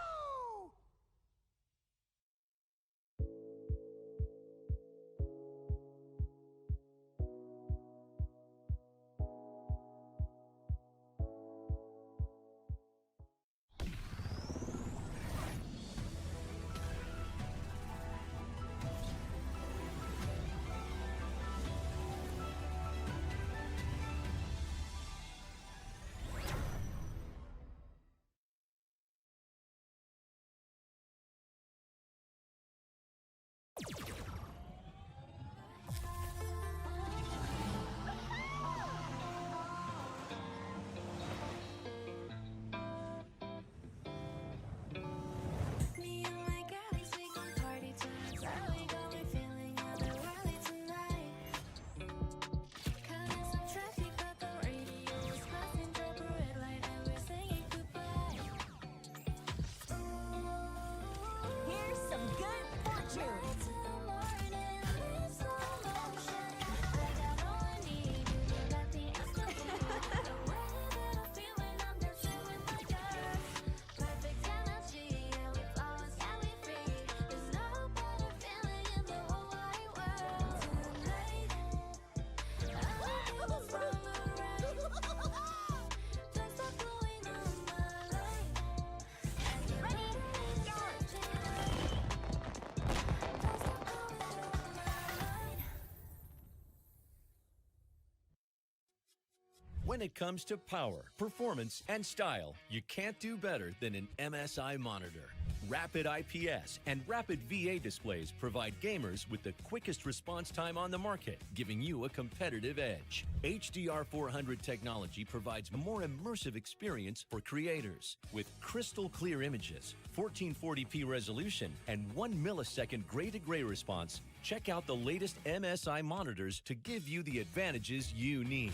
When it comes to power, performance, and style, you can't do better than an MSI monitor. Rapid IPS and Rapid VA displays provide gamers with the quickest response time on the market, giving you a competitive edge. HDR400 technology provides a more immersive experience for creators. With crystal clear images, 1440p resolution, and 1 millisecond gray-to-gray response, check out the latest MSI monitors to give you the advantages you need.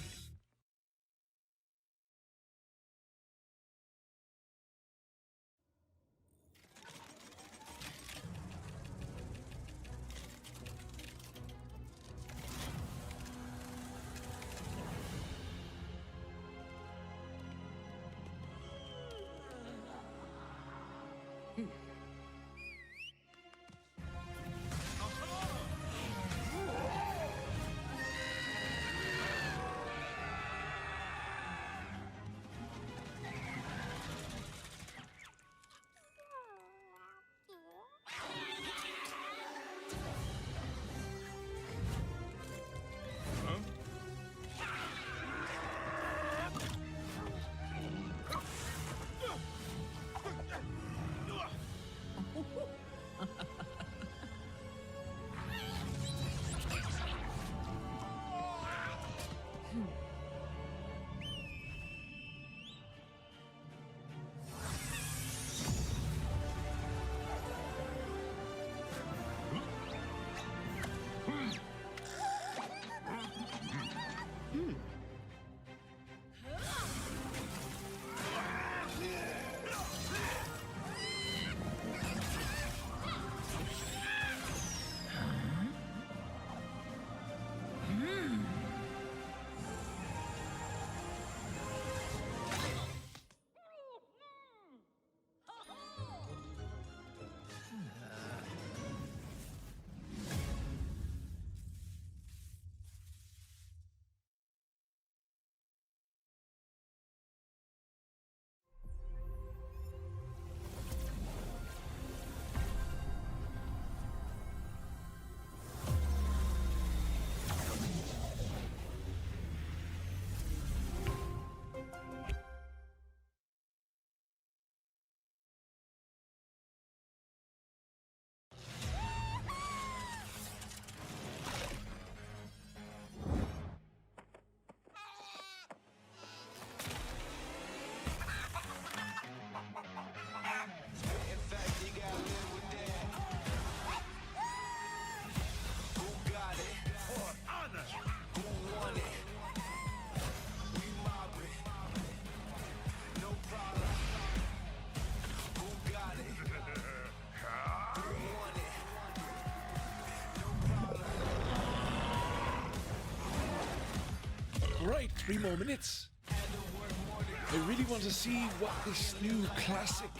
Right, 3 more minutes. I really want to see what this new Classic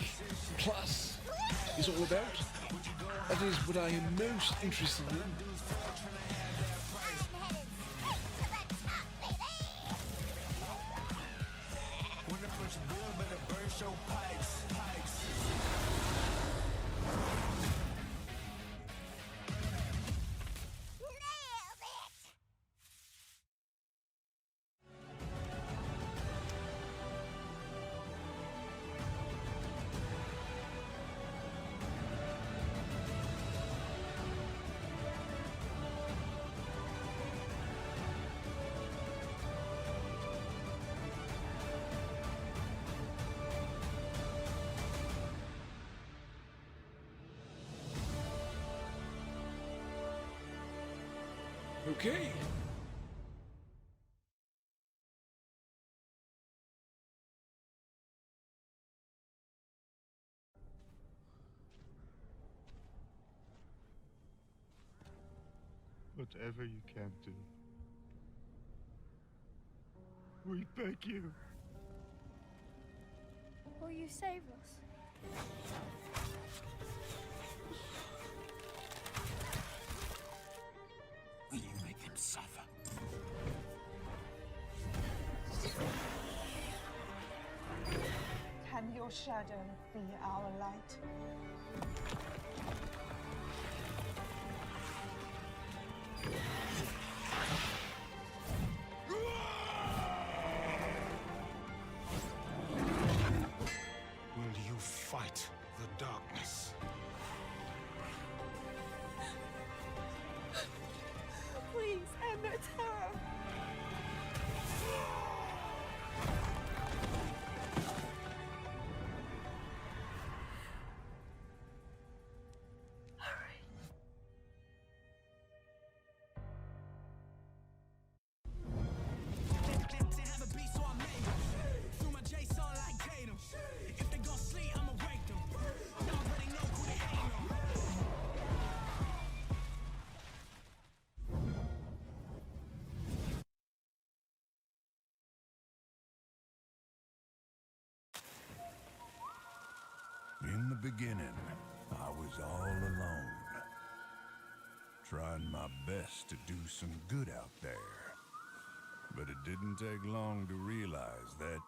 Plus is all about. That is what I am most interested in. Okay. Whatever you can do, we beg you. Will you save us? Will you make them suffer? Can your shadow be our light? In the beginning, I was all alone, trying my best to do some good out there. But it didn't take long to realize that,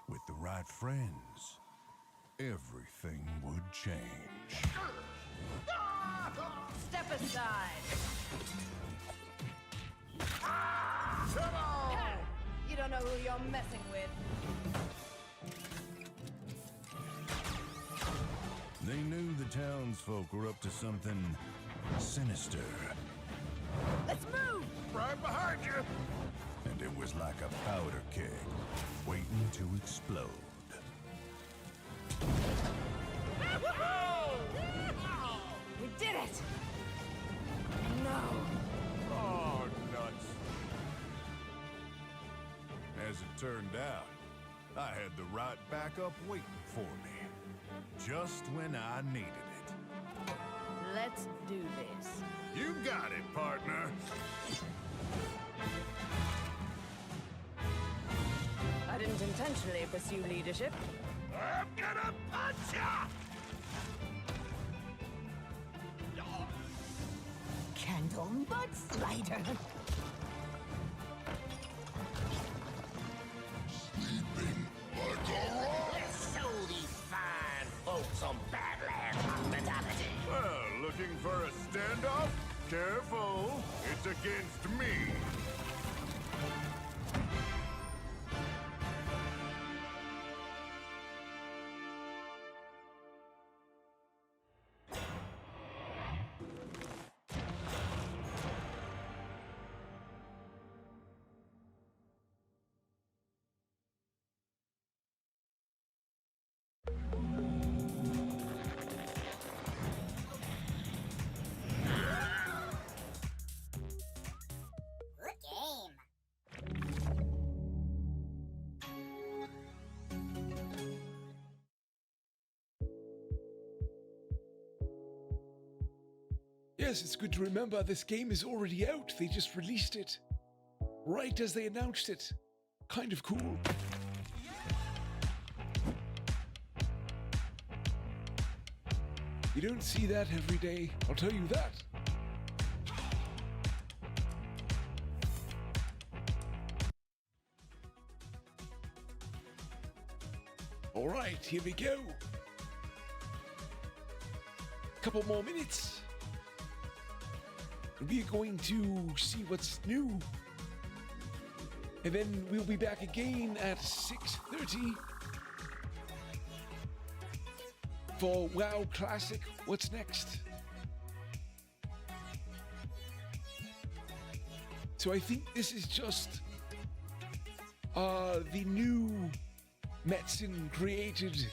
with the right friends, everything would change. Step aside. You don't know who you're messing with. They knew the townsfolk were up to something sinister. Let's move! Right behind you! And it was like a powder keg, waiting to explode. We did it! No. Oh, nuts. As it turned out, I had the right backup waiting for me, just when I needed it. Let's do this. You got it, partner. I didn't intentionally pursue leadership. I'm gonna punch ya! Candle butt slider. Sleeping like a rock. Let's show these fine folks some Badland hospitality. Well, looking for a standoff? Careful, it's against me. Good game. Yes, it's good to remember this game is already out. They just released it right as they announced it. Kind of cool. You don't see that every day, I'll tell you that. All right, here we go. Couple more minutes. We're going to see what's new. And then we'll be back again at 6:30 for WoW Classic. What's next? So I think this is just the new Metzen created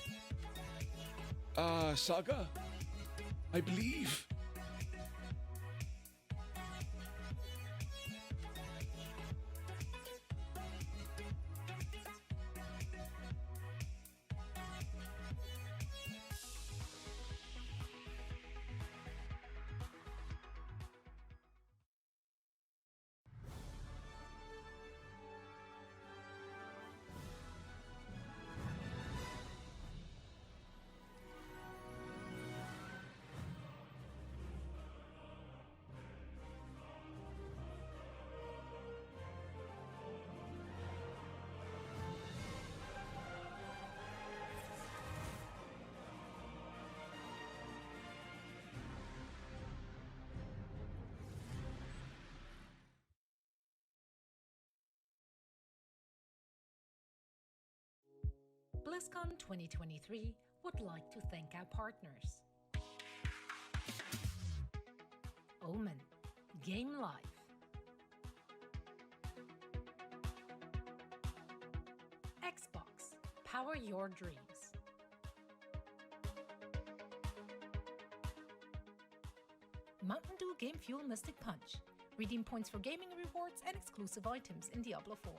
saga, I believe. Blizzcon 2023 would like to thank our partners. Omen, Game Life. Xbox, power your dreams. Mountain Dew Game Fuel Mystic Punch. Redeem points for gaming rewards and exclusive items in Diablo 4.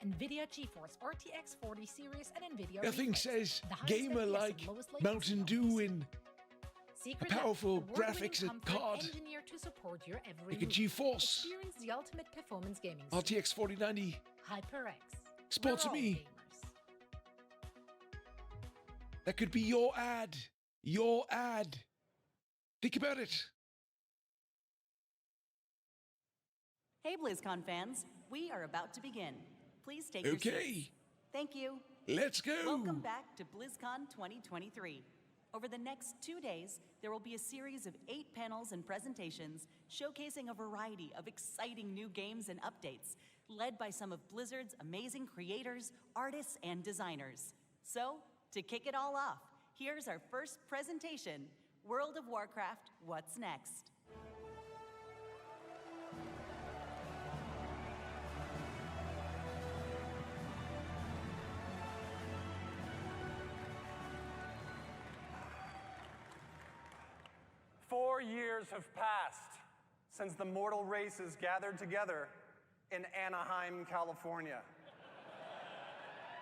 NVIDIA GeForce RTX 40 series and NVIDIA Nothing Reflex, says the highest gamer FPS like and lowest latency Mountain on Dew PC. in Secret a powerful award-winning graphics comfort card engineered to support your every like a move. GeForce Experience the ultimate performance gaming RTX 4090. HyperX. Sponsored We're all me. gamers. That could be your ad. Your ad. Think about it. Hey, BlizzCon fans. We are about to begin. Please take your seats. Okay. Thank you. Let's go. Welcome back to BlizzCon 2023. Over the next 2 days, there will be a series of 8 panels and presentations showcasing a variety of exciting new games and updates, led by some of Blizzard's amazing creators, artists, and designers. So, to kick it all off, here's our first presentation, World of Warcraft, What's Next? Four years have passed since the mortal races gathered together in Anaheim, California.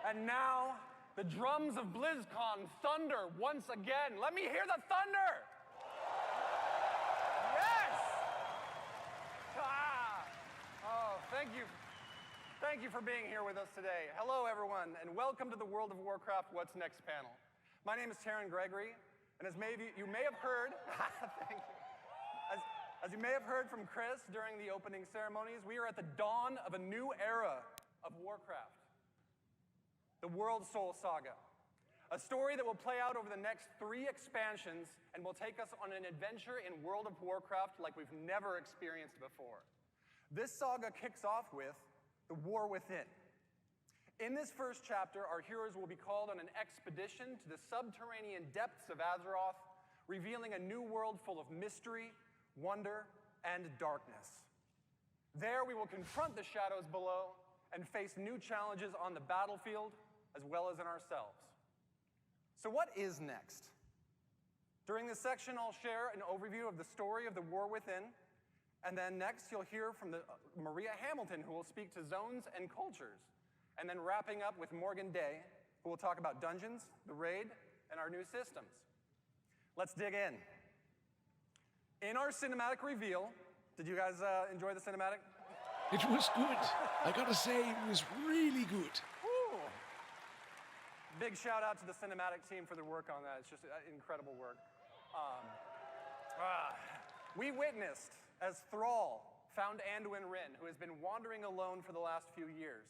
And now, the drums of BlizzCon thunder once again. Let me hear the thunder! Yes! Ah! Oh, thank you. Thank you for being here with us today. Hello, everyone, and welcome to the World of Warcraft What's Next panel. My name is Taryn Gregory, and as you may have heard, thank you. As you may have heard from Chris during the opening ceremonies, we are at the dawn of a new era of Warcraft. The Worldsoul Saga. A story that will play out over the next 3 expansions and will take us on an adventure in World of Warcraft like we've never experienced before. This saga kicks off with the War Within. In this first chapter, our heroes will be called on an expedition to the subterranean depths of Azeroth, revealing a new world full of mystery, wonder, and darkness. There we will confront the shadows below and face new challenges on the battlefield as well as in ourselves. So what is next? During this section, I'll share an overview of the story of the War Within, and then next you'll hear from Maria Hamilton, who will speak to zones and cultures, and then wrapping up with Morgan Day, who will talk about dungeons, the raid, and our new systems. Let's dig in. In our cinematic reveal, did you guys enjoy the cinematic? It was good. I gotta say, it was really good. Woo. Big shout out to the cinematic team for their work on that. It's just incredible work. We witnessed as Thrall found Anduin Wrynn, who has been wandering alone for the last few years,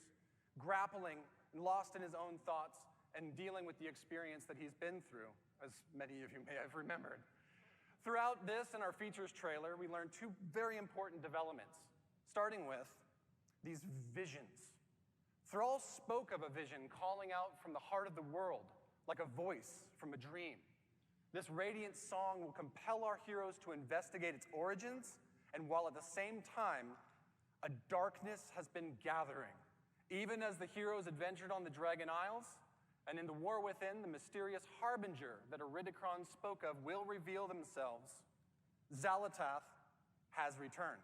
grappling and lost in his own thoughts and dealing with the experience that he's been through, as many of you may have remembered. Throughout this and our features trailer, we learned 2 very important developments, starting with these visions. Thrall spoke of a vision calling out from the heart of the world, like a voice from a dream. This radiant song will compel our heroes to investigate its origins, and while at the same time, a darkness has been gathering, even as the heroes adventured on the Dragon Isles, and in the War Within, the mysterious harbinger that Iridikron spoke of will reveal themselves. Xal'atath has returned.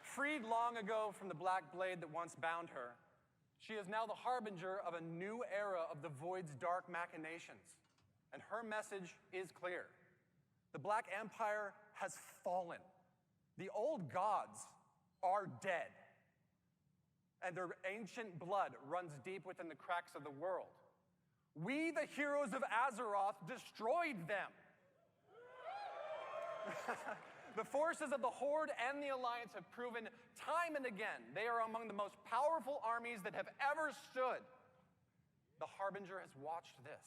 Freed long ago from the black blade that once bound her, she is now the harbinger of a new era of the Void's dark machinations. And her message is clear. The Black Empire has fallen. The old gods are dead. And their ancient blood runs deep within the cracks of the world. We, the heroes of Azeroth, destroyed them. The forces of the Horde and the Alliance have proven time and again they are among the most powerful armies that have ever stood. The Harbinger has watched this.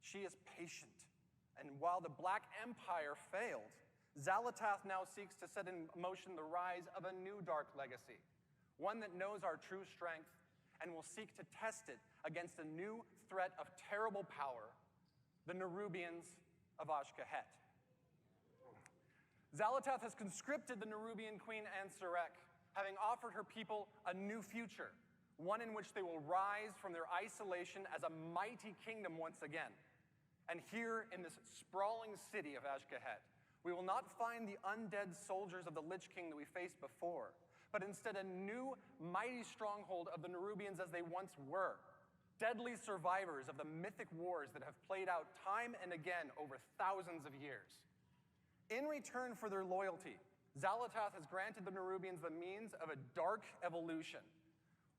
She is patient. And while the Black Empire failed, Xal'atath now seeks to set in motion the rise of a new dark legacy. One that knows our true strength and will seek to test it against a new threat of terrible power, the Nerubians of Ashkahet. Xal'atath has conscripted the Nerubian queen Anserek, having offered her people a new future, one in which they will rise from their isolation as a mighty kingdom once again. And here in this sprawling city of Ashkahet, we will not find the undead soldiers of the Lich King that we faced before, but instead a new, mighty stronghold of the Nerubians as they once were, deadly survivors of the mythic wars that have played out time and again over thousands of years. In return for their loyalty, Xal'atath has granted the Nerubians the means of a dark evolution,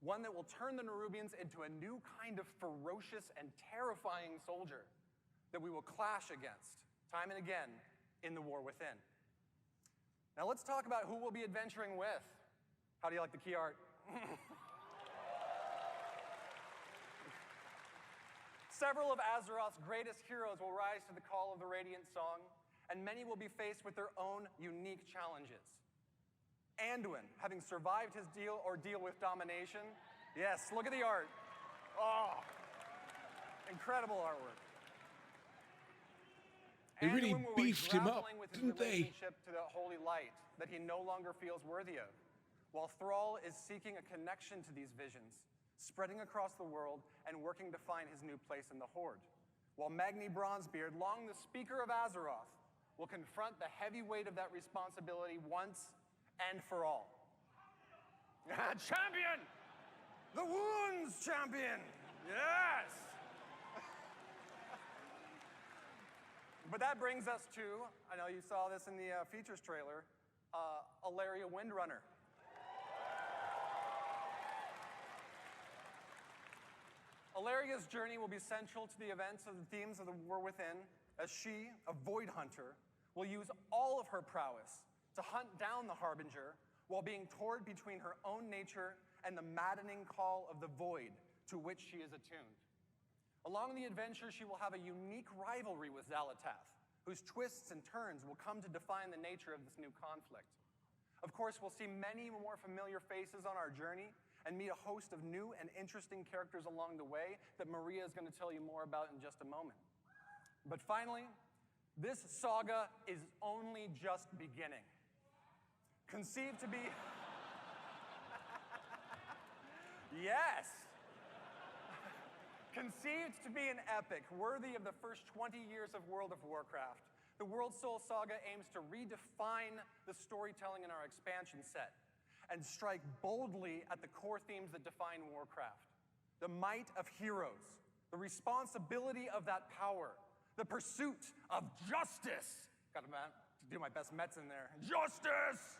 one that will turn the Nerubians into a new kind of ferocious and terrifying soldier that we will clash against time and again in the war within. Now let's talk about who we'll be adventuring with. How do you like the key art? Several of Azeroth's greatest heroes will rise to the call of the Radiant Song, and many will be faced with their own unique challenges. Anduin, having survived his ordeal with domination. Yes, look at the art. Oh, incredible artwork. They really Anduin will be beefed him up, grappling with his didn't they? relationship to the holy light that he no longer feels worthy of, while Thrall is seeking a connection to these visions, spreading across the world and working to find his new place in the Horde, while Magni Bronzebeard, long the Speaker of Azeroth, will confront the heavy weight of that responsibility once and for all. Champion! The Wounds Champion! Yes! But that brings us to, I know you saw this in the features trailer, Alaria Windrunner. Alaria's journey will be central to the events of the themes of the War Within, as she, a Void Hunter, will use all of her prowess to hunt down the Harbinger while being torn between her own nature and the maddening call of the Void to which she is attuned. Along the adventure, she will have a unique rivalry with Xal'atath, whose twists and turns will come to define the nature of this new conflict. Of course, we'll see many more familiar faces on our journey and meet a host of new and interesting characters along the way that Maria is going to tell you more about in just a moment. But finally, this saga is only just beginning. Conceived to be... Yes! Conceived to be an epic worthy of the first 20 years of World of Warcraft, the Worldsoul Saga aims to redefine the storytelling in our expansion set and strike boldly at the core themes that define Warcraft. The might of heroes, the responsibility of that power, the pursuit of justice. Gotta do my best Mets in there. Justice!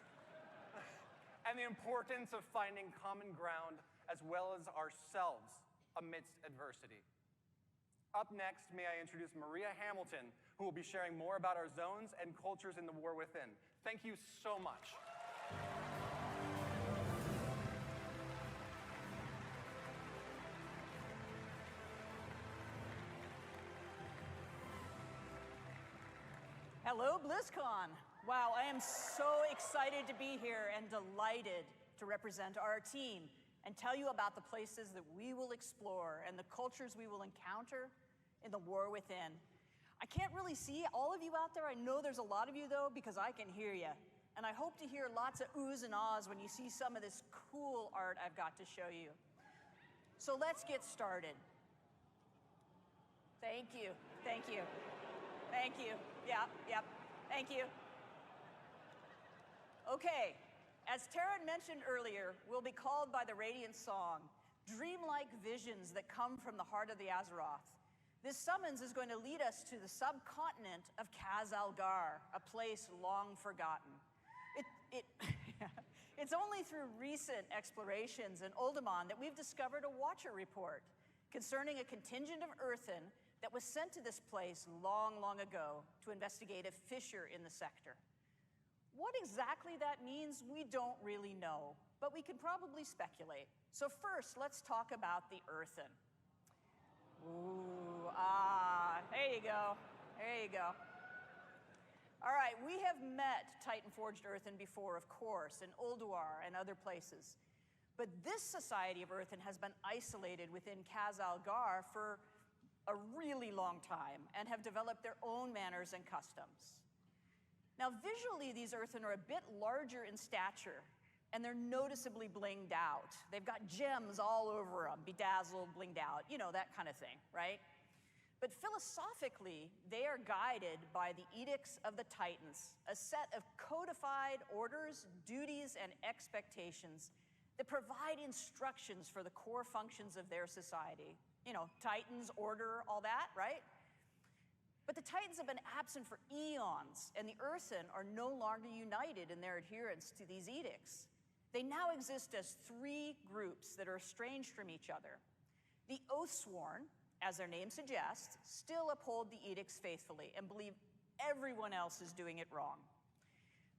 And the importance of finding common ground as well as ourselves amidst adversity. Up next, may I introduce Maria Hamilton, who will be sharing more about our zones and cultures in the War Within. Thank you so much. Hello, Blizzcon. Wow, I am so excited to be here and delighted to represent our team and tell you about the places that we will explore and the cultures we will encounter in the War Within. I can't really see all of you out there. I know there's a lot of you, though, because I can hear you. And I hope to hear lots of oohs and ahs when you see some of this cool art I've got to show you. So let's get started. Thank you. Thank you. Thank you. Yep. Thank you. Okay. As Taryn mentioned earlier, we'll be called by the Radiant Song, dreamlike visions that come from the heart of the Azeroth. This summons is going to lead us to the subcontinent of Khaz-Algar, a place long forgotten. It's only through recent explorations in Uldaman that we've discovered a Watcher report concerning a contingent of Earthen that was sent to this place long, long ago to investigate a fissure in the sector. What exactly that means, we don't really know, but we can probably speculate. So first, let's talk about the Earthen. Ooh, there you go. There you go. All right, we have met Titan-forged Earthen before, of course, in Ulduar and other places. But this society of Earthen has been isolated within Khaz-Algar for a really long time and have developed their own manners and customs. Now, visually, these Earthen are a bit larger in stature, and they're noticeably blinged out. They've got gems all over them, bedazzled, blinged out, you know, that kind of thing, right? But philosophically, they are guided by the Edicts of the Titans, a set of codified orders, duties, and expectations that provide instructions for the core functions of their society. You know, Titans, order, all that, right? But the Titans have been absent for eons, and the Earthen are no longer united in their adherence to these edicts. They now exist as three groups that are estranged from each other. The Oathsworn, as their name suggests, still uphold the edicts faithfully and believe everyone else is doing it wrong.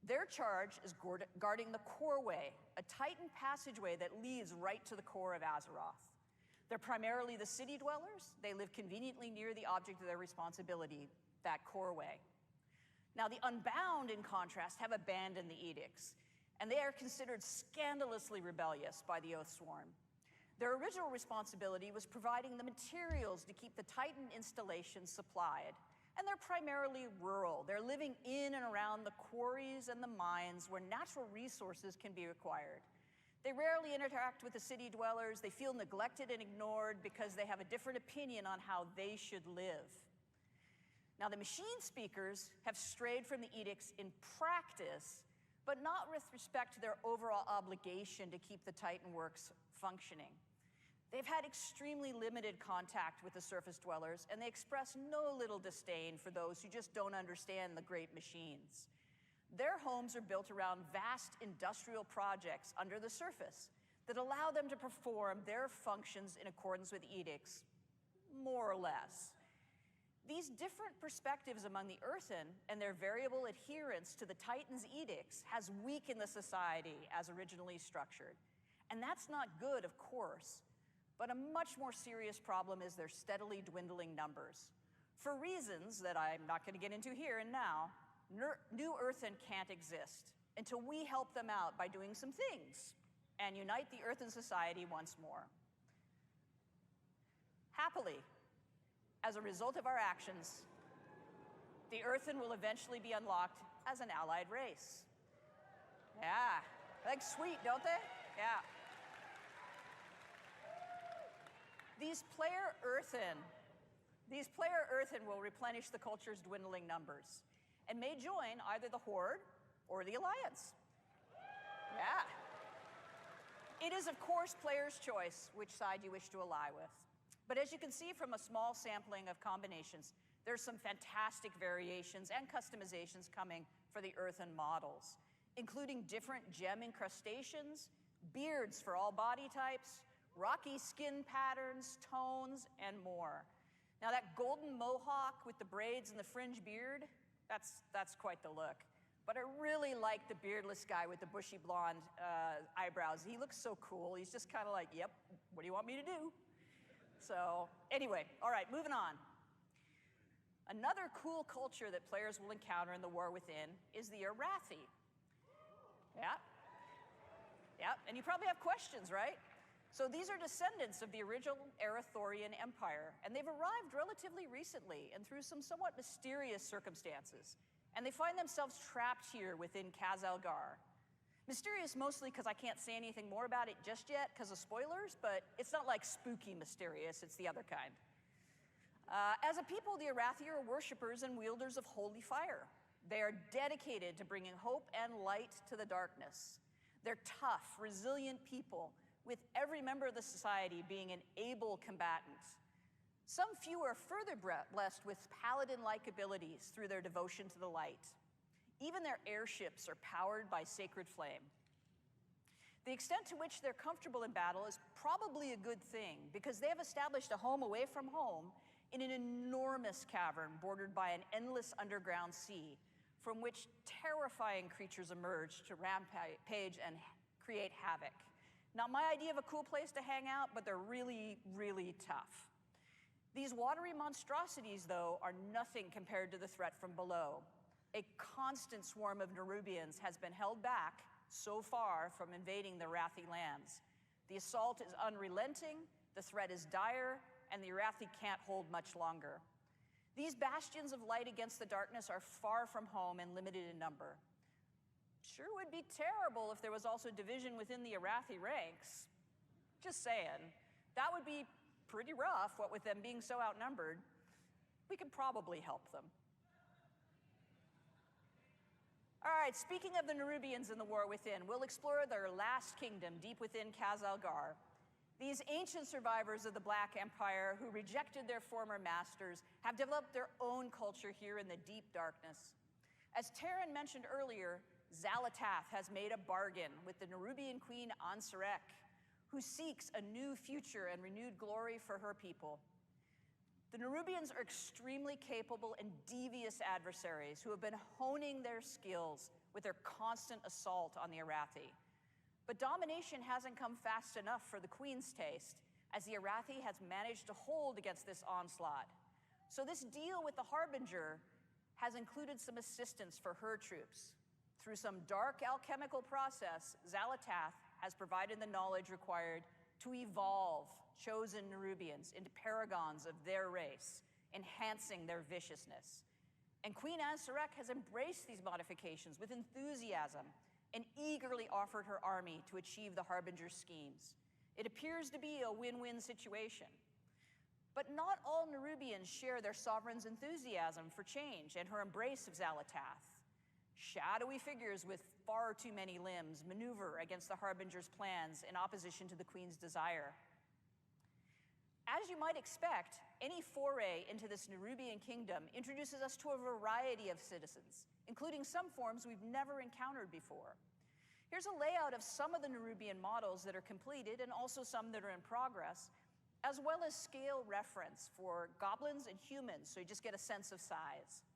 Their charge is guarding the Coreway, a Titan passageway that leads right to the core of Azeroth. They're primarily the city dwellers. They live conveniently near the object of their responsibility, that Coreway. Now, the Unbound, in contrast, have abandoned the edicts, and they are considered scandalously rebellious by the Oathsworn. Their original responsibility was providing the materials to keep the Titan installations supplied, and they're primarily rural. They're living in and around the quarries and the mines where natural resources can be acquired. They rarely interact with the city dwellers. They feel neglected and ignored because they have a different opinion on how they should live. Now, the machine speakers have strayed from the edicts in practice, but not with respect to their overall obligation to keep the Titan works functioning. They've had extremely limited contact with the surface dwellers, and they express no little disdain for those who just don't understand the great machines. Their homes are built around vast industrial projects under the surface that allow them to perform their functions in accordance with edicts, more or less. These different perspectives among the Earthen and their variable adherence to the Titan's edicts has weakened the society as originally structured. And that's not good, of course, but a much more serious problem is their steadily dwindling numbers. For reasons that I'm not going to get into here and now, New Earthen can't exist until we help them out by doing some things and unite the Earthen society once more. Happily, as a result of our actions, the Earthen will eventually be unlocked as an allied race. Yeah, like sweet, don't they? Yeah. These player Earthen will replenish the culture's dwindling numbers and may join either the Horde or the Alliance. Yeah. It is, of course, player's choice which side you wish to ally with. But as you can see from a small sampling of combinations, there's some fantastic variations and customizations coming for the Earthen models, including different gem incrustations, beards for all body types, rocky skin patterns, tones, and more. Now that golden mohawk with the braids and the fringe beard, that's quite the look. But I really like the beardless guy with the bushy blonde eyebrows. He looks so cool. He's just kind of like, yep, what do you want me to do? So anyway, all right, moving on. Another cool culture that players will encounter in the War Within is the Arathi. Yeah, and you probably have questions, right? So these are descendants of the original Arathorian Empire, and they've arrived relatively recently and through some somewhat mysterious circumstances. And they find themselves trapped here within Khazalgar. Mysterious mostly because I can't say anything more about it just yet because of spoilers, but it's not like spooky mysterious, it's the other kind. As a people, the Arathi are worshippers and wielders of holy fire. They are dedicated to bringing hope and light to the darkness. They're tough, resilient people, with every member of the society being an able combatant. Some few are further blessed with paladin-like abilities through their devotion to the light. Even their airships are powered by sacred flame. The extent to which they're comfortable in battle is probably a good thing because they have established a home away from home in an enormous cavern bordered by an endless underground sea from which terrifying creatures emerge to rampage and create havoc. Not my idea of a cool place to hang out, but they're really, really tough. These watery monstrosities, though, are nothing compared to the threat from below. A constant swarm of Nerubians has been held back so far from invading the Arathi lands. The assault is unrelenting, the threat is dire, and the Arathi can't hold much longer. These bastions of light against the darkness are far from home and limited in number. Sure would be terrible if there was also division within the Arathi ranks. Just saying. That would be pretty rough, what with them being so outnumbered. We could probably help them. All right, speaking of the Nerubians in the War Within, we'll explore their last kingdom deep within Khazalgar. These ancient survivors of the Black Empire who rejected their former masters have developed their own culture here in the deep darkness. As Taryn mentioned earlier, Xalatath has made a bargain with the Nerubian queen Ansarek, who seeks a new future and renewed glory for her people. The Nerubians are extremely capable and devious adversaries who have been honing their skills with their constant assault on the Arathi. But domination hasn't come fast enough for the Queen's taste, as the Arathi has managed to hold against this onslaught. So this deal with the Harbinger has included some assistance for her troops. Through some dark alchemical process, Xalatath has provided the knowledge required to evolve chosen Nerubians into paragons of their race, enhancing their viciousness. And Queen Ansarek has embraced these modifications with enthusiasm and eagerly offered her army to achieve the Harbinger's schemes. It appears to be a win-win situation. But not all Nerubians share their sovereign's enthusiasm for change and her embrace of Xalatath. Shadowy figures with far too many limbs maneuver against the Harbinger's plans in opposition to the Queen's desire. As you might expect, any foray into this Nerubian kingdom introduces us to a variety of citizens, including some forms we've never encountered before. Here's a layout of some of the Nerubian models that are completed and also some that are in progress, as well as scale reference for goblins and humans, so you just get a sense of size.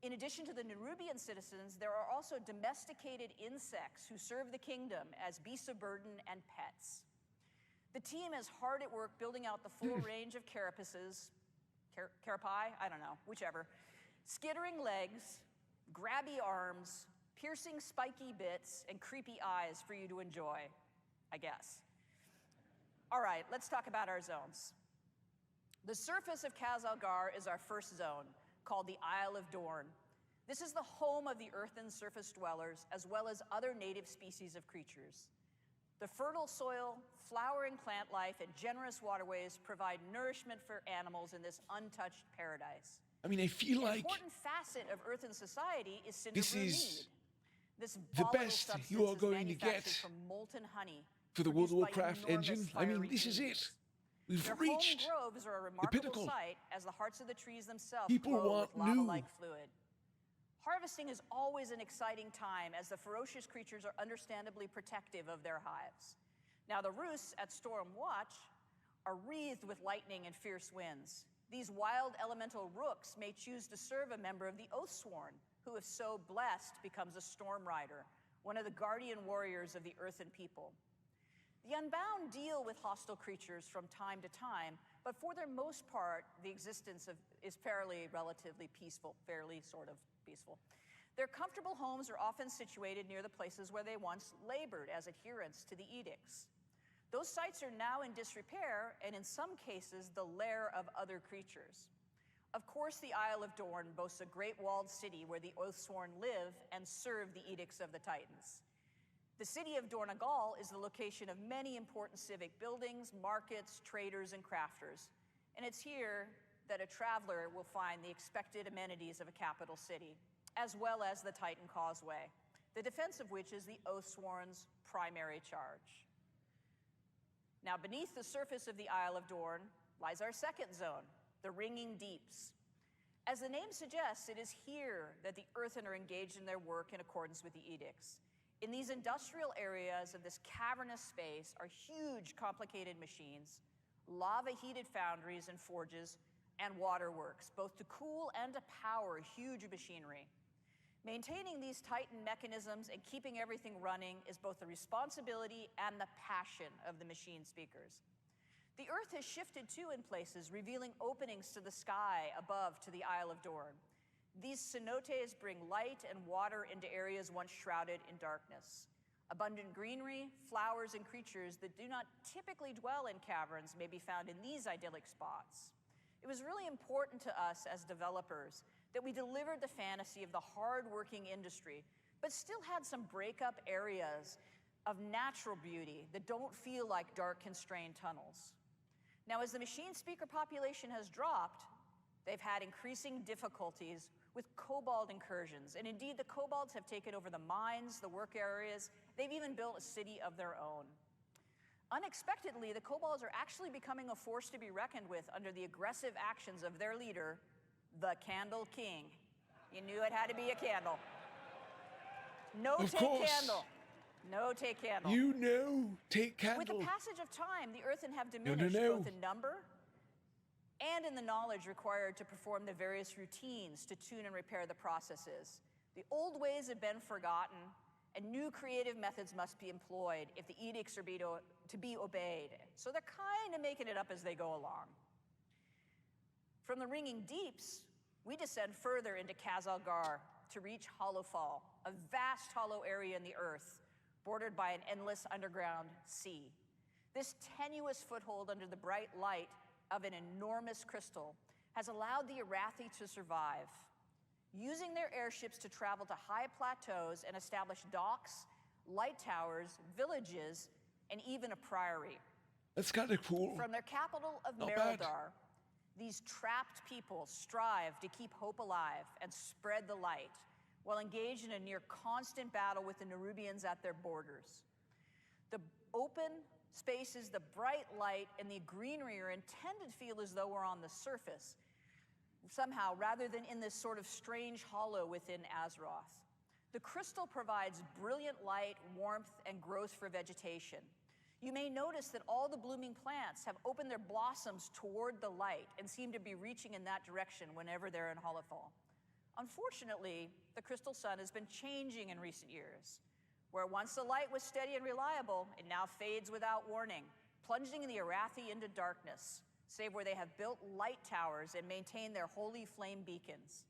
In addition to the Nerubian citizens, there are also domesticated insects who serve the kingdom as beasts of burden and pets. The team is hard at work building out the full range of carapaces, carapae, I don't know, whichever, skittering legs, grabby arms, piercing spiky bits, and creepy eyes for you to enjoy, I guess. All right, let's talk about our zones. The surface of Khazalgar is our first zone, called the Isle of Dorn. This is the home of the earthen surface dwellers, as well as other native species of creatures. The fertile soil, flowering plant life, and generous waterways provide nourishment for animals in this untouched paradise. I mean, I feel like an important facet of earthen society is cinder this is this the best you are going to get from molten honey for the World of produced by Warcraft enormous engine. I mean, fiery this is beams. it. We've Their reached home groves are a the remarkable pinnacle. sight as the hearts of the trees themselves People glow want with new. lava-like fluid. Harvesting is always an exciting time as the ferocious creatures are understandably protective of their hives. Now, the roosts at Storm Watch are wreathed with lightning and fierce winds. These wild elemental rooks may choose to serve a member of the Oathsworn, who, if so blessed, becomes a Storm Rider, one of the guardian warriors of the earthen people. The Unbound deal with hostile creatures from time to time, but for their most part, the existence is fairly relatively peaceful, fairly sort of peaceful. Their comfortable homes are often situated near the places where they once labored as adherents to the edicts. Those sites are now in disrepair, and in some cases, the lair of other creatures. Of course, the Isle of Dorn boasts a great walled city where the Oathsworn live and serve the edicts of the Titans. The city of Dornagal is the location of many important civic buildings, markets, traders, and crafters. And it's here that a traveler will find the expected amenities of a capital city, as well as the Titan Causeway, the defense of which is the Oathsworn's primary charge. Now, beneath the surface of the Isle of Dorn lies our second zone, the Ringing Deeps. As the name suggests, it is here that the Earthen are engaged in their work in accordance with the edicts. In these industrial areas of this cavernous space are huge, complicated machines, lava-heated foundries and forges, and waterworks, both to cool and to power huge machinery. Maintaining these Titan mechanisms and keeping everything running is both the responsibility and the passion of the machine speakers. The Earth has shifted too in places, revealing openings to the sky above to the Isle of Dorn. These cenotes bring light and water into areas once shrouded in darkness. Abundant greenery, flowers, and creatures that do not typically dwell in caverns may be found in these idyllic spots. It was really important to us as developers that we delivered the fantasy of the hard-working industry, but still had some break-up areas of natural beauty that don't feel like dark, constrained tunnels. Now, as the machine speaker population has dropped, they've had increasing difficulties with kobold incursions, and indeed the kobolds have taken over the mines, the work areas. They've even built a city of their own. Unexpectedly, the kobolds are actually becoming a force to be reckoned with under the aggressive actions of their leader, the Candle King. You knew it had to be a candle. No Of take course. candle. No take candle. You know, take candle. With the passage of time, the Earthen have diminished both in number and in the knowledge required to perform the various routines to tune and repair the processes. The old ways have been forgotten, and new creative methods must be employed if the edicts are to be obeyed. So they're kind of making it up as they go along. From the ringing deeps, we descend further into Khazalgar to reach Hollowfall, a vast hollow area in the earth, bordered by an endless underground sea. This tenuous foothold under the bright light of an enormous crystal has allowed the Arathi to survive, using their airships to travel to high plateaus and establish docks, light towers, villages, and even a priory. That's kind of cool. From their capital of Not bad. Mereldar, these trapped people strive to keep hope alive and spread the light, while engaged in a near constant battle with the Nerubians at their borders. The open spaces, the bright light, and the greenery are intended to feel as though we're on the surface, somehow, rather than in this sort of strange hollow within Azeroth. The crystal provides brilliant light, warmth, and growth for vegetation. You may notice that all the blooming plants have opened their blossoms toward the light and seem to be reaching in that direction whenever they're in Hollowfall. Unfortunately, the crystal sun has been changing in recent years. Where once the light was steady and reliable, it now fades without warning, plunging the Arathi into darkness, save where they have built light towers and maintain their holy flame beacons.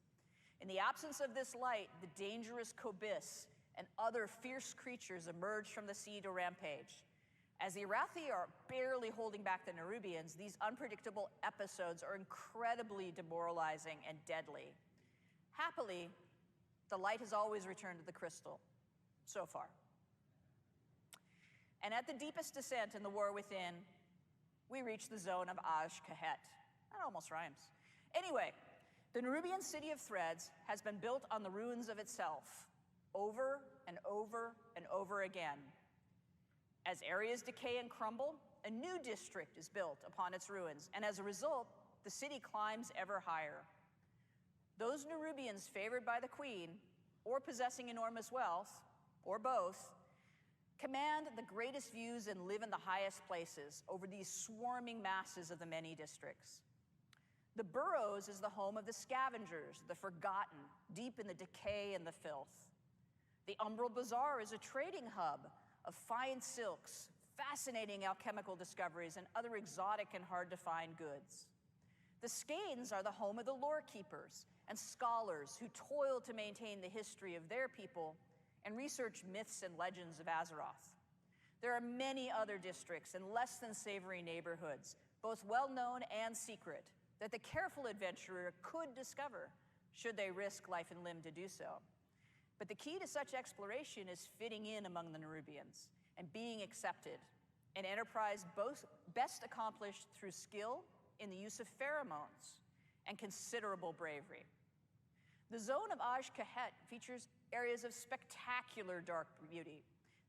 In the absence of this light, the dangerous Kobis and other fierce creatures emerge from the sea to rampage. As the Arathi are barely holding back the Nerubians, these unpredictable episodes are incredibly demoralizing and deadly. Happily, the light has always returned to the crystal, so far. And at the deepest descent in the war within, we reach the zone of Azj-Kahet. That almost rhymes. Anyway, the Nerubian city of Threads has been built on the ruins of itself, over and over and over again. As areas decay and crumble, a new district is built upon its ruins, and as a result, the city climbs ever higher. Those Nerubians favored by the queen, or possessing enormous wealth, or both, command the greatest views and live in the highest places over these swarming masses of the many districts. The Burrows is the home of the scavengers, the forgotten, deep in the decay and the filth. The Umbral Bazaar is a trading hub of fine silks, fascinating alchemical discoveries, and other exotic and hard-to-find goods. The Skeins are the home of the lore keepers and scholars who toil to maintain the history of their people and research myths and legends of Azeroth. There are many other districts and less than savory neighborhoods, both well-known and secret, that the careful adventurer could discover, should they risk life and limb to do so. But the key to such exploration is fitting in among the Nerubians and being accepted, an enterprise best accomplished through skill in the use of pheromones and considerable bravery. The zone of Azj-Kahet features areas of spectacular dark beauty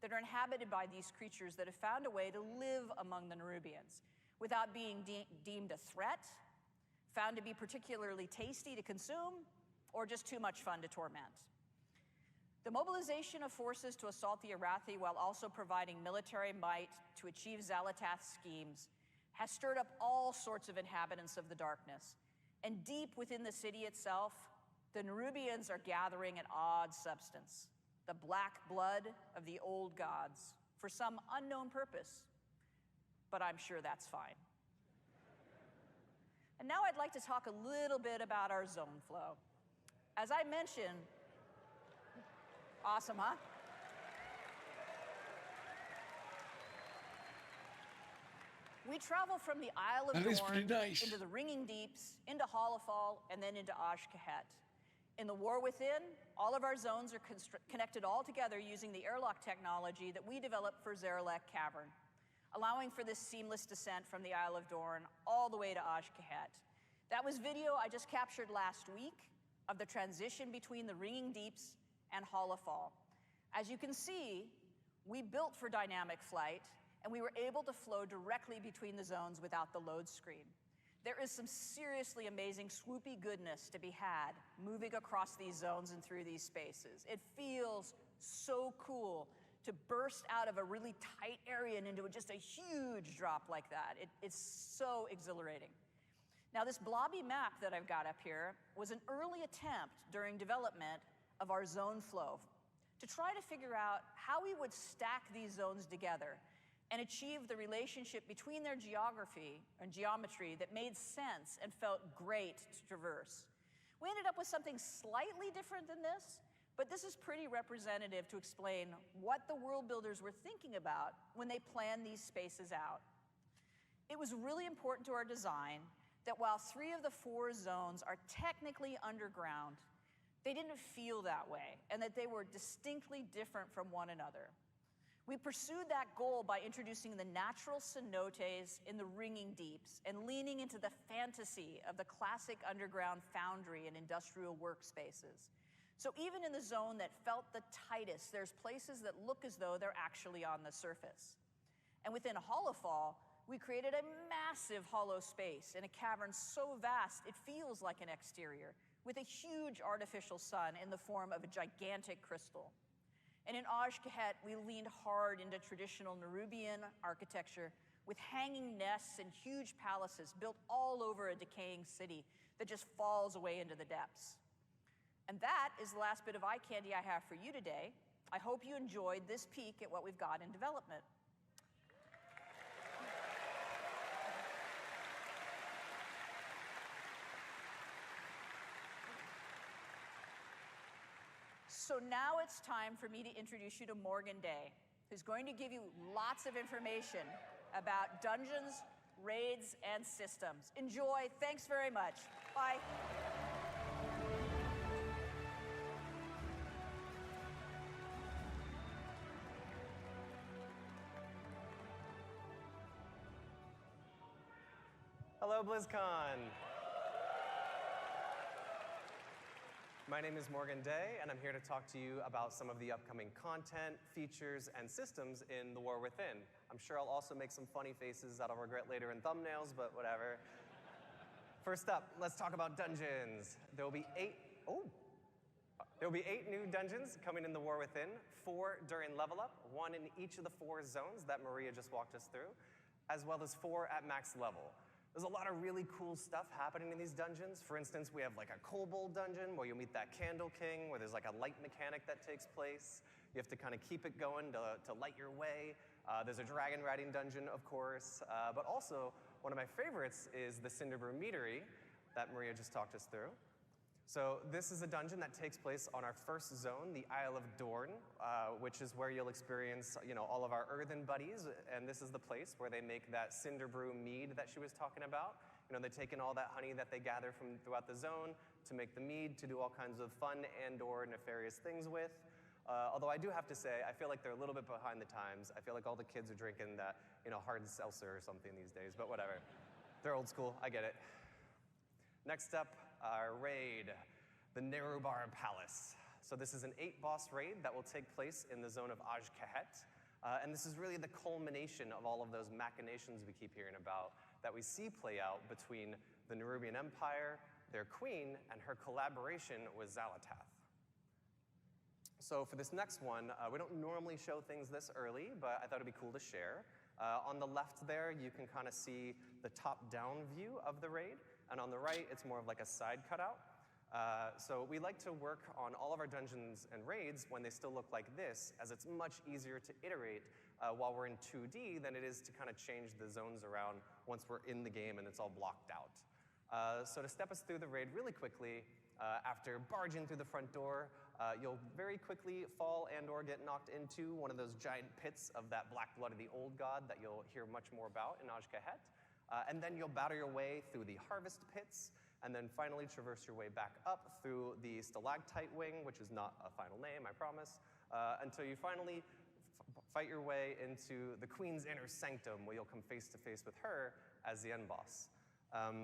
that are inhabited by these creatures that have found a way to live among the Nerubians without being deemed a threat, found to be particularly tasty to consume, or just too much fun to torment. The mobilization of forces to assault the Arathi while also providing military might to achieve Xal'atath's schemes has stirred up all sorts of inhabitants of the darkness. And deep within the city itself, the Nerubians are gathering an odd substance, the black blood of the old gods, for some unknown purpose. But I'm sure that's fine. And now I'd like to talk a little bit about our zone flow. As I mentioned, awesome, huh? We travel from the Isle of Dorne into the Ringing Deeps, into Hollowfall, and then into Azj-Kahet. In the War Within, all of our zones are connected all together using the airlock technology that we developed for Zaralek Cavern, allowing for this seamless descent from the Isle of Dorne all the way to Azj-Kahet. That was video I just captured last week of the transition between the Ringing Deeps and Hollowfall. As you can see, we built for dynamic flight, and we were able to flow directly between the zones without the load screen. There is some seriously amazing swoopy goodness to be had moving across these zones and through these spaces. It feels so cool to burst out of a really tight area and into just a huge drop like that. It's so exhilarating. Now, this blobby map that I've got up here was an early attempt during development of our zone flow to try to figure out how we would stack these zones together and achieve the relationship between their geography and geometry that made sense and felt great to traverse. We ended up with something slightly different than this, but this is pretty representative to explain what the world builders were thinking about when they planned these spaces out. It was really important to our design that while 3 of the 4 zones are technically underground, they didn't feel that way, and that they were distinctly different from one another. We pursued that goal by introducing the natural cenotes in the ringing deeps and leaning into the fantasy of the classic underground foundry and industrial workspaces. So even in the zone that felt the tightest, there's places that look as though they're actually on the surface. And within Hollowfall, we created a massive hollow space in a cavern so vast it feels like an exterior, with a huge artificial sun in the form of a gigantic crystal. And in Aj-Kahet, we leaned hard into traditional Nerubian architecture with hanging nests and huge palaces built all over a decaying city that just falls away into the depths. And that is the last bit of eye candy I have for you today. I hope you enjoyed this peek at what we've got in development. So now it's time for me to introduce you to Morgan Day, who's going to give you lots of information about dungeons, raids, and systems. Enjoy. Thanks very much. Bye. Hello, BlizzCon. My name is Morgan Day, and I'm here to talk to you about some of the upcoming content, features, and systems in The War Within. I'm sure I'll also make some funny faces that I'll regret later in thumbnails, but whatever. First up, let's talk about dungeons. There will be 8 new dungeons coming in The War Within, 4 during level up, 1 in each of the 4 zones that Maria just walked us through, as well as 4 at max level. There's a lot of really cool stuff happening in these dungeons. For instance, we have like a kobold dungeon where you'll meet that Candle King, where there's like a light mechanic that takes place. You have to kind of keep it going to light your way. There's a dragon riding dungeon, of course. But also, one of my favorites is the Cinderbrew Meadery that Maria just talked us through. So this is a dungeon that takes place on our first zone, the Isle of Dorn, which is where you'll experience, all of our earthen buddies, and this is the place where they make that Cinderbrew mead that she was talking about. They take in all that honey that they gather from throughout the zone to make the mead, to do all kinds of fun and/or nefarious things with. Although I do have to say, I feel like they're a little bit behind the times. I feel like all the kids are drinking that, hard seltzer or something these days, but whatever. They're old school, I get it. Next up, our raid, the Nerubar Palace. So this is an 8-boss raid that will take place in the zone of Aj-Kahet. And this is really the culmination of all of those machinations we keep hearing about that we see play out between the Nerubian Empire, their queen, and her collaboration with Xal'atath. So for this next one, we don't normally show things this early, but I thought it'd be cool to share. On the left there, you can kind of see the top-down view of the raid. And on the right, it's more of like a side cutout. So we like to work on all of our dungeons and raids when they still look like this, as it's much easier to iterate while we're in 2D than it is to kind of change the zones around once we're in the game and it's all blocked out. So to step us through the raid really quickly, after barging through the front door, you'll very quickly fall and/or get knocked into one of those giant pits of that black blood of the old god that you'll hear much more about in Aj-Kahet. And then you'll battle your way through the harvest pits, and then finally traverse your way back up through the stalactite wing, which is not a final name, I promise, until you finally fight your way into the Queen's inner sanctum, where you'll come face to face with her as the end boss.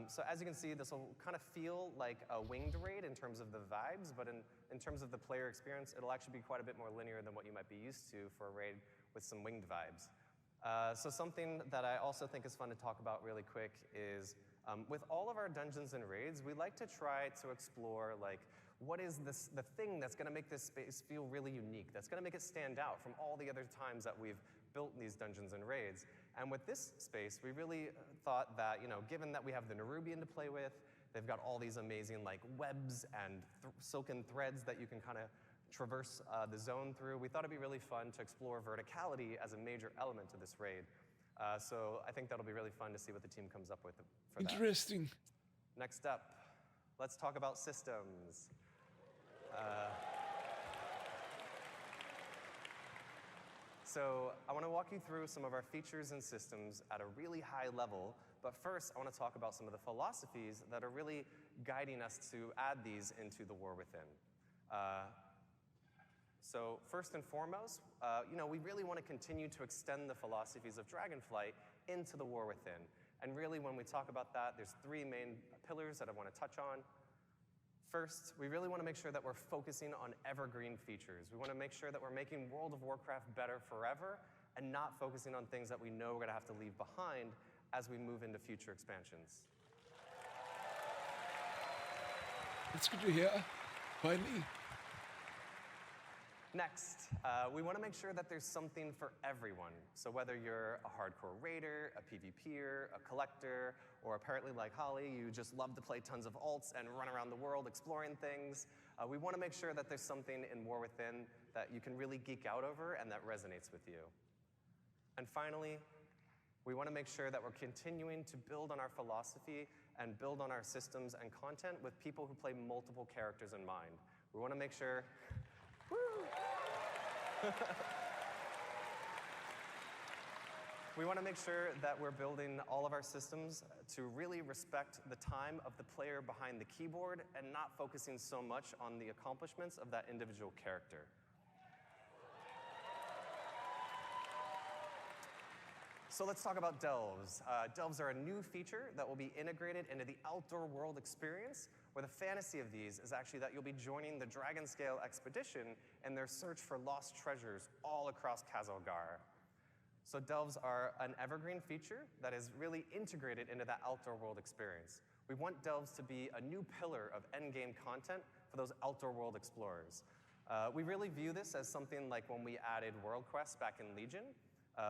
So as you can see, this will kind of feel like a winged raid in terms of the vibes, but in terms of the player experience, it'll actually be quite a bit more linear than what you might be used to for a raid with some winged vibes. So something that I also think is fun to talk about really quick is with all of our dungeons and raids, we like to try to explore like what is the thing that's going to make this space feel really unique, that's going to make it stand out from all the other times that we've built these dungeons and raids. And with this space, we really thought that, given that we have the Nerubian to play with, they've got all these amazing like webs and silken threads that you can kind of traverse the zone through, we thought it'd be really fun to explore verticality as a major element to this raid. So I think that'll be really fun to see what the team comes up with for that. Interesting. Next up, let's talk about systems. So I want to walk you through some of our features and systems at a really high level, but first I want to talk about some of the philosophies that are really guiding us to add these into the War Within. So first and foremost, we really want to continue to extend the philosophies of Dragonflight into the War Within. And really when we talk about that, there's three main pillars that I want to touch on. First, we really want to make sure that we're focusing on evergreen features. We want to make sure that we're making World of Warcraft better forever and not focusing on things that we know we're going to have to leave behind as we move into future expansions. It's good to hear. Finally. Next, we want to make sure that there's something for everyone. So whether you're a hardcore raider, a PvPer, a collector, or apparently like Holly, you just love to play tons of alts and run around the world exploring things, we want to make sure that there's something in War Within that you can really geek out over and that resonates with you. And finally, we want to make sure that we're continuing to build on our philosophy and build on our systems and content with people who play multiple characters in mind. We want to make sure... We want to make sure that we're building all of our systems to really respect the time of the player behind the keyboard and not focusing so much on the accomplishments of that individual character. So let's talk about delves. Delves are a new feature that will be integrated into the outdoor world experience, where the fantasy of these is actually that you'll be joining the Dragonscale expedition in their search for lost treasures all across Khazalgar. So delves are an evergreen feature that is really integrated into that outdoor world experience. We want delves to be a new pillar of endgame content for those outdoor world explorers. We really view this as something like when we added world quests back in Legion,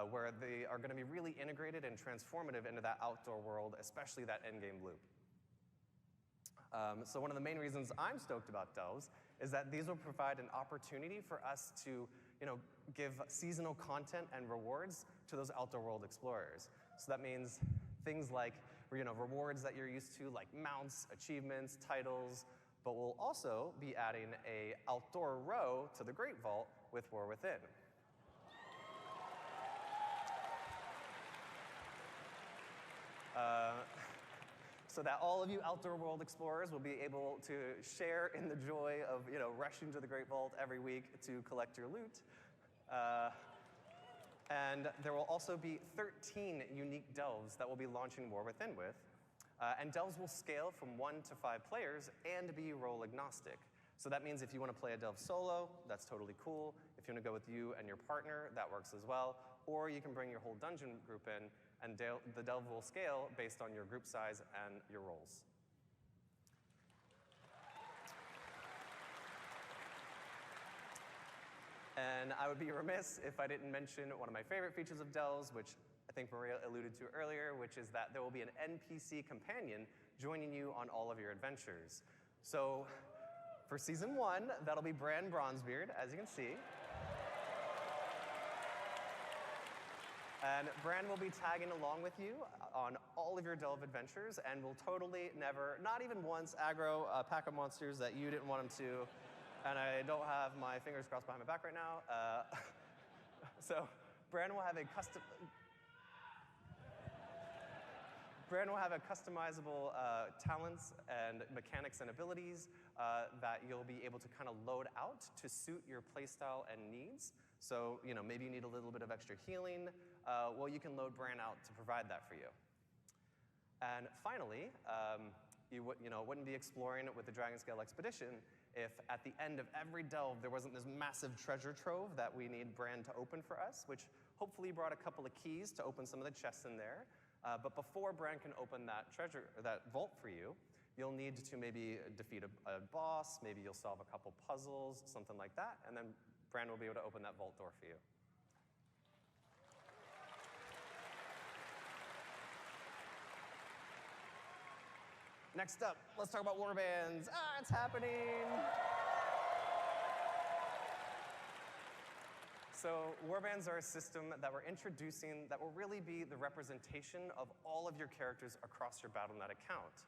where they are going to be really integrated and transformative into that outdoor world, especially that endgame loop. So one of the main reasons I'm stoked about delves is that these will provide an opportunity for us to give seasonal content and rewards to those outdoor world explorers. So that means things like rewards that you're used to, like mounts, achievements, titles, but we'll also be adding a outdoor row to the Great Vault with War Within. So that all of you outdoor world explorers will be able to share in the joy of rushing to the Great Vault every week to collect your loot. And there will also be 13 unique delves that we'll be launching War Within with. And delves will scale from 1 to 5 players and be role agnostic. So that means if you want to play a delve solo, that's totally cool. If you want to go with you and your partner, that works as well. Or you can bring your whole dungeon group in, and the delve will scale based on your group size and your roles. And I would be remiss if I didn't mention one of my favorite features of delves, which I think Maria alluded to earlier, which is that there will be an NPC companion joining you on all of your adventures. So for Season 1, that'll be Bran Bronzebeard, as you can see. And Bran will be tagging along with you on all of your delve adventures and will totally never, not even once, aggro a pack of monsters that you didn't want him to. And I don't have my fingers crossed behind my back right now. So Bran will have a customizable talents and mechanics and abilities that you'll be able to kind of load out to suit your playstyle and needs. So, maybe you need a little bit of extra healing. Well, you can load Bran out to provide that for you. And finally, you wouldn't be exploring with the Dragonscale expedition if at the end of every delve there wasn't this massive treasure trove that we need Bran to open for us, which hopefully brought a couple of keys to open some of the chests in there. But before Bran can open that vault for you, You'll need to maybe defeat a boss, maybe you'll solve a couple puzzles, something like that, and then Brandon will be able to open that vault door for you. Next up, let's talk about warbands. Ah, it's happening! So warbands are a system that we're introducing that will really be the representation of all of your characters across your Battle.net account.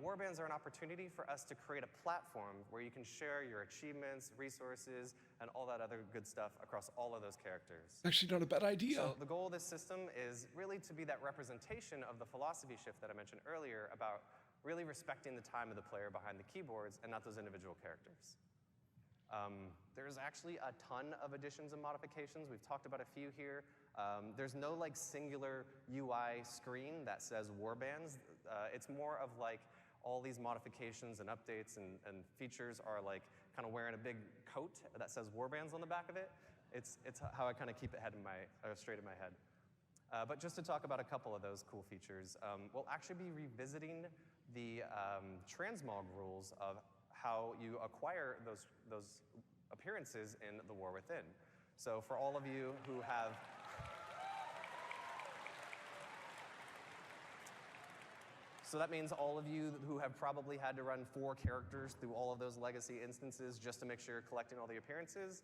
Warbands are an opportunity for us to create a platform where you can share your achievements, resources, and all that other good stuff across all of those characters. Actually, not a bad idea. So the goal of this system is really to be that representation of the philosophy shift that I mentioned earlier about really respecting the time of the player behind the keyboards and not those individual characters. There's actually a ton of additions and modifications. We've talked about a few here. There's no singular UI screen that says warbands. It's more of all these modifications and updates and features are kind of wearing a big coat that says warbands on the back of it. It's how I kind of keep it straight in my head. But just to talk about a couple of those cool features, we'll actually be revisiting the transmog rules of how you acquire those appearances in the War Within. So for all of you who have So that means all of you who have probably had to run 4 characters through all of those legacy instances just to make sure you're collecting all the appearances,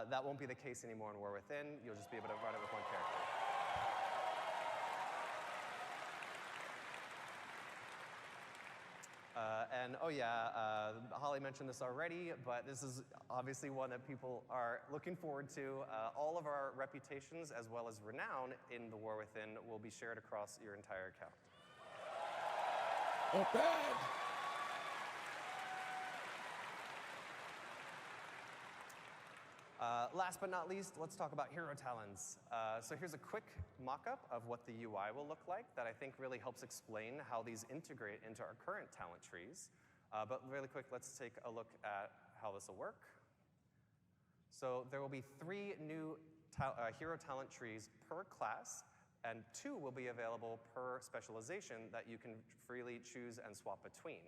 that won't be the case anymore in War Within. You'll just be able to run it with 1 character. Holly mentioned this already, but this is obviously one that people are looking forward to. All of our reputations as well as renown in the War Within will be shared across your entire account. Not bad. Last but not least, let's talk about hero talents. So here's a quick mock-up of what the UI will look like that I think really helps explain how these integrate into our current talent trees. But really quick, let's take a look at how this will work. So there will be 3 new hero talent trees per class, and 2 will be available per specialization that you can freely choose and swap between.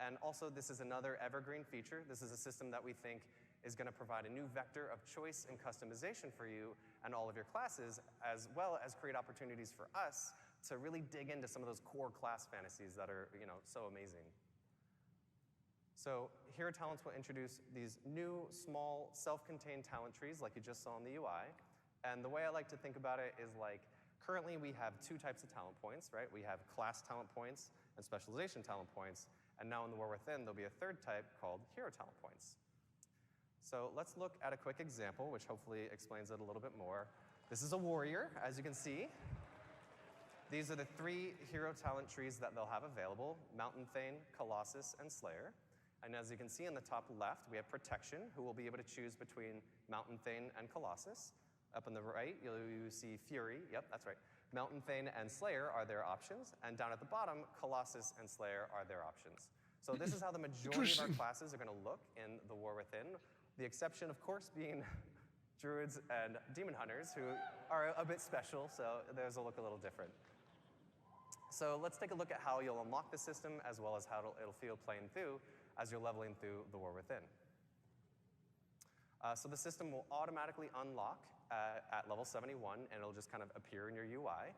And also, this is another evergreen feature. This is a system that we think is going to provide a new vector of choice and customization for you and all of your classes, as well as create opportunities for us to really dig into some of those core class fantasies that are, so amazing. So Hero Talents will introduce these new, small, self-contained talent trees like you just saw in the UI. And the way I like to think about it is currently we have 2 types of talent points, right? We have class talent points and specialization talent points. And now in the War Within, there'll be a 3rd type called hero talent points. So let's look at a quick example, which hopefully explains it a little bit more. This is a warrior, as you can see. These are the 3 hero talent trees that they'll have available: Mountain Thane, Colossus, and Slayer. And as you can see in the top left, we have Protection, who will be able to choose between Mountain Thane and Colossus. Up on the right, you see Fury. Yep, that's right. Mountain Thane and Slayer are their options. And down at the bottom, Colossus and Slayer are their options. So this is how the majority of our classes are going to look in the War Within. The exception, of course, being Druids and Demon Hunters, who are a bit special, so theirs will look a little different. So let's take a look at how you'll unlock the system, as well as how it'll feel playing through as you're leveling through the War Within. So the system will automatically unlock at level 71, and it'll just kind of appear in your UI.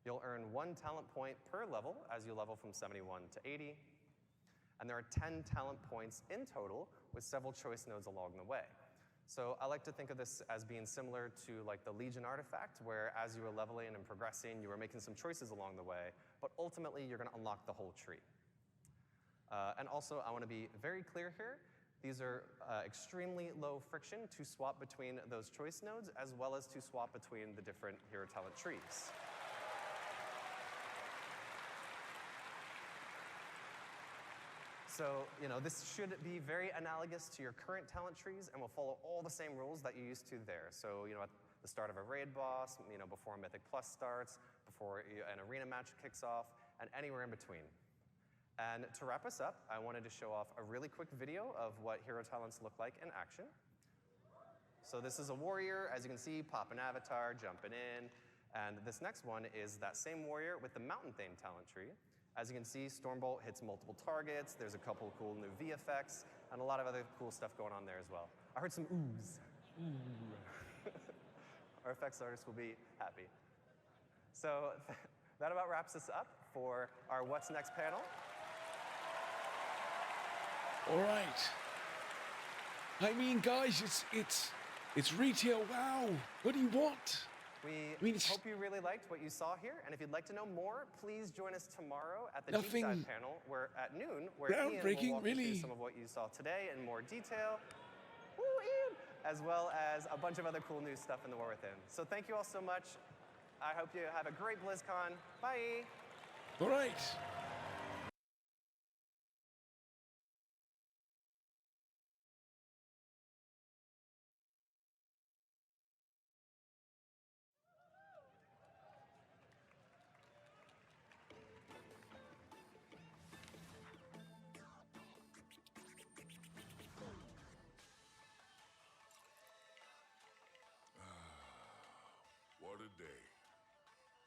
You'll earn 1 talent point per level as you level from 71 to 80. And there are 10 talent points in total, with several choice nodes along the way. So I like to think of this as being similar to the Legion artifact, where as you were leveling and progressing, you were making some choices along the way, but ultimately you're going to unlock the whole tree. And also, I want to be very clear here. These are extremely low friction to swap between those choice nodes, as well as to swap between the different hero talent trees. So, this should be very analogous to your current talent trees and will follow all the same rules that you're used to there. So, at the start of a raid boss, before Mythic Plus starts, before an arena match kicks off, and anywhere in between. And to wrap us up, I wanted to show off a really quick video of what hero talents look like in action. So this is a warrior, as you can see, pop an avatar, jumping in. And this next one is that same warrior with the Mountain Thane talent tree. As you can see, Stormbolt hits multiple targets, there's a couple cool new V effects, and a lot of other cool stuff going on there as well. I heard some oohs. Ooh. Our effects artists will be happy. So that about wraps us up for our What's Next panel. All right. I mean, guys, it's retail. Wow. What do you want? We hope you really liked what you saw here, and if you'd like to know more, please join us tomorrow at the Deep Dive panel, where at noon, where Ian will walk you through some of what you saw today in more detail. Woo, Ian! As well as a bunch of other cool new stuff in the War Within. So thank you all so much. I hope you have a great BlizzCon. Bye. All right. What a day.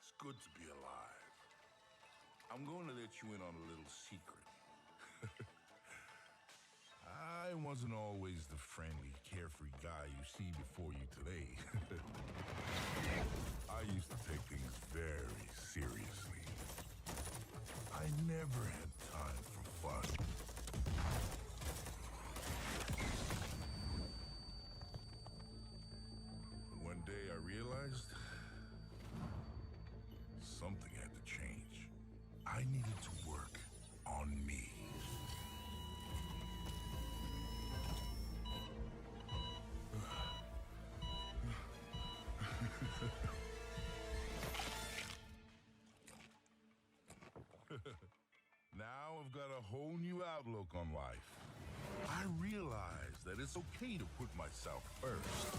It's good to be alive. I'm going to let you in on a little secret. I wasn't always the friendly, carefree guy you see before you today. I used to take things very seriously. I never had time for fun. But one day I realized something had to change. I needed to work on me. Now I've got a whole new outlook on life. I realized that it's okay to put myself first.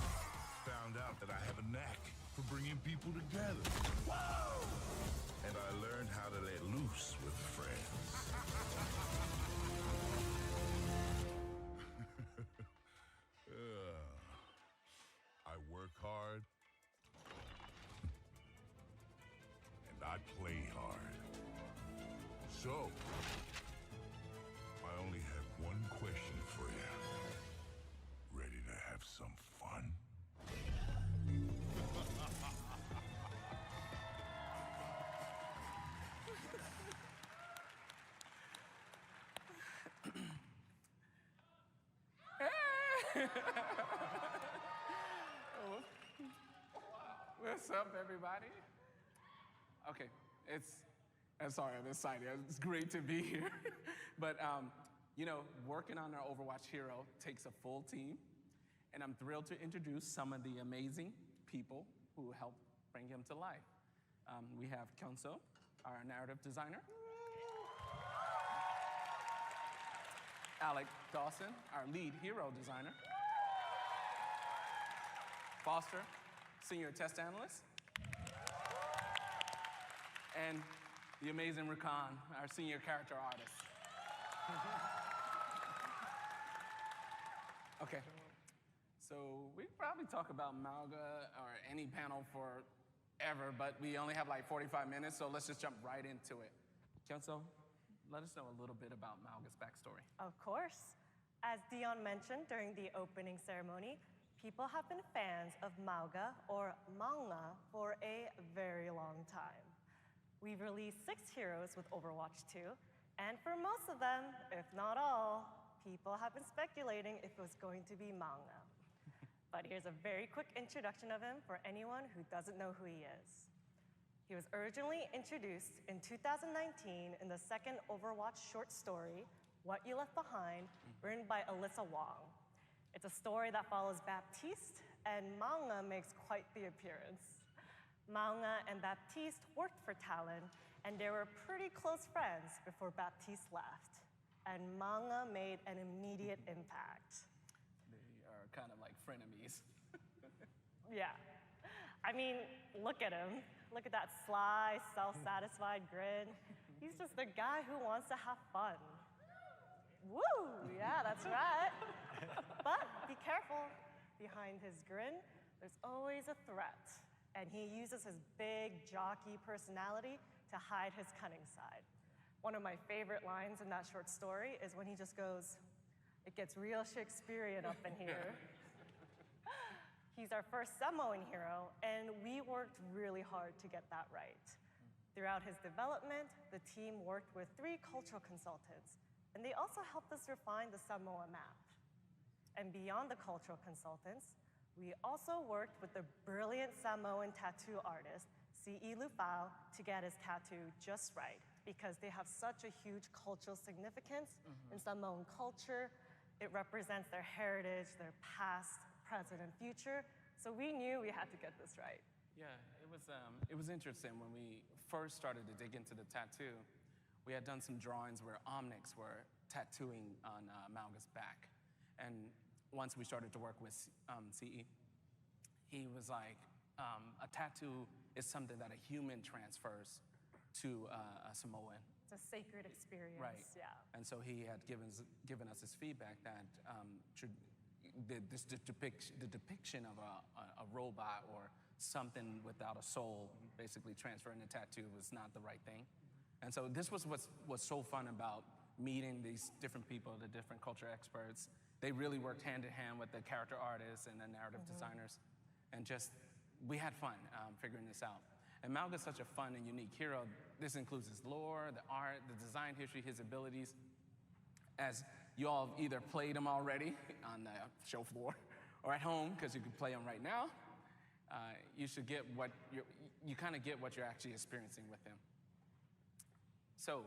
Found out that I have a knack for bringing people together. Whoa! And I learned how to let loose with friends. I work hard. And I play hard. So, I only have one question for you. Ready to have some fun? What's up, everybody? Okay, I'm sorry, I'm excited. It's great to be here. But, you know, working on our Overwatch hero takes a full team, and I'm thrilled to introduce some of the amazing people who help bring him to life. We have Kyunso, our narrative designer. Alec Dawson, our lead hero designer. Foster, senior test analyst. And the amazing Rakan, our senior character artist. Okay, so we probably talk about Mauga or any panel forever, but we only have like 45 minutes, so let's just jump right into it. Kyunso, let us know a little bit about Mauga's backstory. Of course. As Dion mentioned during the opening ceremony, people have been fans of Mauga or Manga for a very long time. We've released 6 heroes with Overwatch 2, and for most of them, if not all, people have been speculating if it was going to be Manga. But here's a very quick introduction of him for anyone who doesn't know who he is. He was originally introduced in 2019 in the second Overwatch short story, What You Left Behind, written by Alyssa Wong. It's a story that follows Baptiste, and Manga makes quite the appearance. Mauga and Baptiste worked for Talon, and they were pretty close friends before Baptiste left. And Mauga made an immediate impact. They are kind of like frenemies. Yeah. I mean, look at him. Look at that sly, self-satisfied grin. He's just a guy who wants to have fun. Woo! Yeah, that's right. But be careful. Behind his grin, there's always a threat. And he uses his big, jockey personality to hide his cunning side. One of my favorite lines in that short story is when he just goes, "It gets real Shakespearean up in here." He's our first Samoan hero, and we worked really hard to get that right. Throughout his development, the team worked with 3 cultural consultants, and they also helped us refine the Samoa map. And beyond the cultural consultants, we also worked with the brilliant Samoan tattoo artist, C.E. Lufau, to get his tattoo just right, because they have such a huge cultural significance in Samoan culture. It represents their heritage, their past, present, and future. So we knew we had to get this right. Yeah, it was interesting when we first started to dig into the tattoo. We had done some drawings where Omnix were tattooing on Mauga's back. And once we started to work with CE, he was like, a tattoo is something that a human transfers to a Samoan. It's a sacred experience, Right. yeah. And so he had given us his feedback that the depiction of a robot or something without a soul, basically transferring a tattoo, was not the right thing. And so this was what's so fun about meeting these different people, the different culture experts. They really worked hand in hand with the character artists and the narrative designers. And just, we had fun figuring this out. And Mauga's such a fun and unique hero. This includes his lore, the art, the design history, his abilities. As you all have either played him already on the show floor or at home, because you can play him right now, you should get what you kind of get what you're actually experiencing with him. So,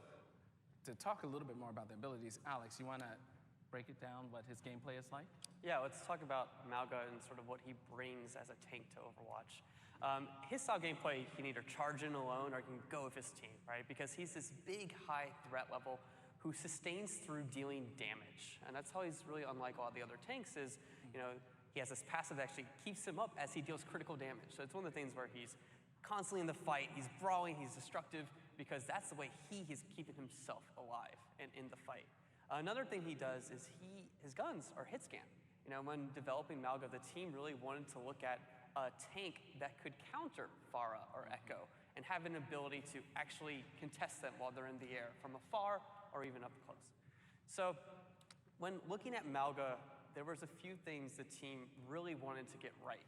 to talk a little bit more about the abilities, Alex, you want to break it down what his gameplay is like? Yeah, let's talk about Mauga and sort of what he brings as a tank to Overwatch. His style gameplay, he can either charge in alone or he can go with his team, right? Because he's this big, high threat level who sustains through dealing damage. And that's how he's really unlike a lot of the other tanks is, he has this passive that actually keeps him up as he deals critical damage. So it's one of the things where he's constantly in the fight, he's brawling, he's destructive, because that's the way he is keeping himself alive and in the fight. Another thing he does is his guns are hit scan. When developing Mauga, the team really wanted to look at a tank that could counter Pharah or Echo and have an ability to actually contest them while they're in the air from afar or even up close. So when looking at Mauga, there was a few things the team really wanted to get right.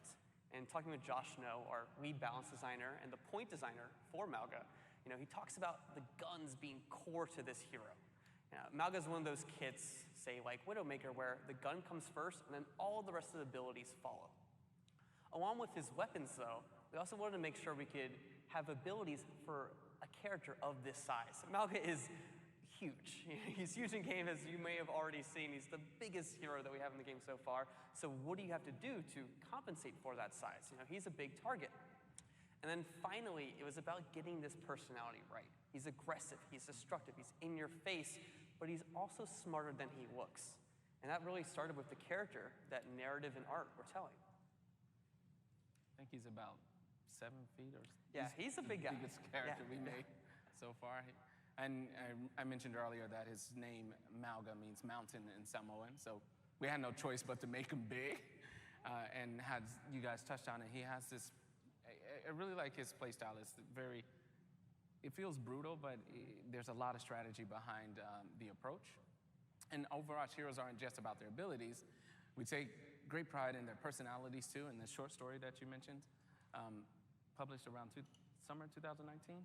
And talking with Josh Snow, our lead balance designer and the point designer for Mauga, he talks about the guns being core to this hero. Mauga is one of those kits, say like Widowmaker, where the gun comes first and then all the rest of the abilities follow. Along with his weapons though, we also wanted to make sure we could have abilities for a character of this size. Mauga is huge. He's huge in game, as you may have already seen. He's the biggest hero that we have in the game so far. So what do you have to do to compensate for that size? He's a big target. And then finally, it was about getting this personality right. He's aggressive, he's destructive, he's in your face, but he's also smarter than he looks. And that really started with the character that narrative and art were telling. I think he's about 7 feet or yeah, he's a big guy. Biggest character we made so far. And I mentioned earlier that his name, Mauga, means mountain in Samoan, so we had no choice but to make him big. And had you guys touched on it, he has this, I really like his play style. It's it feels brutal, but there's a lot of strategy behind the approach. And Overwatch heroes aren't just about their abilities. We take great pride in their personalities too, in the short story that you mentioned, published around summer 2019.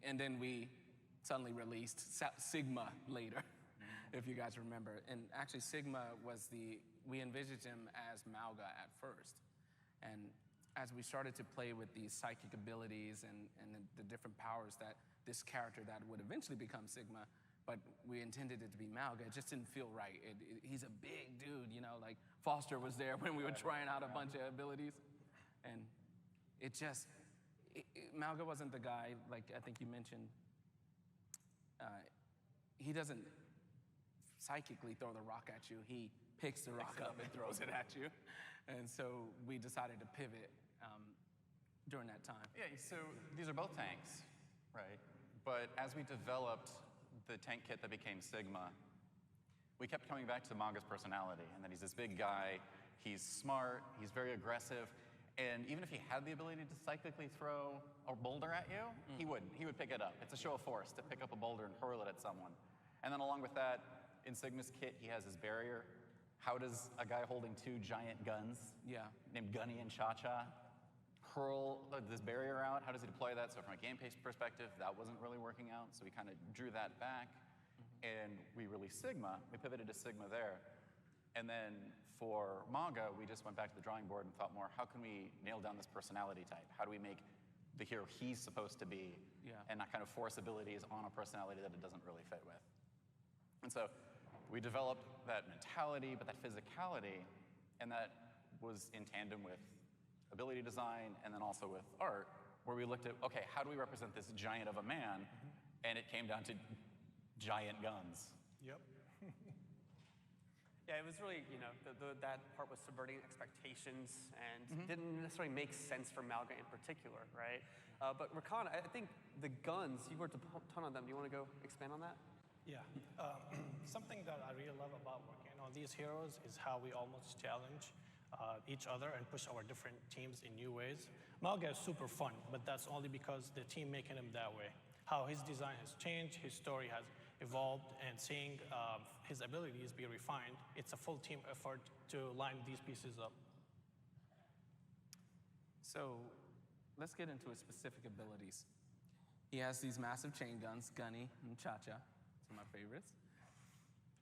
And then we suddenly released Sigma later, if you guys remember. And actually Sigma was we envisioned him as Mauga at first. And as we started to play with these psychic abilities and the different powers that this character that would eventually become Sigma, but we intended it to be Mauga, it just didn't feel right. He's a big dude, like Foster was there when we were trying out a bunch of abilities. And Mauga wasn't the guy, like I think you mentioned, he doesn't psychically throw the rock at you. He picks the rock up and throws it at you. And so we decided to pivot during that time. Yeah, so these are both tanks, right? But as we developed the tank kit that became Sigma, we kept coming back to Mauga's personality, and that he's this big guy, he's smart, he's very aggressive, And even if he had the ability to cyclically throw a boulder at you, he wouldn't. He would pick it up. It's a show of force to pick up a boulder and hurl it at someone. And then along with that, in Sigma's kit, he has his barrier. How does a guy holding 2 giant guns, named Gunny and Cha-Cha, hurl this barrier out? How does he deploy that? So from a gameplay perspective, that wasn't really working out. So we kind of drew that back. And we released Sigma. We pivoted to Sigma there. And then for Mauga, we just went back to the drawing board and thought more, how can we nail down this personality type? How do we make the hero he's supposed to be and not kind of force abilities on a personality that it doesn't really fit with? And so we developed that mentality, but that physicality, and that was in tandem with ability design and then also with art, where we looked at, okay, how do we represent this giant of a man? And it came down to giant guns. Yep. Yeah, it was really, that part was subverting expectations and didn't necessarily make sense for Mauga in particular, right? But Rakan, I think the guns, you worked a ton on them. Do you want to go expand on that? Yeah. Something that I really love about working on these heroes is how we almost challenge each other and push our different teams in new ways. Mauga is super fun, but that's only because the team making him that way. How his design has changed, his story has evolved, and seeing his abilities be refined, it's a full team effort to line these pieces up. So let's get into his specific abilities. He has these massive chain guns, Gunny and Cha-Cha, some of my favorites.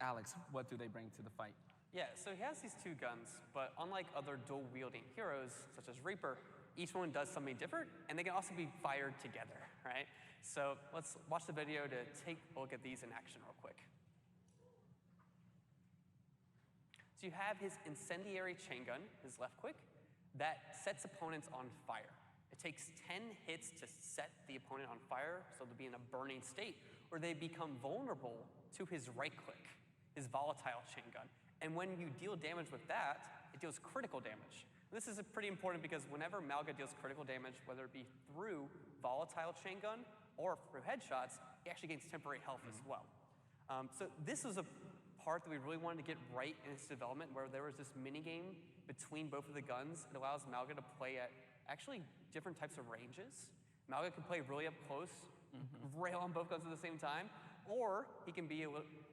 Alex, what do they bring to the fight? Yeah, so he has these 2 guns, but unlike other dual-wielding heroes, such as Reaper, each one does something different, and they can also be fired together, right? So let's watch the video to take a look at these in action real quick. So you have his incendiary chain gun, his left quick, that sets opponents on fire. It takes 10 hits to set the opponent on fire, so they'll be in a burning state, or they become vulnerable to his right click, his volatile chain gun. And when you deal damage with that, it deals critical damage. And this is pretty important because whenever Mauga deals critical damage, whether it be through volatile chain gun or through headshots, he actually gains temporary health as well. So this was a part that we really wanted to get right in its development, where there was this mini game between both of the guns. It allows Mauga to play at actually different types of ranges. Mauga can play really up close, rail on both guns at the same time, or he can be a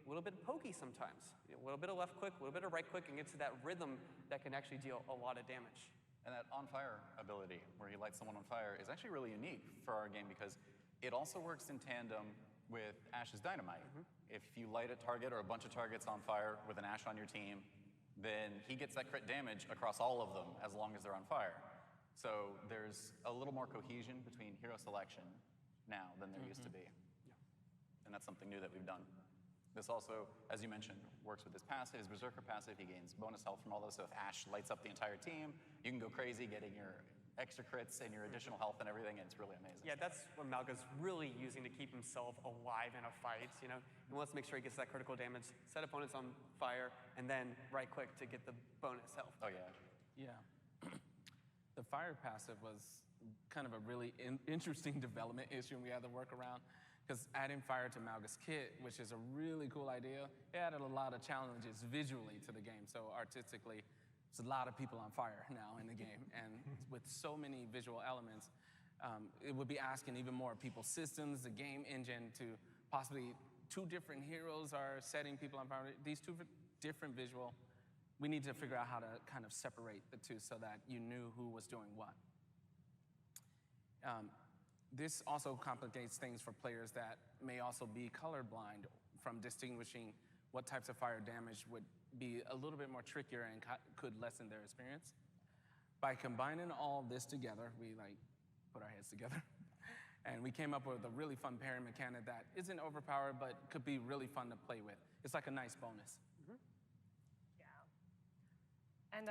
little bit pokey sometimes. A little bit of left click, a little bit of right click, and get to that rhythm that can actually deal a lot of damage. And that on-fire ability, where he lights someone on fire, is actually really unique for our game because it also works in tandem with Ash's dynamite. If you light a target or a bunch of targets on fire with an Ash on your team, then he gets that crit damage across all of them as long as they're on fire. So there's a little more cohesion between hero selection now than there used to be. And that's something new that we've done. This also, as you mentioned, works with his passive, his Berserker passive. He gains bonus health from all those. So if Ash lights up the entire team, you can go crazy getting your extra crits and your additional health and everything, and it's really amazing. Yeah, that's what Mauga's really using to keep himself alive in a fight. He wants to make sure he gets that critical damage, set opponents on fire, and then right click to get the bonus health. Oh yeah. Yeah. The fire passive was kind of a really interesting development issue we had to work around. Because adding fire to Mauga's kit, which is a really cool idea, it added a lot of challenges visually to the game. So artistically, there's a lot of people on fire now in the game. And with so many visual elements, it would be asking even more people's systems, the game engine, to possibly 2 different heroes are setting people on fire. These 2 different visual, we need to figure out how to kind of separate the 2 so that you knew who was doing what. This also complicates things for players that may also be colorblind from distinguishing what types of fire damage would be a little bit more trickier and could lessen their experience. By combining all this together, we put our heads together, and we came up with a really fun pairing mechanic that isn't overpowered but could be really fun to play with. It's like a nice bonus. Yeah. And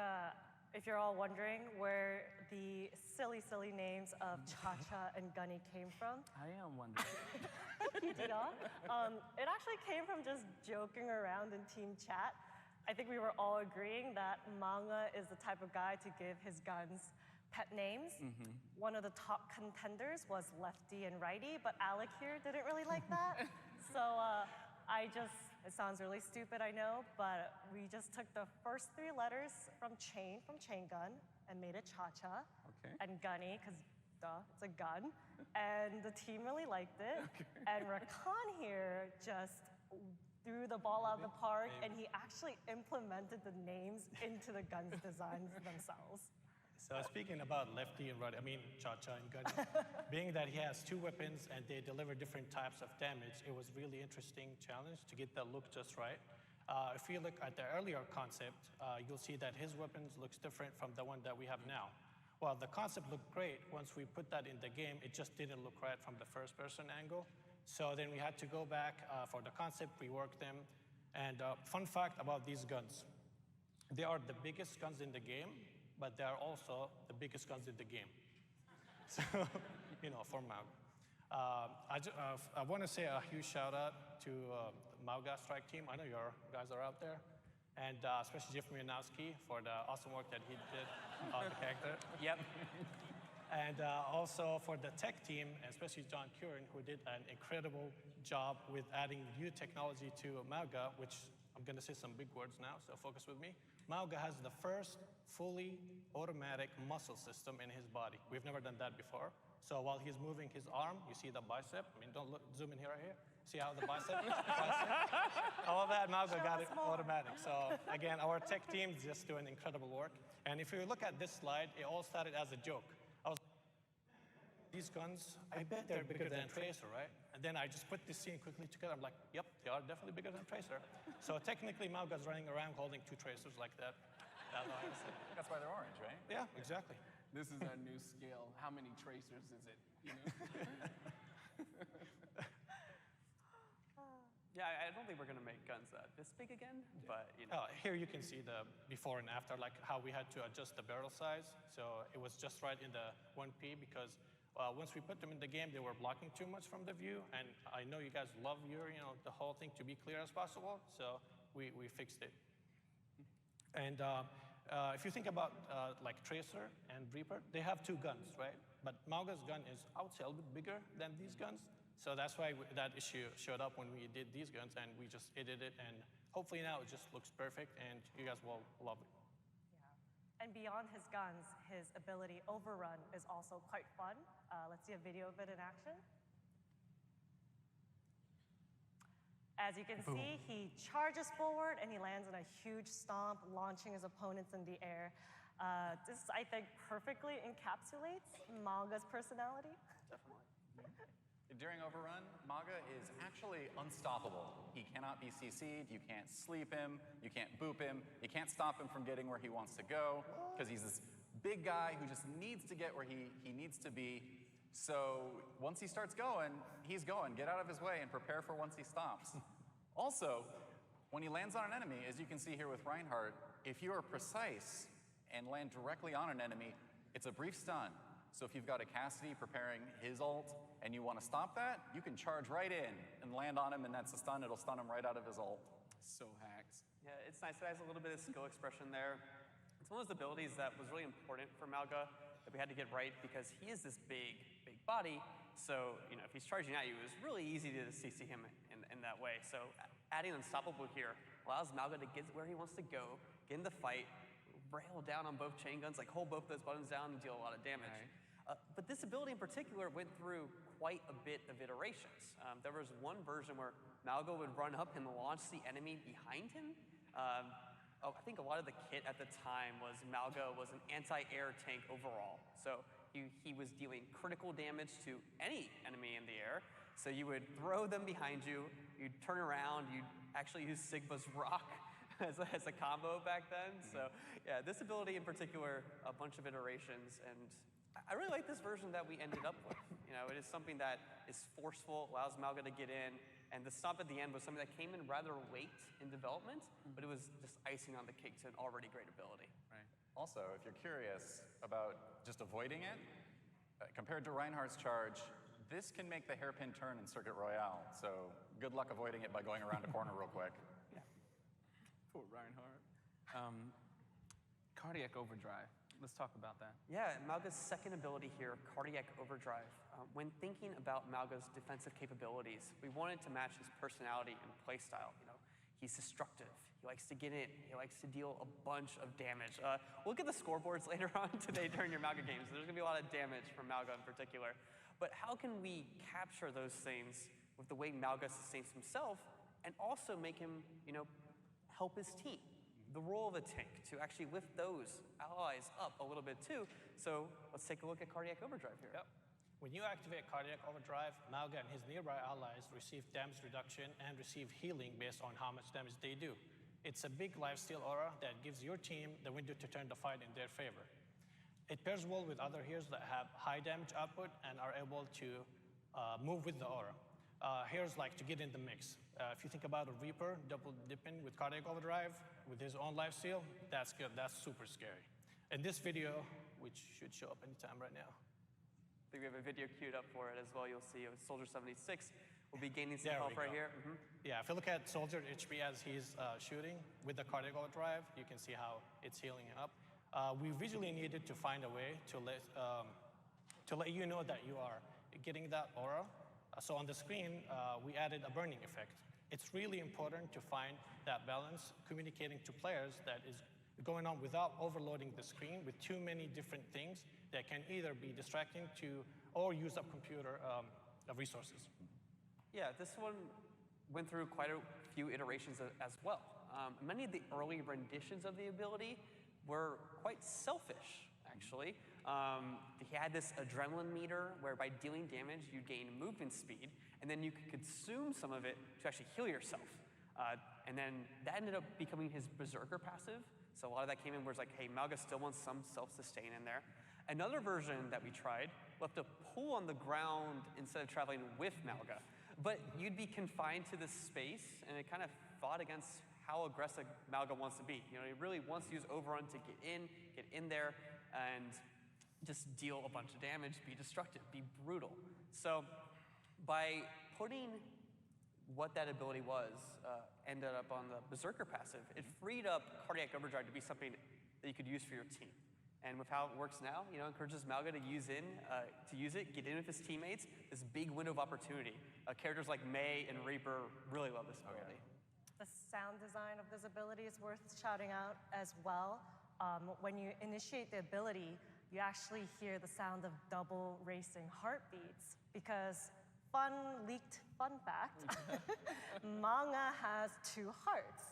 if you're all wondering where the silly, silly names of Cha-Cha and Gunny came from. I am wondering. Thank you, Dion. It actually came from just joking around in team chat. I think we were all agreeing that Mauga is the type of guy to give his guns pet names. One of the top contenders was Lefty and Righty, but Alec here didn't really like that. So it sounds really stupid, I know, but we just took the first 3 letters from chain gun, and made it Cha-Cha. and gunny, because duh, it's a gun. And the team really liked it. And Rakan here just threw the ball out of the park, and he actually implemented the names into the guns designs themselves. So speaking about lefty and righty, I mean Cha-Cha and Gunny, being that he has two weapons and they deliver different types of damage, it was really interesting challenge to get that look just right. If you look at the earlier concept, you'll see that his weapons looks different from the one that we have now. Well, the concept looked great. Once we put that in the game, it just didn't look right from the first-person angle. So then we had to go back for the concept, rework them. And fun fact about these guns, they are the biggest guns in the game, but they are also the biggest guns in the game. So, you know, for Mauga. I want to say a huge shout out to Mauga Strike Team. I know your guys are out there. And especially Jeff Mianowski for the awesome work that he did on the character. Yep. And also for the tech team, especially John Curran, who did an incredible job with adding new technology to Mauga, which I'm going to say some big words now, so focus with me. Mauga has the first fully automatic muscle system in his body. We've never done that before. So while he's moving his arm, you see the bicep. I mean, don't look, zoom in here right here. See how the bicep? All that, Mauga got it automatic. So again, our tech team is just doing incredible work. And if you look at this slide, it all started as a joke. These guns, I bet they're bigger than Tracer, right? And then I just put this scene quickly together. I'm like, yep, they are definitely bigger than Tracer. So technically, Mauga's running around holding two Tracers like that. That's why they're orange, right? Yeah, exactly. This is our new scale. How many Tracers is it? You know? Yeah, I don't think we're going to make guns this big again, but you know. Here you can see the before and after, like how we had to adjust the barrel size. So it was just right in the 1P because once we put them in the game, they were blocking too much from the view. And I know you guys love the whole thing to be clear as possible. So we fixed it. And if you think about like Tracer and Reaper, they have two guns, right? But Mauga's gun is, I would say, a little bit bigger than these guns. So that's why that issue showed up when we did these guns, and we just edited it, and hopefully now it just looks perfect, and you guys will love it. Yeah. And beyond his guns, his ability Overrun is also quite fun. Let's see a video of it in action. As you can see, he charges forward, and he lands in a huge stomp, launching his opponents in the air. This, I think, perfectly encapsulates Mauga's personality. Definitely. During Overrun, Mauga is actually unstoppable. He cannot be CC'd, you can't sleep him, you can't boop him, you can't stop him from getting where he wants to go, because he's this big guy who just needs to get where he needs to be. So once he starts going, he's going. Get out of his way and prepare for once he stops. Also, when he lands on an enemy, as you can see here with Reinhardt, if you are precise and land directly on an enemy, it's a brief stun. So if you've got a Cassidy preparing his ult and you want to stop that, you can charge right in and land on him, and that's a stun. It'll stun him right out of his ult. So hacked. Yeah, it's nice. It has a little bit of skill expression there. It's one of those abilities that was really important for Mauga that we had to get right because he is this big body. So, if he's charging at you, it's really easy to CC him in that way. So adding Unstoppable here allows Mauga to get where he wants to go, get in the fight, rail down on both chain guns, like hold both those buttons down and deal a lot of damage. Right. But this ability in particular went through quite a bit of iterations. There was one version where Mauga would run up and launch the enemy behind him. I think a lot of the kit at the time was Mauga was an anti-air tank overall. So he was dealing critical damage to any enemy in the air. So you would throw them behind you, you'd turn around, you'd actually use Sigma's Rock as a combo back then. So yeah, this ability in particular, a bunch of iterations, and I really like this version that we ended up with. It is something that is forceful, allows Mauga to get in, and the stomp at the end was something that came in rather late in development, but it was just icing on the cake to an already great ability. Right. Also, if you're curious about just avoiding it, compared to Reinhardt's charge, this can make the hairpin turn in Circuit Royale, so good luck avoiding it by going around a corner real quick. Yeah. Poor Reinhardt. Cardiac Overdrive. Let's talk about that. Yeah, Mauga's second ability here, Cardiac Overdrive. When thinking about Mauga's defensive capabilities, we wanted to match his personality and playstyle. He's destructive. He likes to get in. He likes to deal a bunch of damage. We'll look at the scoreboards later on today during your Mauga games. There's going to be a lot of damage from Mauga in particular. But how can we capture those things with the way Mauga sustains himself and also make him, help his team? The role of a tank to actually lift those allies up a little bit too. So let's take a look at Cardiac Overdrive here. Yep. When you activate Cardiac Overdrive, Mauga and his nearby allies receive damage reduction and receive healing based on how much damage they do. It's a big lifesteal aura that gives your team the window to turn the fight in their favor. It pairs well with other heroes that have high damage output and are able to move with the aura. Heroes like to get in the mix. If you think about a Reaper double dipping with Cardiac Overdrive with his own lifesteal, that's good. That's super scary. In this video, which should show up anytime right now. I think we have a video queued up for it as well. You'll see Soldier 76 will be gaining some health right here. Yeah, if you look at Soldier HP as he's shooting with the Cardiac Overdrive, you can see how it's healing up. We visually needed to find a way to let you know that you are getting that aura. So on the screen, we added a burning effect. It's really important to find that balance, communicating to players that is going on without overloading the screen with too many different things that can either be distracting to or use up computer resources. Yeah, this one went through quite a few iterations as well. Many of the early renditions of the ability were quite selfish, actually. He had this adrenaline meter where by dealing damage, you gain movement speed, and then you could consume some of it to actually heal yourself. And then that ended up becoming his Berserker passive. So a lot of that came in where it's like, hey, Mauga still wants some self-sustain in there. Another version that we tried left a pull on the ground instead of traveling with Mauga. But you'd be confined to this space, and it kind of fought against how aggressive Mauga wants to be. He really wants to use Overrun to get in there, and just deal a bunch of damage, be destructive, be brutal. So by putting what that ability was, ended up on the Berserker passive, it freed up Cardiac Overdrive to be something that you could use for your team. And with how it works now, encourages Mauga to use it, get in with his teammates, this big window of opportunity. Characters like Mei and Reaper really love this ability. The sound design of this ability is worth shouting out as well. When you initiate the ability, you actually hear the sound of double racing heartbeats because leaked fun fact, Mauga has 2 hearts.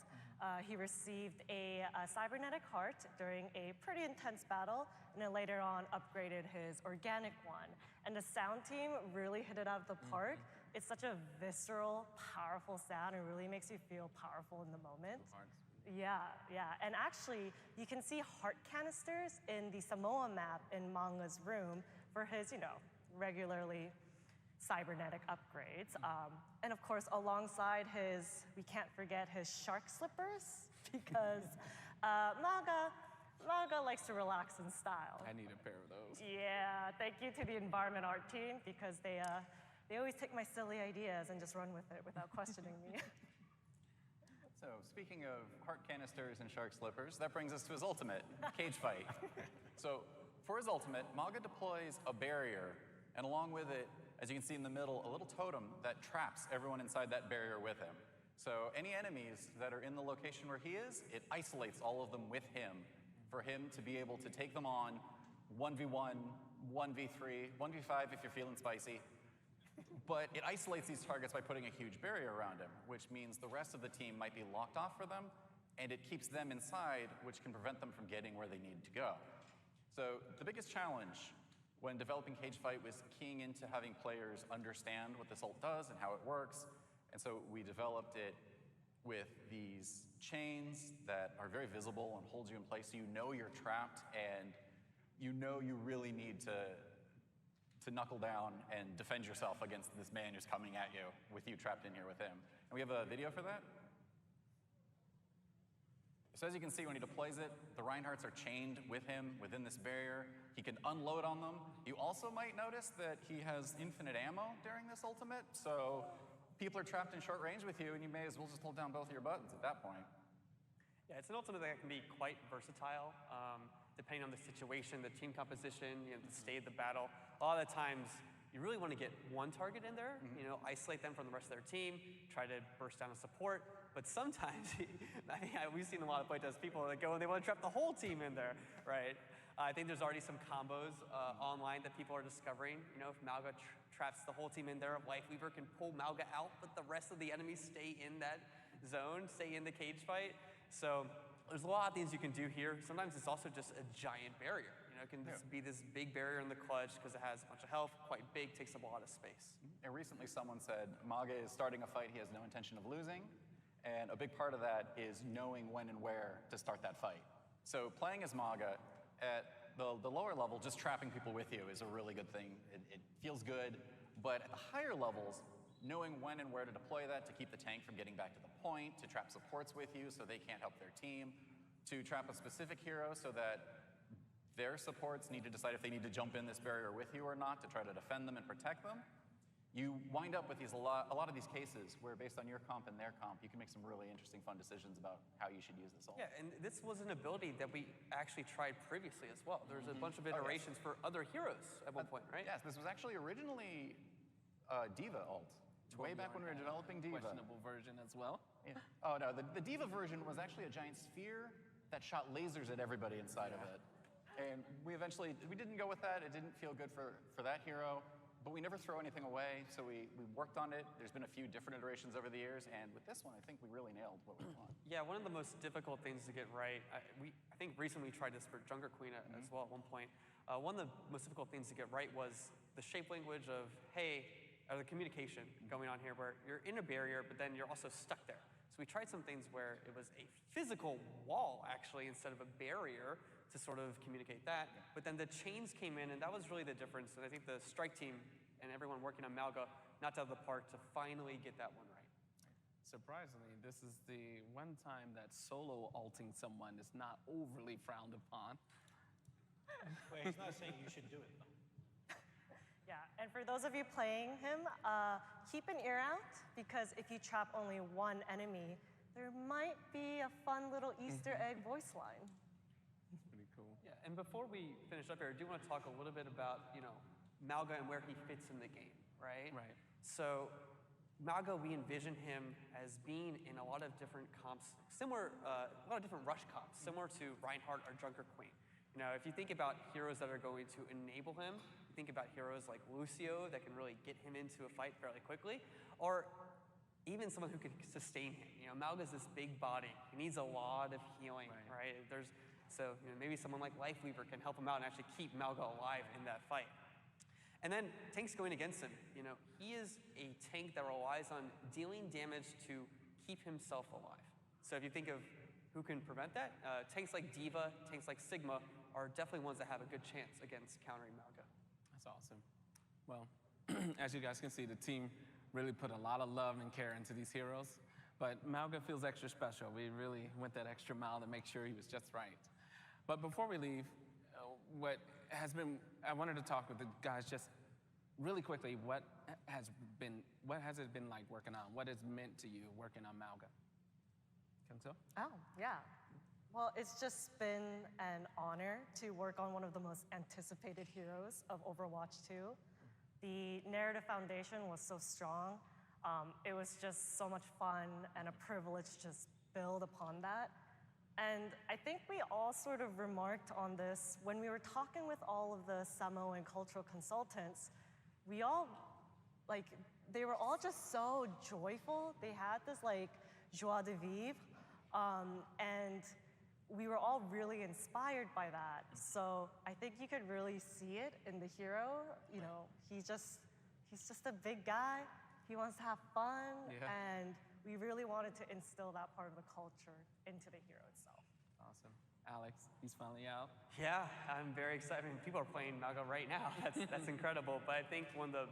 He received a cybernetic heart during a pretty intense battle, and then later on upgraded his organic one. And the sound team really hit it out of the park. It's such a visceral, powerful sound. It really makes you feel powerful in the moment. Yeah. And actually, you can see heart canisters in the Samoa map in Mauga's room for his, regularly cybernetic upgrades. And of course, alongside we can't forget his shark slippers, because Mauga likes to relax in style. I need a pair of those. Yeah, thank you to the environment art team, because they always take my silly ideas and just run with it without questioning me. So, speaking of heart canisters and shark slippers, that brings us to his ultimate, Cage Fight. So, for his ultimate, Mauga deploys a barrier, and along with it, as you can see in the middle, a little totem that traps everyone inside that barrier with him. So, any enemies that are in the location where he is, it isolates all of them with him for him to be able to take them on 1v1, 1v3, 1v5 if you're feeling spicy. But it isolates these targets by putting a huge barrier around him, which means the rest of the team might be locked off for them, and it keeps them inside, which can prevent them from getting where they need to go. So the biggest challenge when developing Cage Fight was keying into having players understand what this ult does and how it works, and so we developed it with these chains that are very visible and hold you in place, so you know you're trapped, and you know you really need to knuckle down and defend yourself against this man who's coming at you with you trapped in here with him. And we have a video for that. So as you can see, when he deploys it, the Reinhardts are chained with him within this barrier. He can unload on them. You also might notice that he has infinite ammo during this ultimate, so people are trapped in short range with you, and you may as well just hold down both of your buttons at that point. Yeah, it's an ultimate that can be quite versatile, depending on the situation, the team composition, the state of the battle. A lot of the times, you really want to get one target in there, isolate them from the rest of their team, try to burst down a support. But sometimes, we've seen a lot of playtest people that go and they want to trap the whole team in there, right? I think there's already some combos online that people are discovering. If Mauga traps the whole team in there, Lifeweaver can pull Mauga out, but the rest of the enemies stay in that zone, stay in the cage fight. So there's a lot of things you can do here. Sometimes it's also just a giant barrier. It can just be this big barrier in the clutch because it has a bunch of health, quite big, takes up a lot of space. And recently someone said, Mauga is starting a fight he has no intention of losing, and a big part of that is knowing when and where to start that fight. So playing as Mauga at the lower level, just trapping people with you is a really good thing. It feels good, but at the higher levels, knowing when and where to deploy that to keep the tank from getting back to the point, to trap supports with you so they can't help their team, to trap a specific hero so that their supports need to decide if they need to jump in this barrier with you or not to try to defend them and protect them. You wind up with a lot of these cases where based on your comp and their comp, you can make some really interesting, fun decisions about how you should use this ult. Yeah, and this was an ability that we actually tried previously as well. There's a bunch of iterations for other heroes at one point, right? Yes, this was actually originally Diva ult. Way back when we were developing Diva. Questionable version as well. Yeah. Oh no, the Diva version was actually a giant sphere that shot lasers at everybody inside of it. And we didn't go with that. It didn't feel good for that hero, but we never throw anything away, so we worked on it. There's been a few different iterations over the years, and with this one, I think we really nailed what we want. Yeah, one of the most difficult things to get right, I think recently we tried this for Junker Queen as well at one point. One of the most difficult things to get right was the shape language of, or the communication going on here where you're in a barrier, but then you're also stuck there. So we tried some things where it was a physical wall, actually, instead of a barrier to sort of communicate that. But then the chains came in, and that was really the difference. And I think the strike team and everyone working on Mauga knocked out of the park to finally get that one right. Surprisingly, this is the one time that solo ulting someone is not overly frowned upon. Wait, he's not saying you should do it. Yeah, and for those of you playing him, keep an ear out, because if you trap only one enemy, there might be a fun little Easter egg voice line. Pretty cool. Yeah, and before we finish up here, I do want to talk a little bit about, Mauga and where he fits in the game, right? Right. So Mauga, we envision him as being in a lot of different comps, similar, a lot of different rush comps, similar to Reinhardt or Junker Queen. If you think about heroes that are going to enable him, think about heroes like Lucio that can really get him into a fight fairly quickly, or even someone who can sustain him. Mauga's this big body. He needs a lot of healing, right? So maybe someone like Lifeweaver can help him out and actually keep Mauga alive in that fight. And then tanks going against him. He is a tank that relies on dealing damage to keep himself alive. So if you think of who can prevent that, tanks like Diva, tanks like Sigma are definitely ones that have a good chance against countering Mauga. That's awesome. Well, as you guys can see, the team really put a lot of love and care into these heroes, but Mauga feels extra special. We really went that extra mile to make sure he was just right. But before we leave, I wanted to talk with the guys just really quickly, what has it been like working on? What has meant to you working on Mauga? Kenzo? Oh, yeah. Well, it's just been an honor to work on one of the most anticipated heroes of Overwatch 2. The narrative foundation was so strong. It was just so much fun and a privilege to just build upon that. And I think we all sort of remarked on this when we were talking with all of the Samo and cultural consultants. We all, they were all just so joyful. They had this joie de vivre. And we were all really inspired by that. So I think you could really see it in the hero. He's just a big guy. He wants to have fun. Yeah. And we really wanted to instill that part of the culture into the hero itself. Awesome. Alex, he's finally out. Yeah, I'm very excited. People are playing Mauga right now. That's incredible. But I think one of the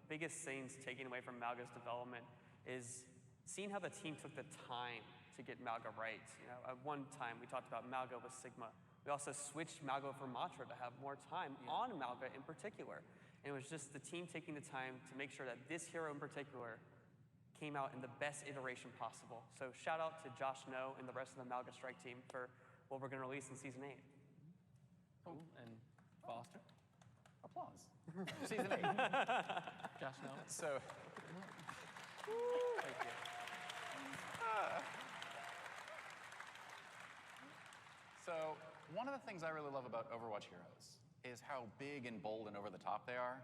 biggest things taken away from Mauga's development is seeing how the team took the time to get Mauga right. At one time we talked about Mauga with Sigma. We also switched Mauga for Matra to have more time on Mauga in particular. And it was just the team taking the time to make sure that this hero in particular came out in the best iteration possible. So shout out to Josh No and the rest of the Mauga Strike team for what we're going to release in Season 8. Cool. And Foster? Applause. Season 8. Josh, no. So, thank you. So, one of the things I really love about Overwatch Heroes is how big and bold and over the top they are.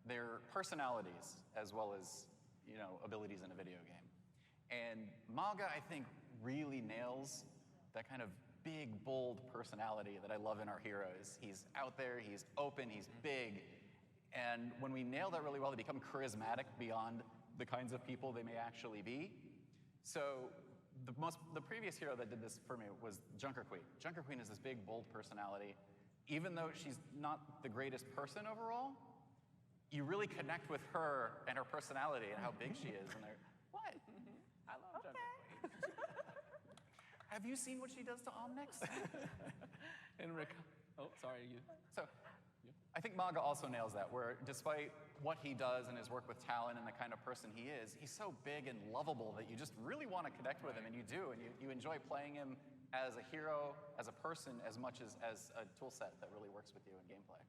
Their personalities, as well as, you know, abilities in a video game. And Mauga, I think, really nails that kind of big, bold personality that I love in our heroes. He's out there, he's open, he's big. And when we nail that really well, they become charismatic beyond the kinds of people they may actually be. So the previous hero that did this for me was Junker Queen. Junker Queen is this big, bold personality. Even though she's not the greatest person overall, you really connect with her and her personality and how big she is. And they're, what? I love Junker Queen. Have you seen what she does to Omnix? And Rick, oh, sorry, you. So, I think Mauga also nails that, where despite what he does and his work with talent and the kind of person he is, he's so big and lovable that you just really want to connect with him, and you do, and you enjoy playing him as a hero, as a person, as much as a tool set that really works with you in gameplay.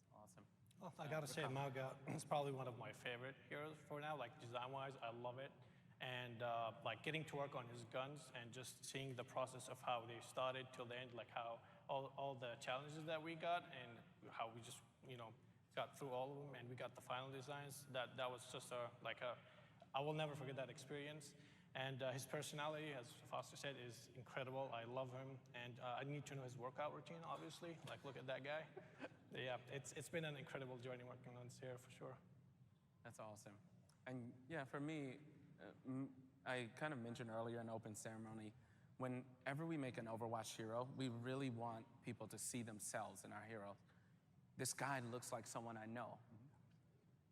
It's awesome. Well, I gotta say, Mauga is probably one of my favorite heroes for now. Like design-wise, I love it. And like getting to work on his guns and just seeing the process of how they started till the end, like how all the challenges that we got and how we just, you know, got through all of them and we got the final designs. That was just I will never forget that experience. And his personality, as Foster said, is incredible. I love him, and I need to know his workout routine, obviously. Like, look at that guy. Yeah, it's been an incredible journey working on this here, for sure. That's awesome. And yeah, for me, I kind of mentioned earlier in open ceremony, whenever we make an Overwatch hero, we really want people to see themselves in our hero. This guy looks like someone I know.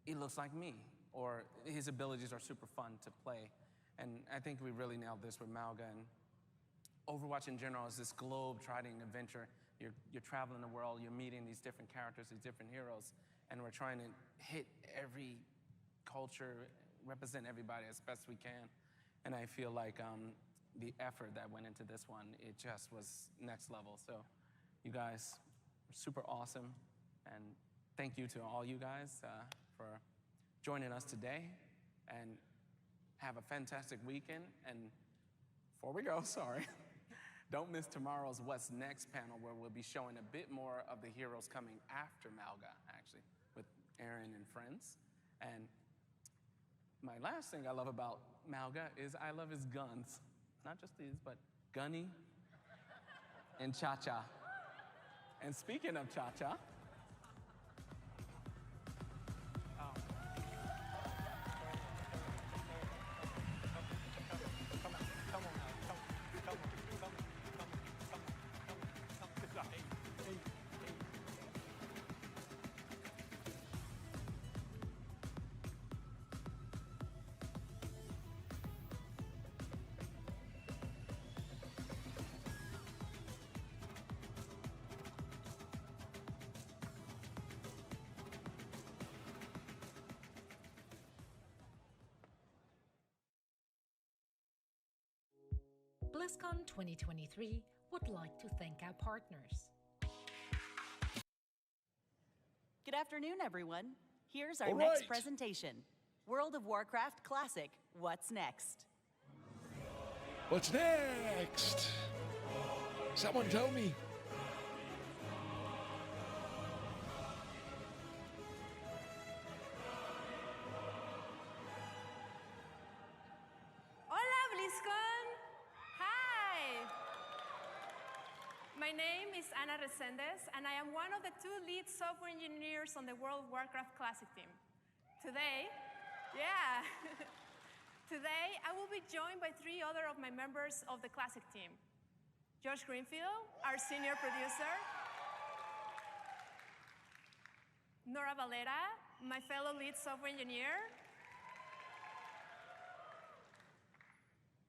He looks like me, or his abilities are super fun to play. And I think we really nailed this with Mauga. And Overwatch in general is this globe-trotting adventure. You're traveling the world, you're meeting these different characters, these different heroes, and we're trying to hit every culture, represent everybody as best we can. And I feel like the effort that went into this one, it just was next level. So you guys are super awesome. And thank you to all you guys for joining us today. And have a fantastic weekend. And before we go, sorry, don't miss tomorrow's What's Next panel, where we'll be showing a bit more of the heroes coming after Mauga, actually, with Aaron and friends. And my last thing I love about Mauga is I love his guns. Not just these, but Gunny and Cha-Cha. And speaking of Cha-Cha, Blizzcon 2023 would like to thank our partners. Good afternoon, everyone. Here's our All next right. presentation. World of Warcraft Classic, What's Next? What's next? Someone tell me. Hola, Blizzcon! Hi! My name is Ana Reséndez, and I am one of the 2 lead software engineers on the World of Warcraft Classic team. Today, today I will be joined by 3 other of my members of the Classic team. Josh Greenfield, our senior producer. Nora Valera, my fellow lead software engineer.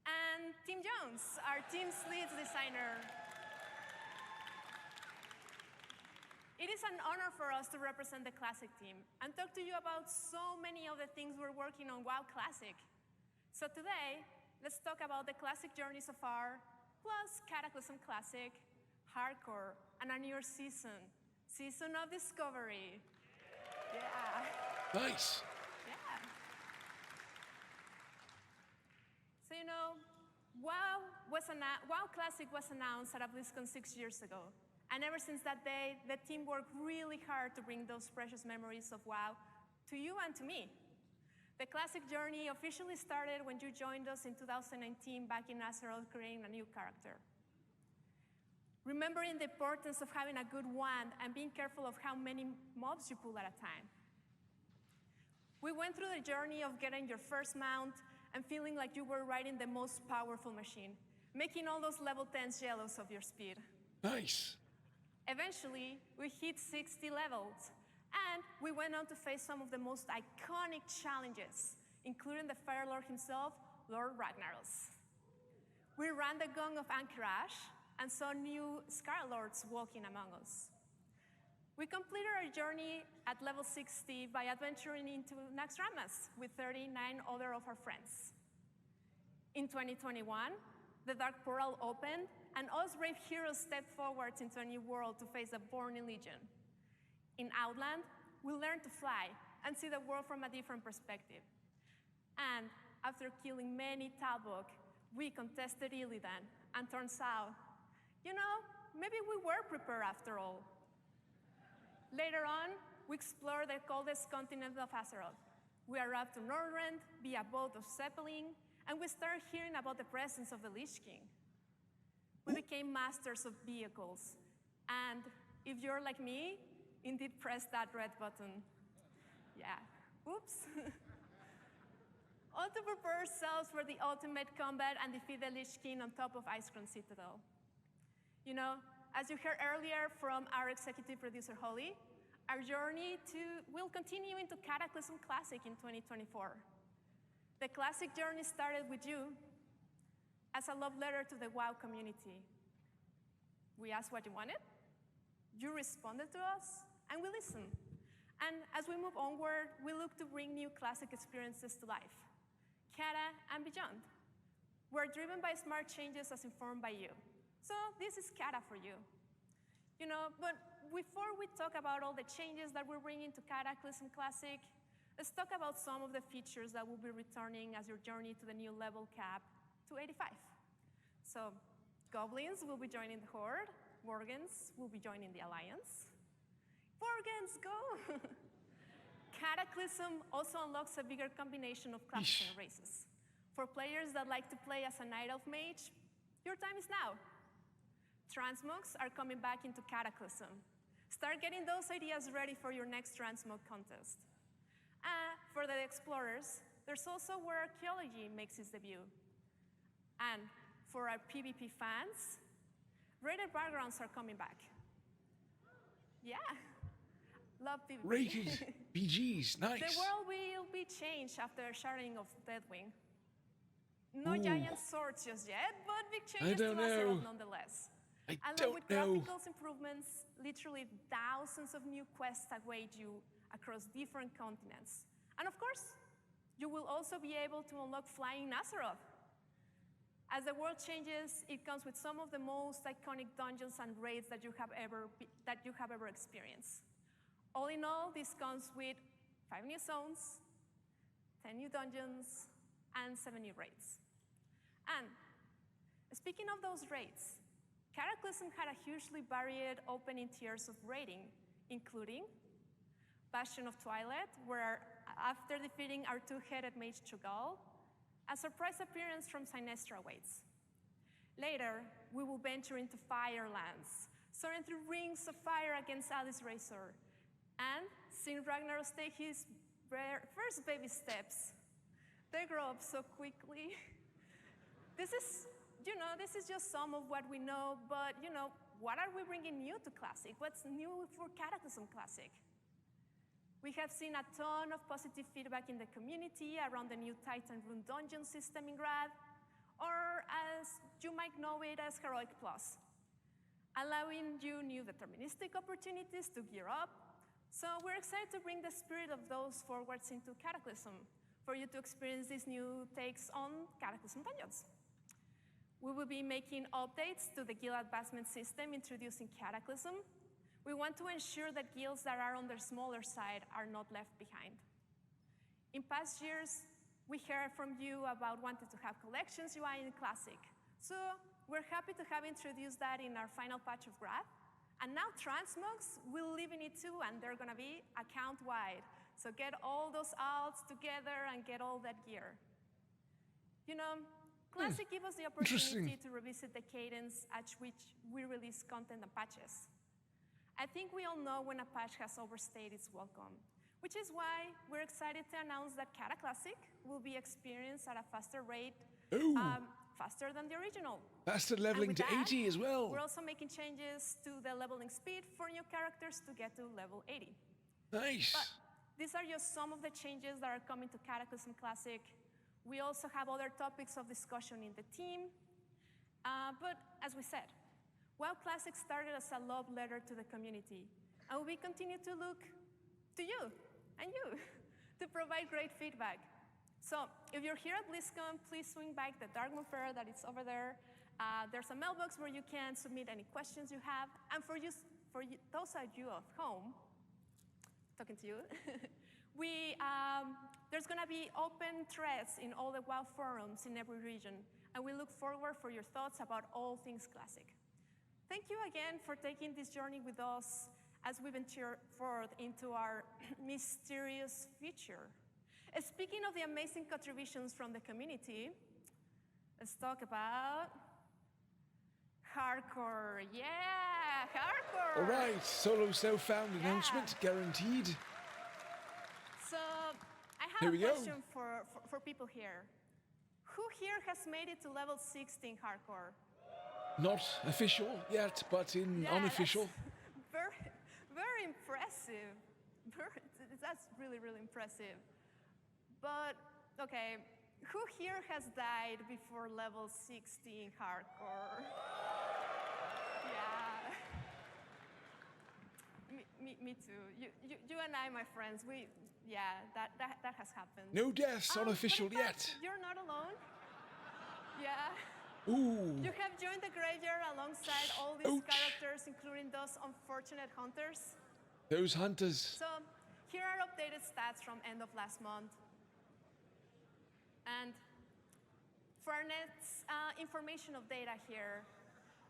And Tim Jones, our team's lead designer. It is an honor for us to represent the Classic team and talk to you about so many of the things we're working on WoW Classic. So today, let's talk about the Classic journey so far, plus Cataclysm Classic, Hardcore, and our newer season, Season of Discovery. Yeah. Nice. Yeah. So, you know, WoW Classic was announced at a Blizzcon 6 years ago. And ever since that day, the team worked really hard to bring those precious memories of WoW to you and to me. The Classic journey officially started when you joined us in 2019 back in Azeroth creating a new character. Remembering the importance of having a good wand and being careful of how many mobs you pull at a time. We went through the journey of getting your first mount and feeling like you were riding the most powerful machine, making all those level 10s jealous of your speed. Nice. Eventually, we hit 60 levels, and we went on to face some of the most iconic challenges, including the Fire Lord himself, Lord Ragnaros. We ran the Gong of Anchorage and saw new Scar Lords walking among us. We completed our journey at level 60 by adventuring into Naxxramas with 39 other of our friends. In 2021, the Dark Portal opened, and us brave heroes stepped forward into a new world to face the Burning Legion. In Outland, we learned to fly and see the world from a different perspective. And after killing many Talbot, we contested Illidan, and turns out, you know, maybe we were prepared after all. Later on, we explored the coldest continent of Azeroth. We arrived to Northrend via boat of Zeppelin, and we started hearing about the presence of the Lich King. We became masters of vehicles, and if you're like me, indeed press that red button. Yeah, oops. All to prepare ourselves for the ultimate combat and defeat the Lich King on top of Icecrown Citadel. You know, as you heard earlier from our executive producer, Holly, our journey will continue into Cataclysm Classic in 2024. The Classic journey started with you as a love letter to the WoW community. We asked what you wanted, you responded to us, and we listened. And as we move onward, we look to bring new Classic experiences to life, Cata and beyond. We're driven by smart changes as informed by you. So this is Cata for you. You know, but before we talk about all the changes that we're bringing to Cataclysm Classic, let's talk about some of the features that will be returning as your journey to the new level cap to 85. So Goblins will be joining the Horde, Worgens will be joining the Alliance. Worgens, go! Cataclysm also unlocks a bigger combination of classes and races. For players that like to play as a Night Elf Mage, your time is now. Transmogs are coming back into Cataclysm. Start getting those ideas ready for your next Transmog contest. For the Explorers, there's also where archaeology makes its debut. And for our PvP fans, rated backgrounds are coming back. Yeah, love PvP. Rated BGs, nice. The world will be changed after Sharding of Deathwing. No Ooh. giant swords just yet, but big changes to don't Azeroth know. nonetheless. I Along don't with know. graphics improvements, literally thousands of new quests await you across different continents. And of course, you will also be able to unlock flying Azeroth. As the world changes, it comes with some of the most iconic dungeons and raids that you have ever experienced. All in all, this comes with 5 new zones, 10 new dungeons, and 7 new raids. And speaking of those raids, Cataclysm had a hugely varied opening tiers of raiding, including Bastion of Twilight, where after defeating our 2-headed mage Cho'Gall, a surprise appearance from Sinestra awaits. Later, we will venture into Firelands, soaring through rings of fire against Alice Razor, and seeing Ragnaros take his first baby steps. They grow up so quickly. This is just some of what we know, but what are we bringing new to Classic? What's new for Cataclysm Classic? We have seen a ton of positive feedback in the community around the new Titan Rune dungeon system in Grad, or as you might know it as Heroic Plus, allowing you new deterministic opportunities to gear up. So we're excited to bring the spirit of those forwards into Cataclysm for you to experience these new takes on Cataclysm dungeons. We will be making updates to the guild advancement system introducing Cataclysm. We want to ensure that guilds that are on the smaller side are not left behind. In past years, we heard from you about wanting to have collections UI in Classic. So we're happy to have introduced that in our final patch of Graph. And now transmogs will live in it too, and they're gonna be account-wide. So get all those alts together and get all that gear. You know, Classic gives us the opportunity to revisit the cadence at which we release content and patches. I think we all know when a patch has overstayed its welcome, which is why we're excited to announce that Kata Classic will be experienced at a faster rate, faster than the original. Faster leveling to 80 as well. We're also making changes to the leveling speed for new characters to get to level 80. Nice. But these are just some of the changes that are coming to Cataclysm Classic. We also have other topics of discussion in the team. But as we said, WoW Classic started as a love letter to the community, and we continue to look to you and you to provide great feedback. So if you're here at Blizzcon, please swing by the Darkmoon Fair that is over there. There's a mailbox where you can submit any questions you have. And for those of you at home, talking to you, there's gonna be open threads in all the WoW forums in every region. And we look forward for your thoughts about all things Classic. Thank you again for taking this journey with us as we venture forward into our mysterious future. Speaking of the amazing contributions from the community, let's talk about hardcore. Yeah, hardcore. All right, solo self-found announcement guaranteed. So I have a question for people here. Who here has made it to level 16 hardcore? Not official yet, but unofficial. Very impressive. That's really, really impressive. But, okay, who here has died before level 16 hardcore? Yeah. Me too. You and I, my friends, that has happened. No deaths unofficial yet. You're not alone. Yeah. Ooh. You have joined the graveyard alongside all these characters, including those unfortunate hunters. Those hunters. So here are updated stats from end of last month. And for our next information of data here,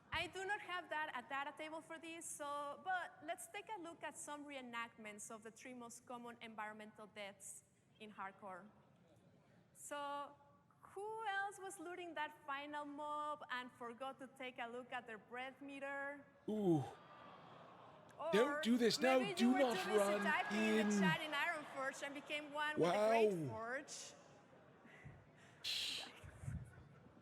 I do not have a data table for this, but let's take a look at some reenactments of the 3 most common environmental deaths in hardcore. So who else was looting that final mob and forgot to take a look at their breath meter? Ooh. Don't do this now. Do not run in the chat in Ironforge and became one with the Great Forge.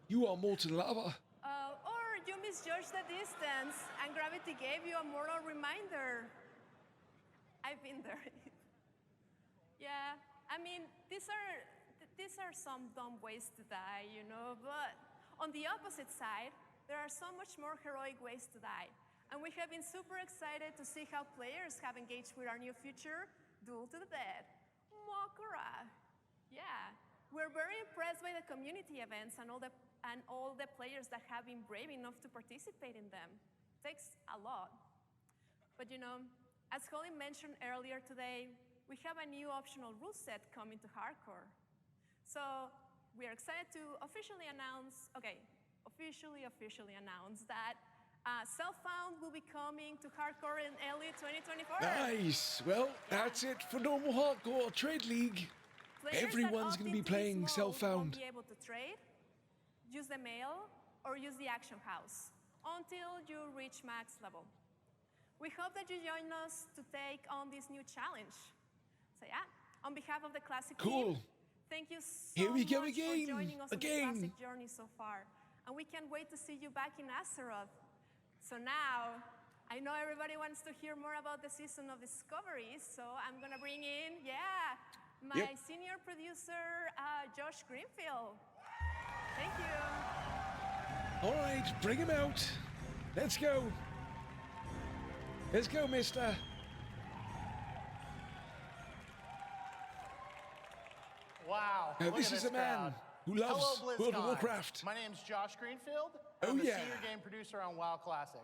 You are molten lava. Or you misjudged the distance and gravity gave you a mortal reminder. I've been there. Yeah, I mean, these are some dumb ways to die, you know, but on the opposite side, there are so much more heroic ways to die. And we have been super excited to see how players have engaged with our new feature, Duel to the Dead. Mokora. Yeah, we're very impressed by the community events and all the players that have been brave enough to participate in them. It takes a lot. But you know, as Holly mentioned earlier today, we have a new optional rule set coming to hardcore. So we are excited to officially announce that Self-Found will be coming to hardcore in early 2024. Nice. Well, that's it for normal hardcore trade league. Players Everyone's going to be playing Self-Found. Won't be able to trade, use the mail, or use the action house until you reach max level. We hope that you join us to take on this new challenge. So yeah, on behalf of the Classic team, thank you so much for joining us on the Classic journey so far. And we can't wait to see you back in Azeroth. So now, I know everybody wants to hear more about the Season of Discoveries, so I'm gonna bring in, my senior producer, Josh Greenfield. Thank you. All right, bring him out. Let's go. Let's go, mister. Wow. Now, this is a man who loves World of Warcraft. My name's Josh Greenfield. I'm the senior game producer on WoW Classic.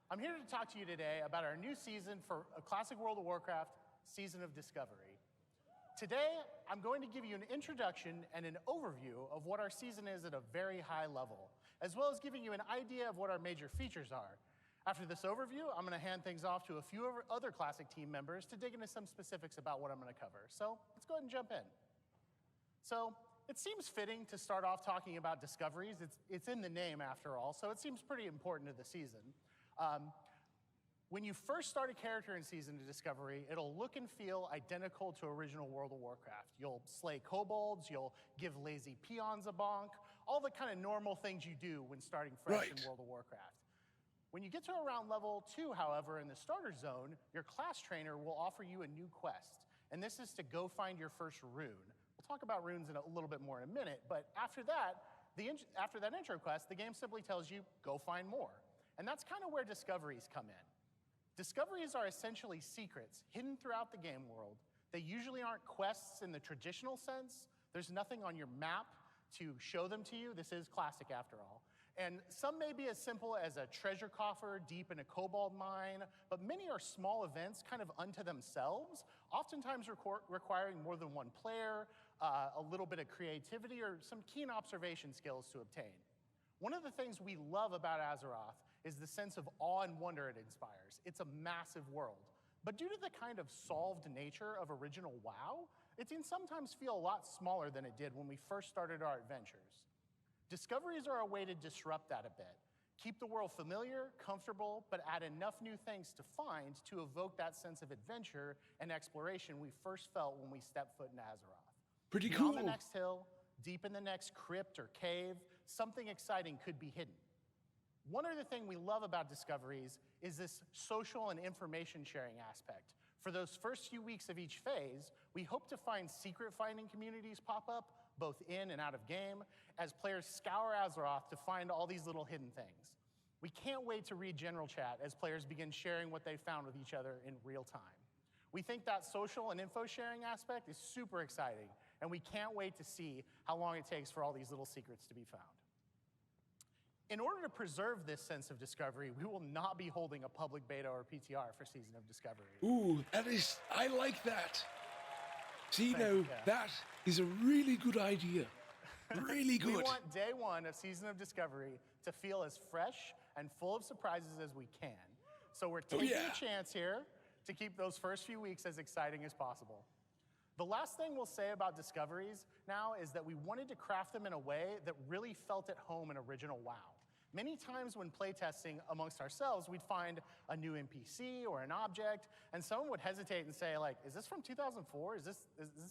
I'm here to talk to you today about our new season for a Classic World of Warcraft, Season of Discovery. Today, I'm going to give you an introduction and an overview of what our season is at a very high level, as well as giving you an idea of what our major features are. After this overview, I'm going to hand things off to a few other Classic team members to dig into some specifics about what I'm going to cover. So let's go ahead and jump in. So it seems fitting to start off talking about discoveries. It's in the name after all, so it seems pretty important to the season. When you first start a character in Season of Discovery, it'll look and feel identical to original World of Warcraft. You'll slay kobolds, you'll give lazy peons a bonk, all the kind of normal things you do when starting fresh in World of Warcraft. When you get to around level 2, however, in the starter zone, your class trainer will offer you a new quest, and this is to go find your first rune. We'll talk about runes in a little bit more in a minute, but after that intro quest, the game simply tells you, go find more. And that's kind of where discoveries come in. Discoveries are essentially secrets hidden throughout the game world. They usually aren't quests in the traditional sense. There's nothing on your map to show them to you. This is Classic after all. And some may be as simple as a treasure coffer deep in a kobold mine, but many are small events kind of unto themselves, oftentimes requiring more than one player, a little bit of creativity, or some keen observation skills to obtain. One of the things we love about Azeroth is the sense of awe and wonder it inspires. It's a massive world. But due to the kind of solved nature of original WoW, it can sometimes feel a lot smaller than it did when we first started our adventures. Discoveries are a way to disrupt that a bit. Keep the world familiar, comfortable, but add enough new things to find to evoke that sense of adventure and exploration we first felt when we stepped foot in Azeroth. Pretty cool. On the next hill, deep in the next crypt or cave, something exciting could be hidden. One other thing we love about Discoveries is this social and information sharing aspect. For those first few weeks of each phase, we hope to find secret finding communities pop up, both in and out of game, as players scour Azeroth to find all these little hidden things. We can't wait to read general chat as players begin sharing what they found with each other in real time. We think that social and info sharing aspect is super exciting, and we can't wait to see how long it takes for all these little secrets to be found. In order to preserve this sense of discovery, we will not be holding a public beta or PTR for Season of Discovery. Ooh, I like that. See, that is a really good idea. Really good. We want day one of Season of Discovery to feel as fresh and full of surprises as we can. So we're taking a chance here to keep those first few weeks as exciting as possible. The last thing we'll say about Discoveries now is that we wanted to craft them in a way that really felt at home in original WoW. Many times when playtesting amongst ourselves, we'd find a new NPC or an object, and someone would hesitate and say, like, is this from 2004? Is this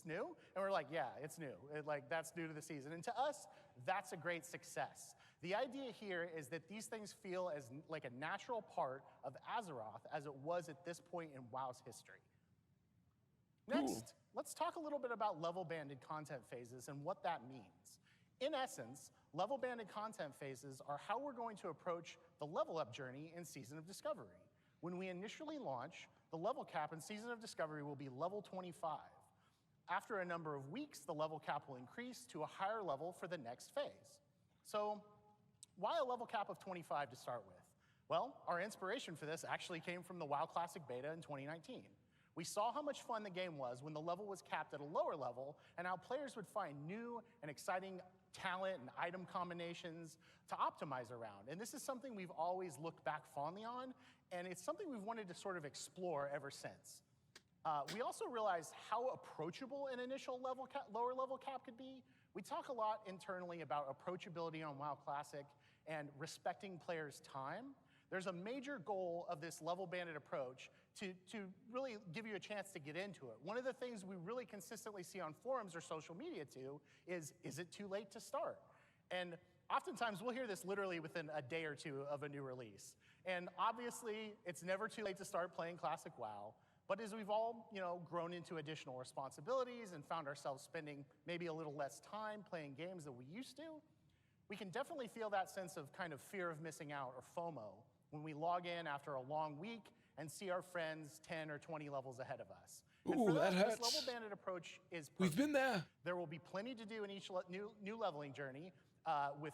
new? And we're like, yeah, it's new. That's new to the season. And to us, that's a great success. The idea here is that these things feel as like a natural part of Azeroth as it was at this point in WoW's history. Next, let's talk a little bit about level-banded content phases and what that means. In essence, level-banded content phases are how we're going to approach the level-up journey in Season of Discovery. When we initially launch, the level cap in Season of Discovery will be level 25. After a number of weeks, the level cap will increase to a higher level for the next phase. So, why a level cap of 25 to start with? Well, our inspiration for this actually came from the WoW Classic Beta in 2019. We saw how much fun the game was when the level was capped at a lower level, and how players would find new and exciting talent and item combinations to optimize around. And this is something we've always looked back fondly on, and it's something we've wanted to sort of explore ever since. We also realized how approachable an initial lower level cap could be. We talk a lot internally about approachability on WoW Classic and respecting players' time. There's a major goal of this level-banded approach to really give you a chance to get into it. One of the things we really consistently see on forums or social media too is it too late to start? And oftentimes we'll hear this literally within a day or two of a new release. And obviously, it's never too late to start playing Classic WoW. But as we've all, grown into additional responsibilities and found ourselves spending maybe a little less time playing games than we used to, we can definitely feel that sense of kind of fear of missing out, or FOMO, when we log in after a long week and see our friends 10 or 20 levels ahead of us. Ooh, that hurts. This level-banded approach is perfect. We've been there. There will be plenty to do in each new leveling journey,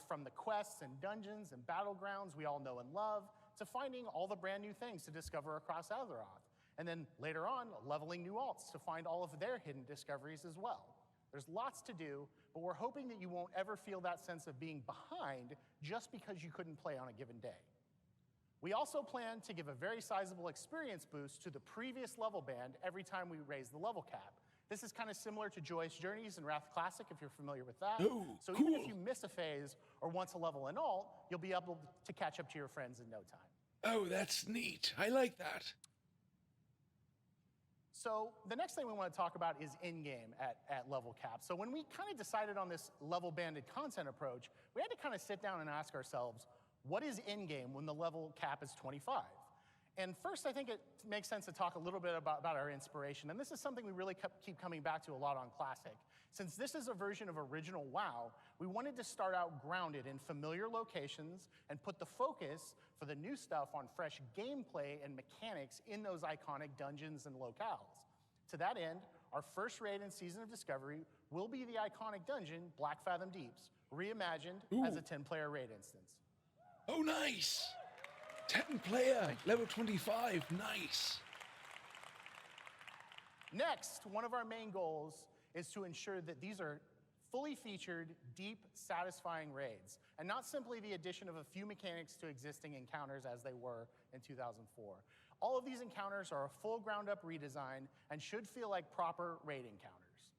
from the quests and dungeons and battlegrounds we all know and love, to finding all the brand new things to discover across Azeroth. And then later on, leveling new alts to find all of their hidden discoveries as well. There's lots to do, but we're hoping that you won't ever feel that sense of being behind just because you couldn't play on a given day. We also plan to give a very sizable experience boost to the previous level band every time we raise the level cap. This is kind of similar to Joyous Journeys and Wrath Classic, if you're familiar with that. Ooh, so cool. even if you miss a phase or once a level in alt, you'll be able to catch up to your friends in no time. Oh, that's neat. I like that. So the next thing we want to talk about is in-game at level cap. So when we kind of decided on this level-banded content approach, we had to kind of sit down and ask ourselves, what is in-game when the level cap is 25? And first, I think it makes sense to talk a little bit about our inspiration. And this is something we really keep coming back to a lot on Classic. Since this is a version of original WoW, we wanted to start out grounded in familiar locations and put the focus for the new stuff on fresh gameplay and mechanics in those iconic dungeons and locales. To that end, our first raid in Season of Discovery will be the iconic dungeon, Black Fathom Deeps, reimagined as a 10-player raid instance. Oh, nice. 10-player, level 25, nice. Next, one of our main goals is to ensure that these are fully featured, deep, satisfying raids, and not simply the addition of a few mechanics to existing encounters as they were in 2004. All of these encounters are a full ground-up redesign and should feel like proper raid encounters.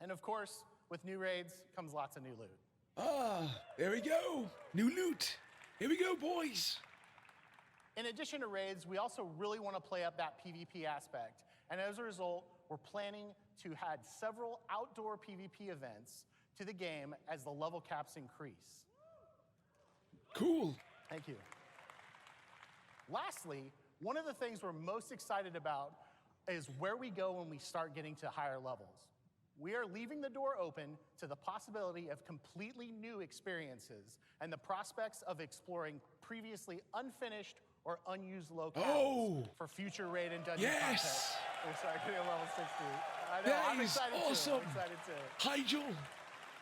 And of course, with new raids comes lots of new loot. Ah, there we go. New loot. Here we go, boys. In addition to raids, we also really want to play up that PvP aspect. And as a result, we're planning to add several outdoor PvP events to the game as the level caps increase. Cool. Thank you. Lastly, one of the things we're most excited about is where we go when we start getting to higher levels. We are leaving the door open to the possibility of completely new experiences and the prospects of exploring previously unfinished or unused locales for future raid and dungeon content. We're starting at level 60. I know, I'm excited awesome. too. I'm excited too. Hyjal,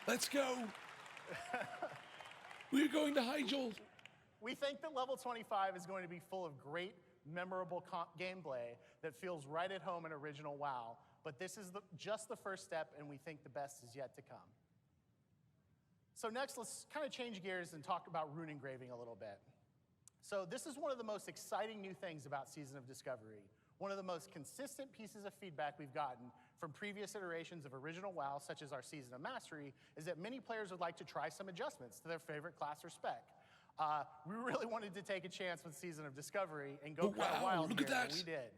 let's go. We're going to Hyjal. We think that level 25 is going to be full of great, memorable gameplay that feels right at home in original WoW, but this is just the first step, and we think the best is yet to come. So next, let's kind of change gears and talk about rune engraving a little bit. So this is one of the most exciting new things about Season of Discovery. One of the most consistent pieces of feedback we've gotten from previous iterations of original WoW, such as our Season of Mastery, is that many players would like to try some adjustments to their favorite class or spec. We really wanted to take a chance with Season of Discovery and go kind of wild look here, at that. and we did.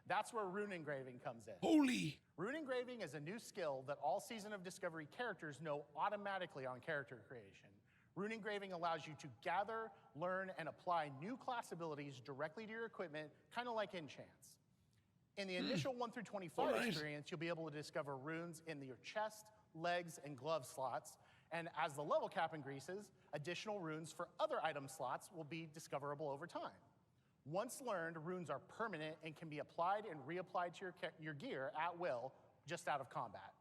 That's where rune engraving comes in. Holy. Rune engraving is a new skill that all Season of Discovery characters know automatically on character creation. Rune engraving allows you to gather, learn, and apply new class abilities directly to your equipment, kind of like enchants. In the initial 1 through 25 experience, you'll be able to discover runes in your chest, legs, and glove slots. And as the level cap increases, additional runes for other item slots will be discoverable over time. Once learned, runes are permanent and can be applied and reapplied to your gear at will, just out of combat.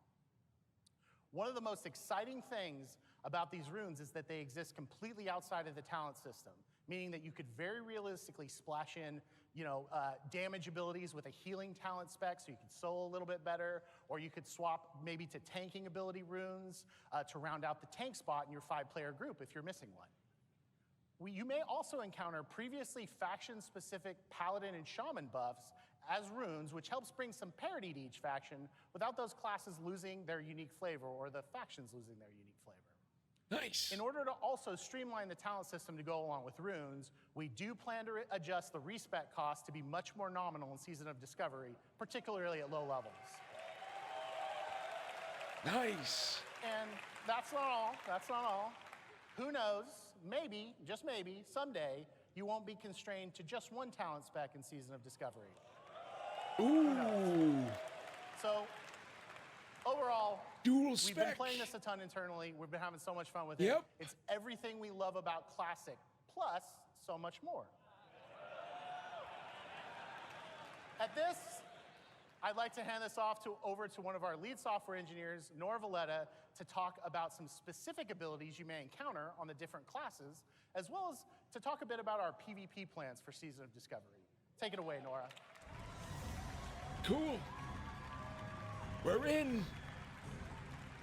One of the most exciting things about these runes is that they exist completely outside of the talent system, meaning that you could very realistically splash in damage abilities with a healing talent spec so you could solo a little bit better, or you could swap maybe to tanking ability runes to round out the tank spot in your 5-player group if you're missing one. You may also encounter previously faction-specific paladin and shaman buffs as runes, which helps bring some parity to each faction without those classes losing their unique flavor or the factions losing their unique flavor. Nice. In order to also streamline the talent system to go along with runes, we do plan to adjust the respec cost to be much more nominal in Season of Discovery, particularly at low levels. Nice. And that's not all. That's not all. Who knows? Maybe, just maybe, someday, you won't be constrained to just one talent spec in Season of Discovery. Ooh. So, overall, Dual we've spec. been playing this a ton internally. We've been having so much fun with it. Yep. It's everything we love about Classic, plus so much more. At I'd like to hand this over to one of our lead software engineers, Nora Valletta, to talk about some specific abilities you may encounter on the different classes, as well as to talk a bit about our PvP plans for Season of Discovery. Take it away, Nora. Cool. We're in.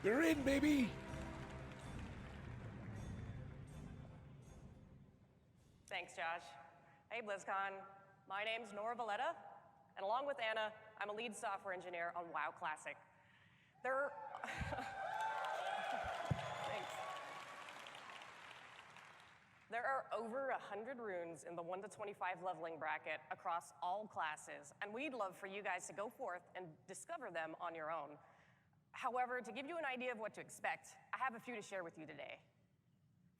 We're in, baby. Thanks, Josh. Hey, Blizzcon. My name's Nora Valletta, and along with Anna, I'm a lead software engineer on WoW Classic. Thanks. There are over 100 runes in the 1 to 25 leveling bracket across all classes, and we'd love for you guys to go forth and discover them on your own. However, to give you an idea of what to expect, I have a few to share with you today.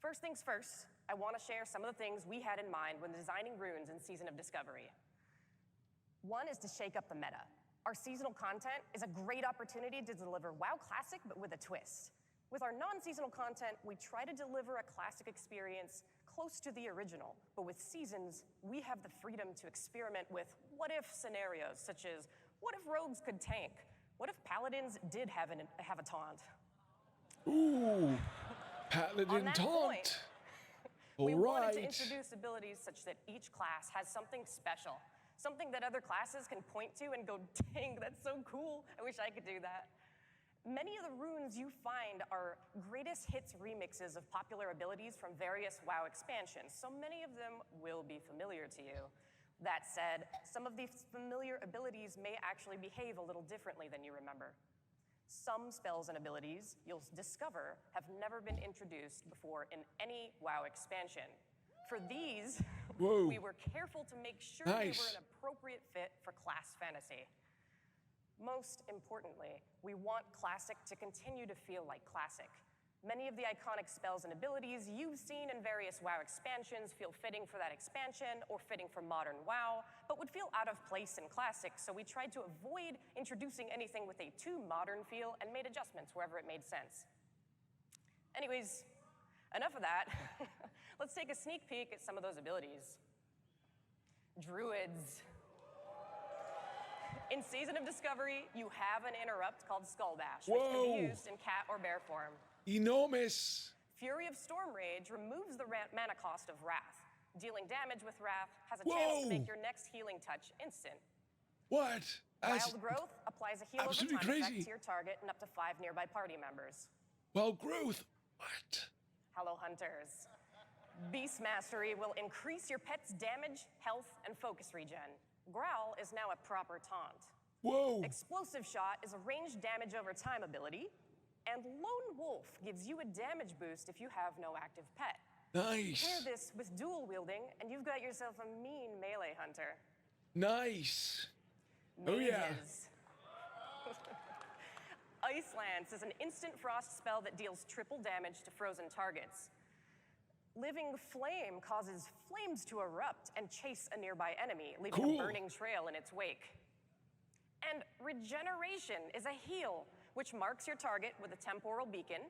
First things first, I want to share some of the things we had in mind when designing runes in Season of Discovery. One is to shake up the meta. Our seasonal content is a great opportunity to deliver WoW Classic, but with a twist. With our non-seasonal content, we try to deliver a classic experience close to the original, but with seasons, we have the freedom to experiment with what-if scenarios, such as, what if rogues could tank? What if paladins did have a taunt? Ooh, paladin taunt. We wanted to introduce abilities such that each class has something special, something that other classes can point to and go, dang, that's so cool. I wish I could do that. Many of the runes you find are greatest hits remixes of popular abilities from various WoW expansions, so many of them will be familiar to you. That said, some of these familiar abilities may actually behave a little differently than you remember. Some spells and abilities you'll discover have never been introduced before in any WoW expansion. For these, we were careful to make sure they were an appropriate fit for class fantasy. Most importantly, we want Classic to continue to feel like Classic. Many of the iconic spells and abilities you've seen in various WoW expansions feel fitting for that expansion or fitting for modern WoW, but would feel out of place in Classic, so we tried to avoid introducing anything with a too modern feel and made adjustments wherever it made sense. Anyways, enough of that. Let's take a sneak peek at some of those abilities. Druids. In Season of Discovery, you have an interrupt called Skull Bash, which can be used in cat or bear form. Enormous. Fury of Storm Rage removes the mana cost of Wrath. Dealing damage with Wrath has a chance to make your next healing touch instant. What? Wild Growth applies a heal over time crazy. effect to your target and up to 5 nearby party members. Wild Growth? What? Hello, Hunters. Beast Mastery will increase your pet's damage, health, and focus regen. Growl is now a proper taunt. Whoa! Explosive Shot is a ranged damage over time ability, and Lone Wolf gives you a damage boost if you have no active pet. Nice. Pair this with dual wielding, and you've got yourself a mean melee hunter. Nice. Mages. Oh yeah. Ice Lance is an instant frost spell that deals triple damage to frozen targets. Living Flame causes flames to erupt and chase a nearby enemy, leaving a burning trail in its wake. And Regeneration is a heal, which marks your target with a temporal beacon.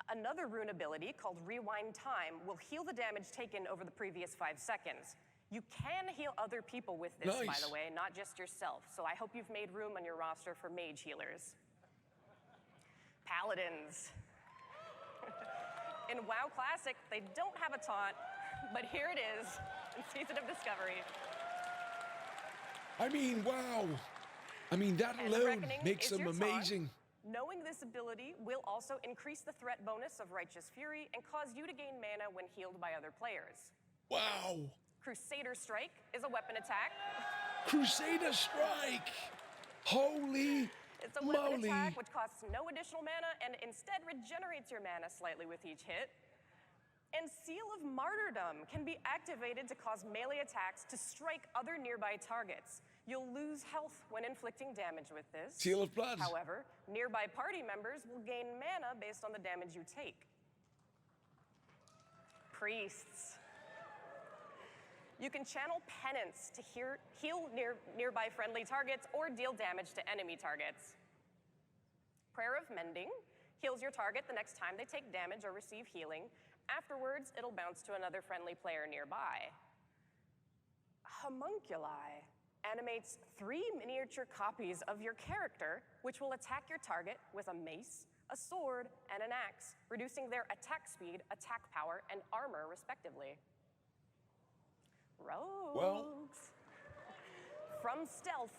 Another rune ability called Rewind Time will heal the damage taken over the previous 5 seconds. You can heal other people with this, by the way, not just yourself, so I hope you've made room on your roster for mage healers. Paladins. In WoW Classic, they don't have a taunt, but here it is in Season of Discovery. I mean, wow. I mean, that alone makes them amazing. Knowing this ability will also increase the threat bonus of Righteous Fury and cause you to gain mana when healed by other players. Wow. Crusader Strike is a weapon attack. Crusader Strike! Holy It's a weapon attack which costs no additional mana and instead regenerates your mana slightly with each hit. And Seal of Martyrdom can be activated to cause melee attacks to strike other nearby targets. You'll lose health when inflicting damage with this. Seal of Blood. However, nearby party members will gain mana based on the damage you take. Priests. You can channel Penance to heal nearby friendly targets or deal damage to enemy targets. Prayer of Mending heals your target the next time they take damage or receive healing. Afterwards, it'll bounce to another friendly player nearby. Homunculi animates 3 miniature copies of your character, which will attack your target with a mace, a sword, and an axe, reducing their attack speed, attack power, and armor, respectively. Rogues. Well. From stealth,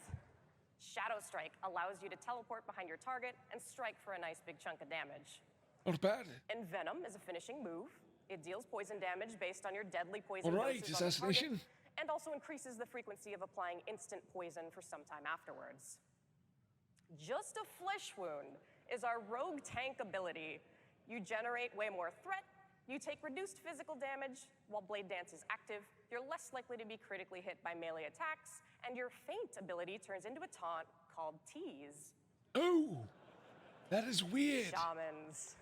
Shadow Strike allows you to teleport behind your target and strike for a nice big chunk of damage. Not bad. Envenom is a finishing move. It deals poison damage based on your deadly poison All right, doses on the assassination. target, and also increases the frequency of applying instant poison for some time afterwards. Just a Flesh Wound is our rogue tank ability. You generate way more threat, you take reduced physical damage, while Blade Dance is active, you're less likely to be critically hit by melee attacks, and your feint ability turns into a taunt called Tease. Oh, that is weird. Shamans.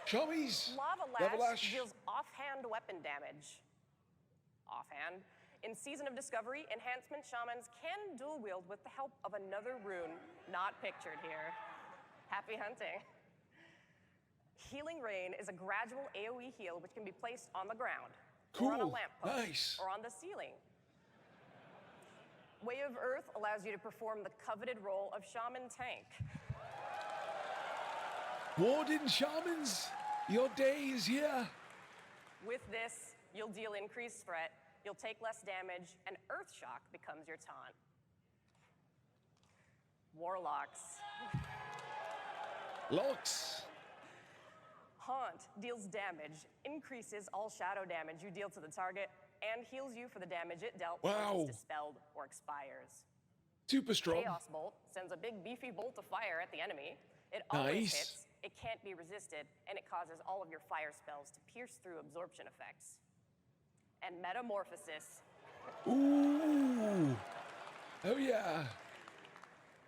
Shawmies. Lava Lava Lash Lash. deals offhand weapon damage. Offhand. In Season of Discovery, enhancement shamans can dual wield with the help of another rune not pictured here. Happy hunting. Healing Rain is a gradual AoE heal which can be placed on the ground, or on a Cool. lamppost, Nice. or on the ceiling. Way of Earth allows you to perform the coveted role of Shaman Tank. Warden Shamans, your day is here. With this, you'll deal increased threat, you'll take less damage, and Earth Shock becomes your taunt. Warlocks. Locks. Haunt deals damage, increases all shadow damage you deal to the target, and heals you for the damage it dealt Wow. once it's dispelled or expires. Super strong. Chaos Bolt sends a big beefy bolt of fire at the enemy. It always Nice. hits, it can't be resisted, and it causes all of your fire spells to pierce through absorption effects. And Metamorphosis. Ooh. Oh yeah.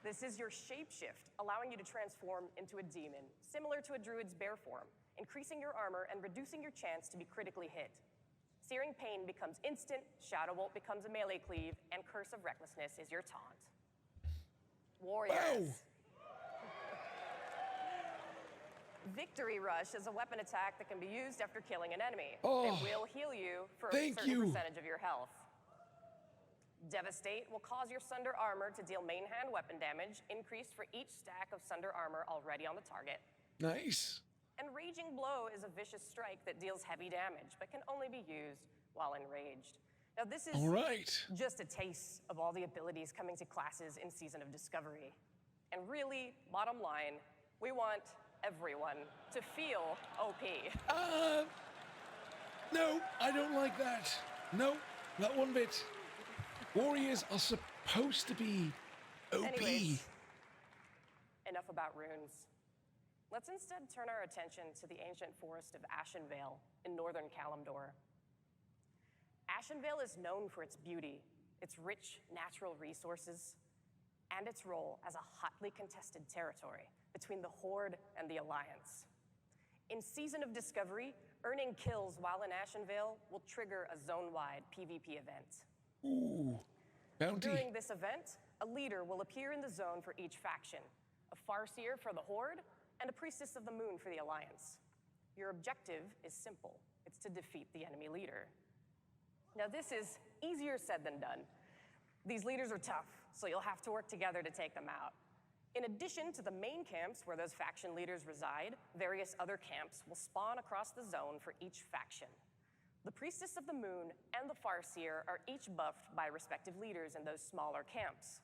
This is your shapeshift, allowing you to transform into a demon, similar to a druid's bear form, increasing your armor and reducing your chance to be critically hit. Searing Pain becomes instant, Shadow Bolt becomes a melee cleave, and Curse of Recklessness is your taunt. Warriors. Wow. Victory Rush is a weapon attack that can be used after killing an enemy. Oh, It will heal you for a thank certain you. percentage of your health. Devastate will cause your Sunder armor to deal main hand weapon damage, increased for each stack of Sunder armor already on the target. Nice. And Raging Blow is a vicious strike that deals heavy damage, but can only be used while enraged. Now this is All right. just a taste of all the abilities coming to classes in Season of Discovery. And really, bottom line, we want everyone to feel OP. No, I don't like that. No, not one bit. Warriors are supposed to be OP. Anyways, enough about runes. Let's instead turn our attention to the ancient forest of Ashenvale in northern Kalimdor. Ashenvale is known for its beauty, its rich natural resources, and its role as a hotly contested territory between the Horde and the Alliance. In Season of Discovery, earning kills while in Ashenvale will trigger a zone-wide PvP event. Ooh, bounty. During this event, a leader will appear in the zone for each faction, a Farseer for the Horde, and a Priestess of the Moon for the Alliance. Your objective is simple. It's to defeat the enemy leader. Now this is easier said than done. These leaders are tough, so you'll have to work together to take them out. In addition to the main camps where those faction leaders reside, various other camps will spawn across the zone for each faction. The Priestess of the Moon and the Farseer are each buffed by respective leaders in those smaller camps.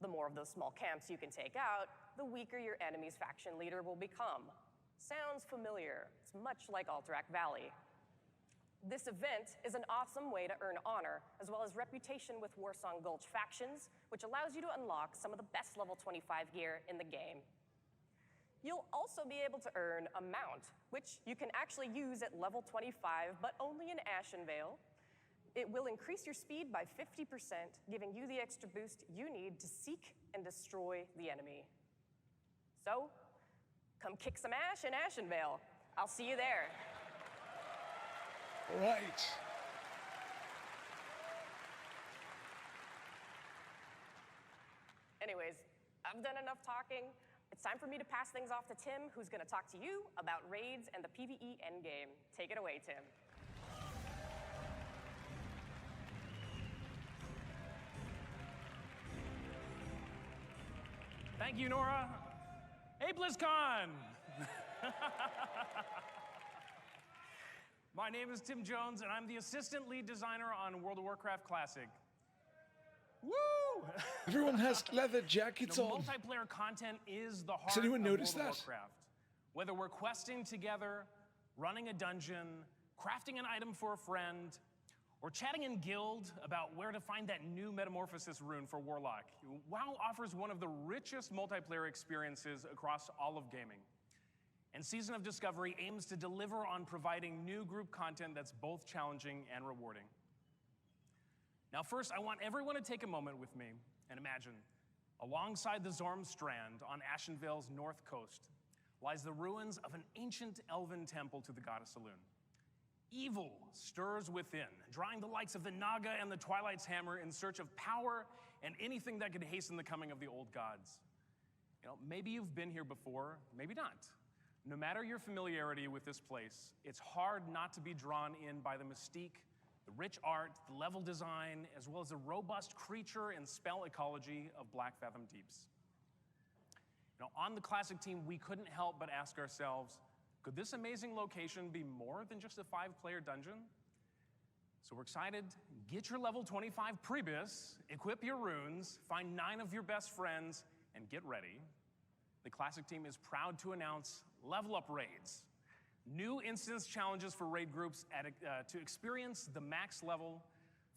The more of those small camps you can take out, the weaker your enemy's faction leader will become. Sounds familiar. It's much like Alterac Valley. This event is an awesome way to earn honor, as well as reputation with Warsong Gulch factions, which allows you to unlock some of the best level 25 gear in the game. You'll also be able to earn a mount, which you can actually use at level 25, but only in Ashenvale. It will increase your speed by 50%, giving you the extra boost you need to seek and destroy the enemy. So, come kick some ash in Ashenvale. I'll see you there. All right. Anyways, I've done enough talking. It's time for me to pass things off to Tim, who's going to talk to you about raids and the PvE endgame. Take it away, Tim. Thank you, Nora. Hey, Blizzcon! My name is Tim Jones, and I'm the assistant lead designer on World of Warcraft Classic. Woo! Everyone has leather jackets on. Multiplayer content is the heart Has anyone of noticed World of that? Warcraft. Whether we're questing together, running a dungeon, crafting an item for a friend, or chatting in guild about where to find that new metamorphosis rune for Warlock, WoW offers one of the richest multiplayer experiences across all of gaming. And Season of Discovery aims to deliver on providing new group content that's both challenging and rewarding. Now first, I want everyone to take a moment with me and imagine, alongside the Zorm Strand on Ashenvale's north coast, lies the ruins of an ancient elven temple to the goddess Elune. Evil stirs within, drawing the likes of the Naga and the Twilight's Hammer in search of power and anything that could hasten the coming of the old gods. You know, maybe you've been here before, maybe not. No matter your familiarity with this place, it's hard not to be drawn in by the mystique, the rich art, the level design, as well as the robust creature and spell ecology of Blackfathom Deeps. You know, on the Classic team, we couldn't help but ask ourselves, could this amazing location be more than just a 5-player dungeon? So we're excited. Get your level 25 Prebis, equip your runes, find 9 of your best friends, and get ready. The Classic team is proud to announce Level Up Raids. New instance challenges for raid groups to experience the max level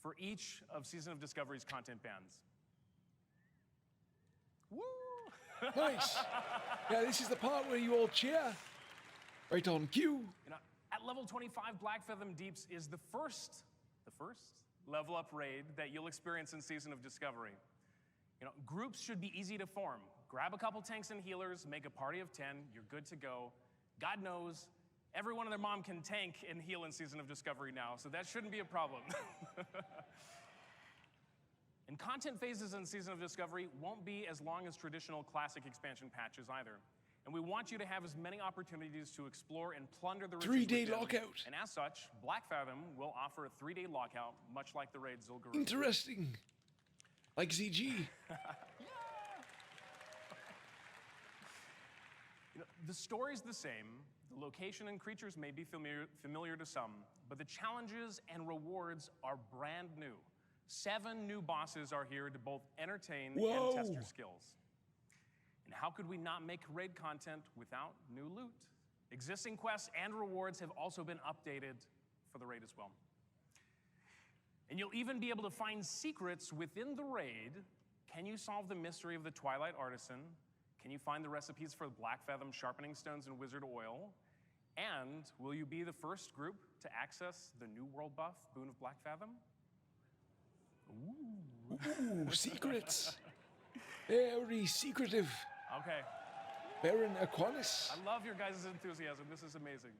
for each of Season of Discovery's content bands. Woo! Nice. Yeah, this is the part where you all cheer. Right on cue. You know, at level 25, Blackfathom Deeps is the first level up raid that you'll experience in Season of Discovery. You know, groups should be easy to form. Grab a couple tanks and healers, make a party of 10, you're good to go. God knows, everyone and their mom can tank and heal in Season of Discovery now, so that shouldn't be a problem. And content phases in Season of Discovery won't be as long as traditional Classic expansion patches either. And we want you to have as many opportunities to explore and plunder the riches 3-day within. lockout. And as such, Blackfathom will offer a 3-day lockout, much like the raid Zul'Gurub. Interesting. Like ZG. You know, the story's the same. The location and creatures may be familiar to some, but the challenges and rewards are brand new. 7 new bosses are here to both entertain and test your skills. And how could we not make raid content without new loot? Existing quests and rewards have also been updated for the raid as well. And you'll even be able to find secrets within the raid. Can you solve the mystery of the Twilight Artisan? Can you find the recipes for Blackfathom sharpening stones and wizard oil? And will you be the first group to access the new world buff, Boon of Blackfathom? Ooh, secrets. Very secretive. Okay. Baron Aquinas. I love your guys' enthusiasm. This is amazing.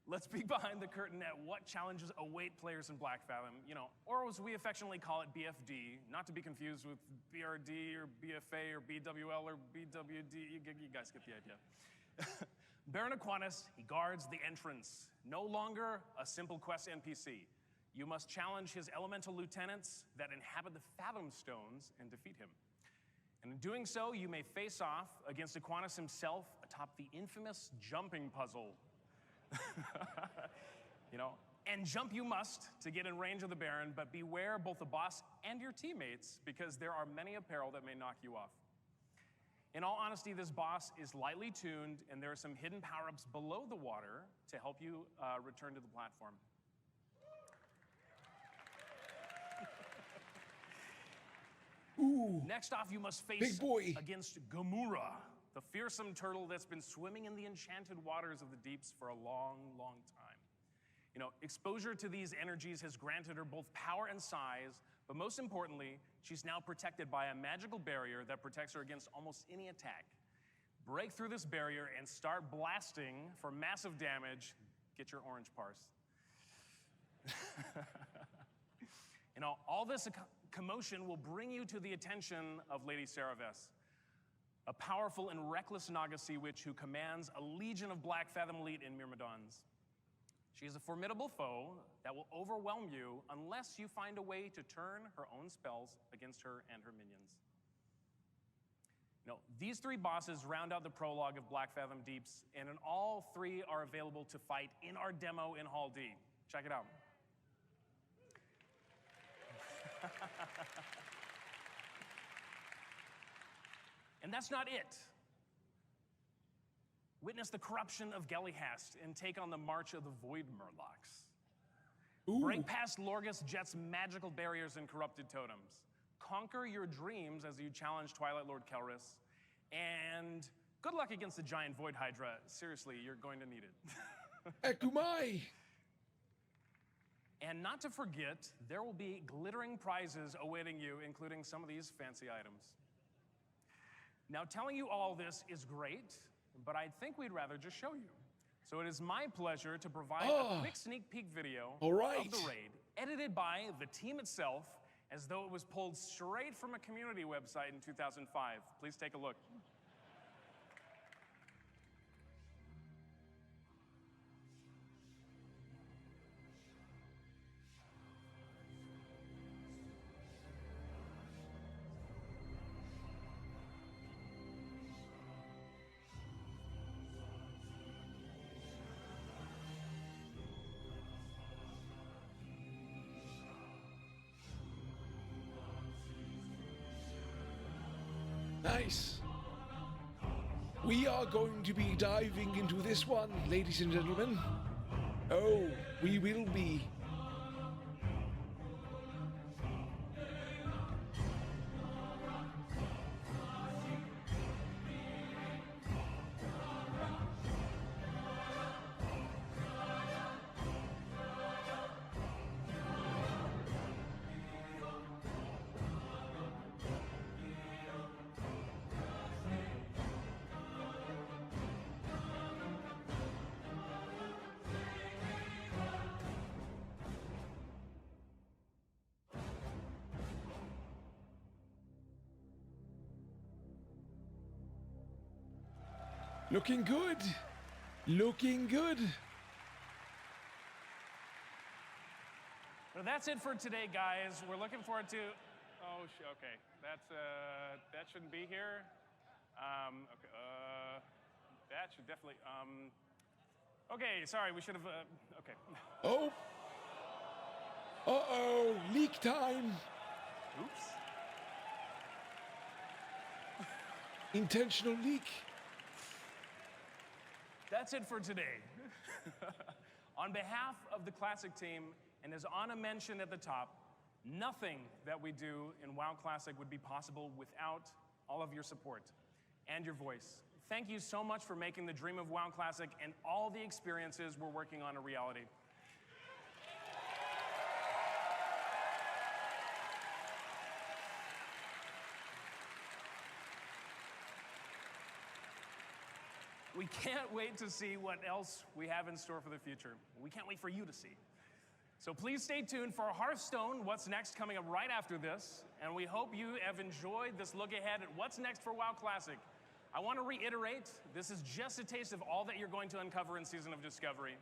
Let's peek behind the curtain at what challenges await players in Blackfathom, you know, or as we affectionately call it, BFD, not to be confused with BRD or BFA or BWL or BWD. You guys get the idea. Baron Aquinas, he guards the entrance. No longer a simple quest NPC. You must challenge his elemental lieutenants that inhabit the Fathom Stones and defeat him. And in doing so, you may face off against Aquinas himself atop the infamous jumping puzzle. You know, and jump you must to get in range of the Baron, but beware both the boss and your teammates, because there are many a peril that may knock you off. In all honesty, this boss is lightly tuned, and there are some hidden power-ups below the water to help you return to the platform. Ooh. Next off, you must face Big boy. against Gamura, the fearsome turtle that's been swimming in the enchanted waters of the deeps for a long, long time. You know, exposure to these energies has granted her both power and size, but most importantly, she's now protected by a magical barrier that protects her against almost any attack. Break through this barrier and start blasting for massive damage. Get your orange parse. You know, all this commotion will bring you to the attention of Lady Saraves, a powerful and reckless Naga sea witch who commands a legion of Blackfathom elite in Myrmidons. She is a formidable foe that will overwhelm you unless you find a way to turn her own spells against her and her minions. These 3 bosses round out the prologue of Black Fathom Deeps, and all 3 are available to fight in our demo in Hall D. Check it out. And that's not it. Witness the corruption of Gelihast and take on the March of the Void Murlocs. Ooh. Break past Lorgus Jet's magical barriers and corrupted totems. Conquer your dreams as you challenge Twilight Lord Kelris. And good luck against the giant Void Hydra. Seriously, you're going to need it. Ekumai! And not to forget, there will be glittering prizes awaiting you, including some of these fancy items. Now, telling you all this is great, but I think we'd rather just show you. So it is my pleasure to provide a quick sneak peek video of the raid, edited by the team itself, as though it was pulled straight from a community website in 2005. Please take a look. Nice. We are going to be diving into this one, ladies and gentlemen. Oh, we will be. Looking good. Looking good. Well, that's it for today, guys. We're looking forward to... Oh, okay. That shouldn't be here. Okay, that should definitely... Okay, sorry, we should have... Okay. Oh. Uh-oh, leak time. Oops. Intentional leak. That's it for today. On behalf of the Classic team, and as Anna mentioned at the top, nothing that we do in WoW Classic would be possible without all of your support and your voice. Thank you so much for making the dream of WoW Classic and all the experiences we're working on a reality. We can't wait to see what else we have in store for the future. We can't wait for you to see. So please stay tuned for Hearthstone, what's next, coming up right after this. And we hope you have enjoyed this look ahead at what's next for WoW Classic. I want to reiterate, this is just a taste of all that you're going to uncover in Season of Discovery.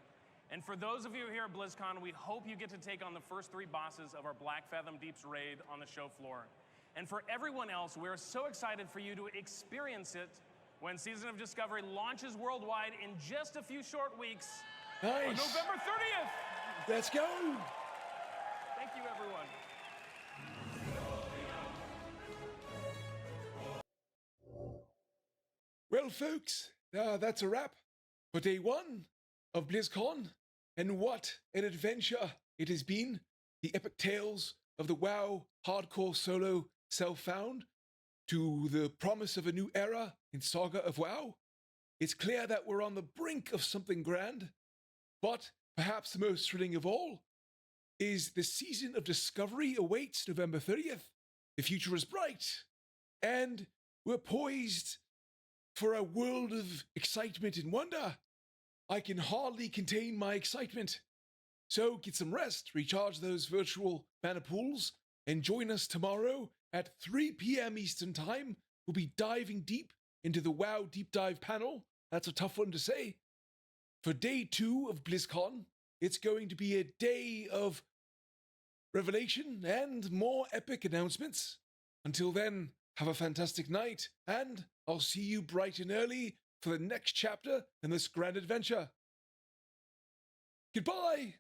And for those of you here at Blizzcon, we hope you get to take on the first 3 bosses of our Black Fathom Deeps raid on the show floor. And for everyone else, we're so excited for you to experience it when Season of Discovery launches worldwide in just a few short weeks. Nice. On November 30th. Let's go. Thank you, everyone. Well, folks, that's a wrap for day 1 of BlizzCon. And what an adventure it has been. The epic tales of the WoW hardcore solo self-found to the promise of a new era in Saga of WoW. It's clear that we're on the brink of something grand, but perhaps the most thrilling of all is the Season of Discovery awaits November 30th. The future is bright, and we're poised for a world of excitement and wonder. I can hardly contain my excitement. So get some rest, recharge those virtual mana pools, and join us tomorrow at 3 p.m. Eastern Time. We'll be diving deep into the WoW Deep Dive panel. That's a tough one to say. For day 2 of BlizzCon, it's going to be a day of revelation and more epic announcements. Until then, have a fantastic night, and I'll see you bright and early for the next chapter in this grand adventure. Goodbye!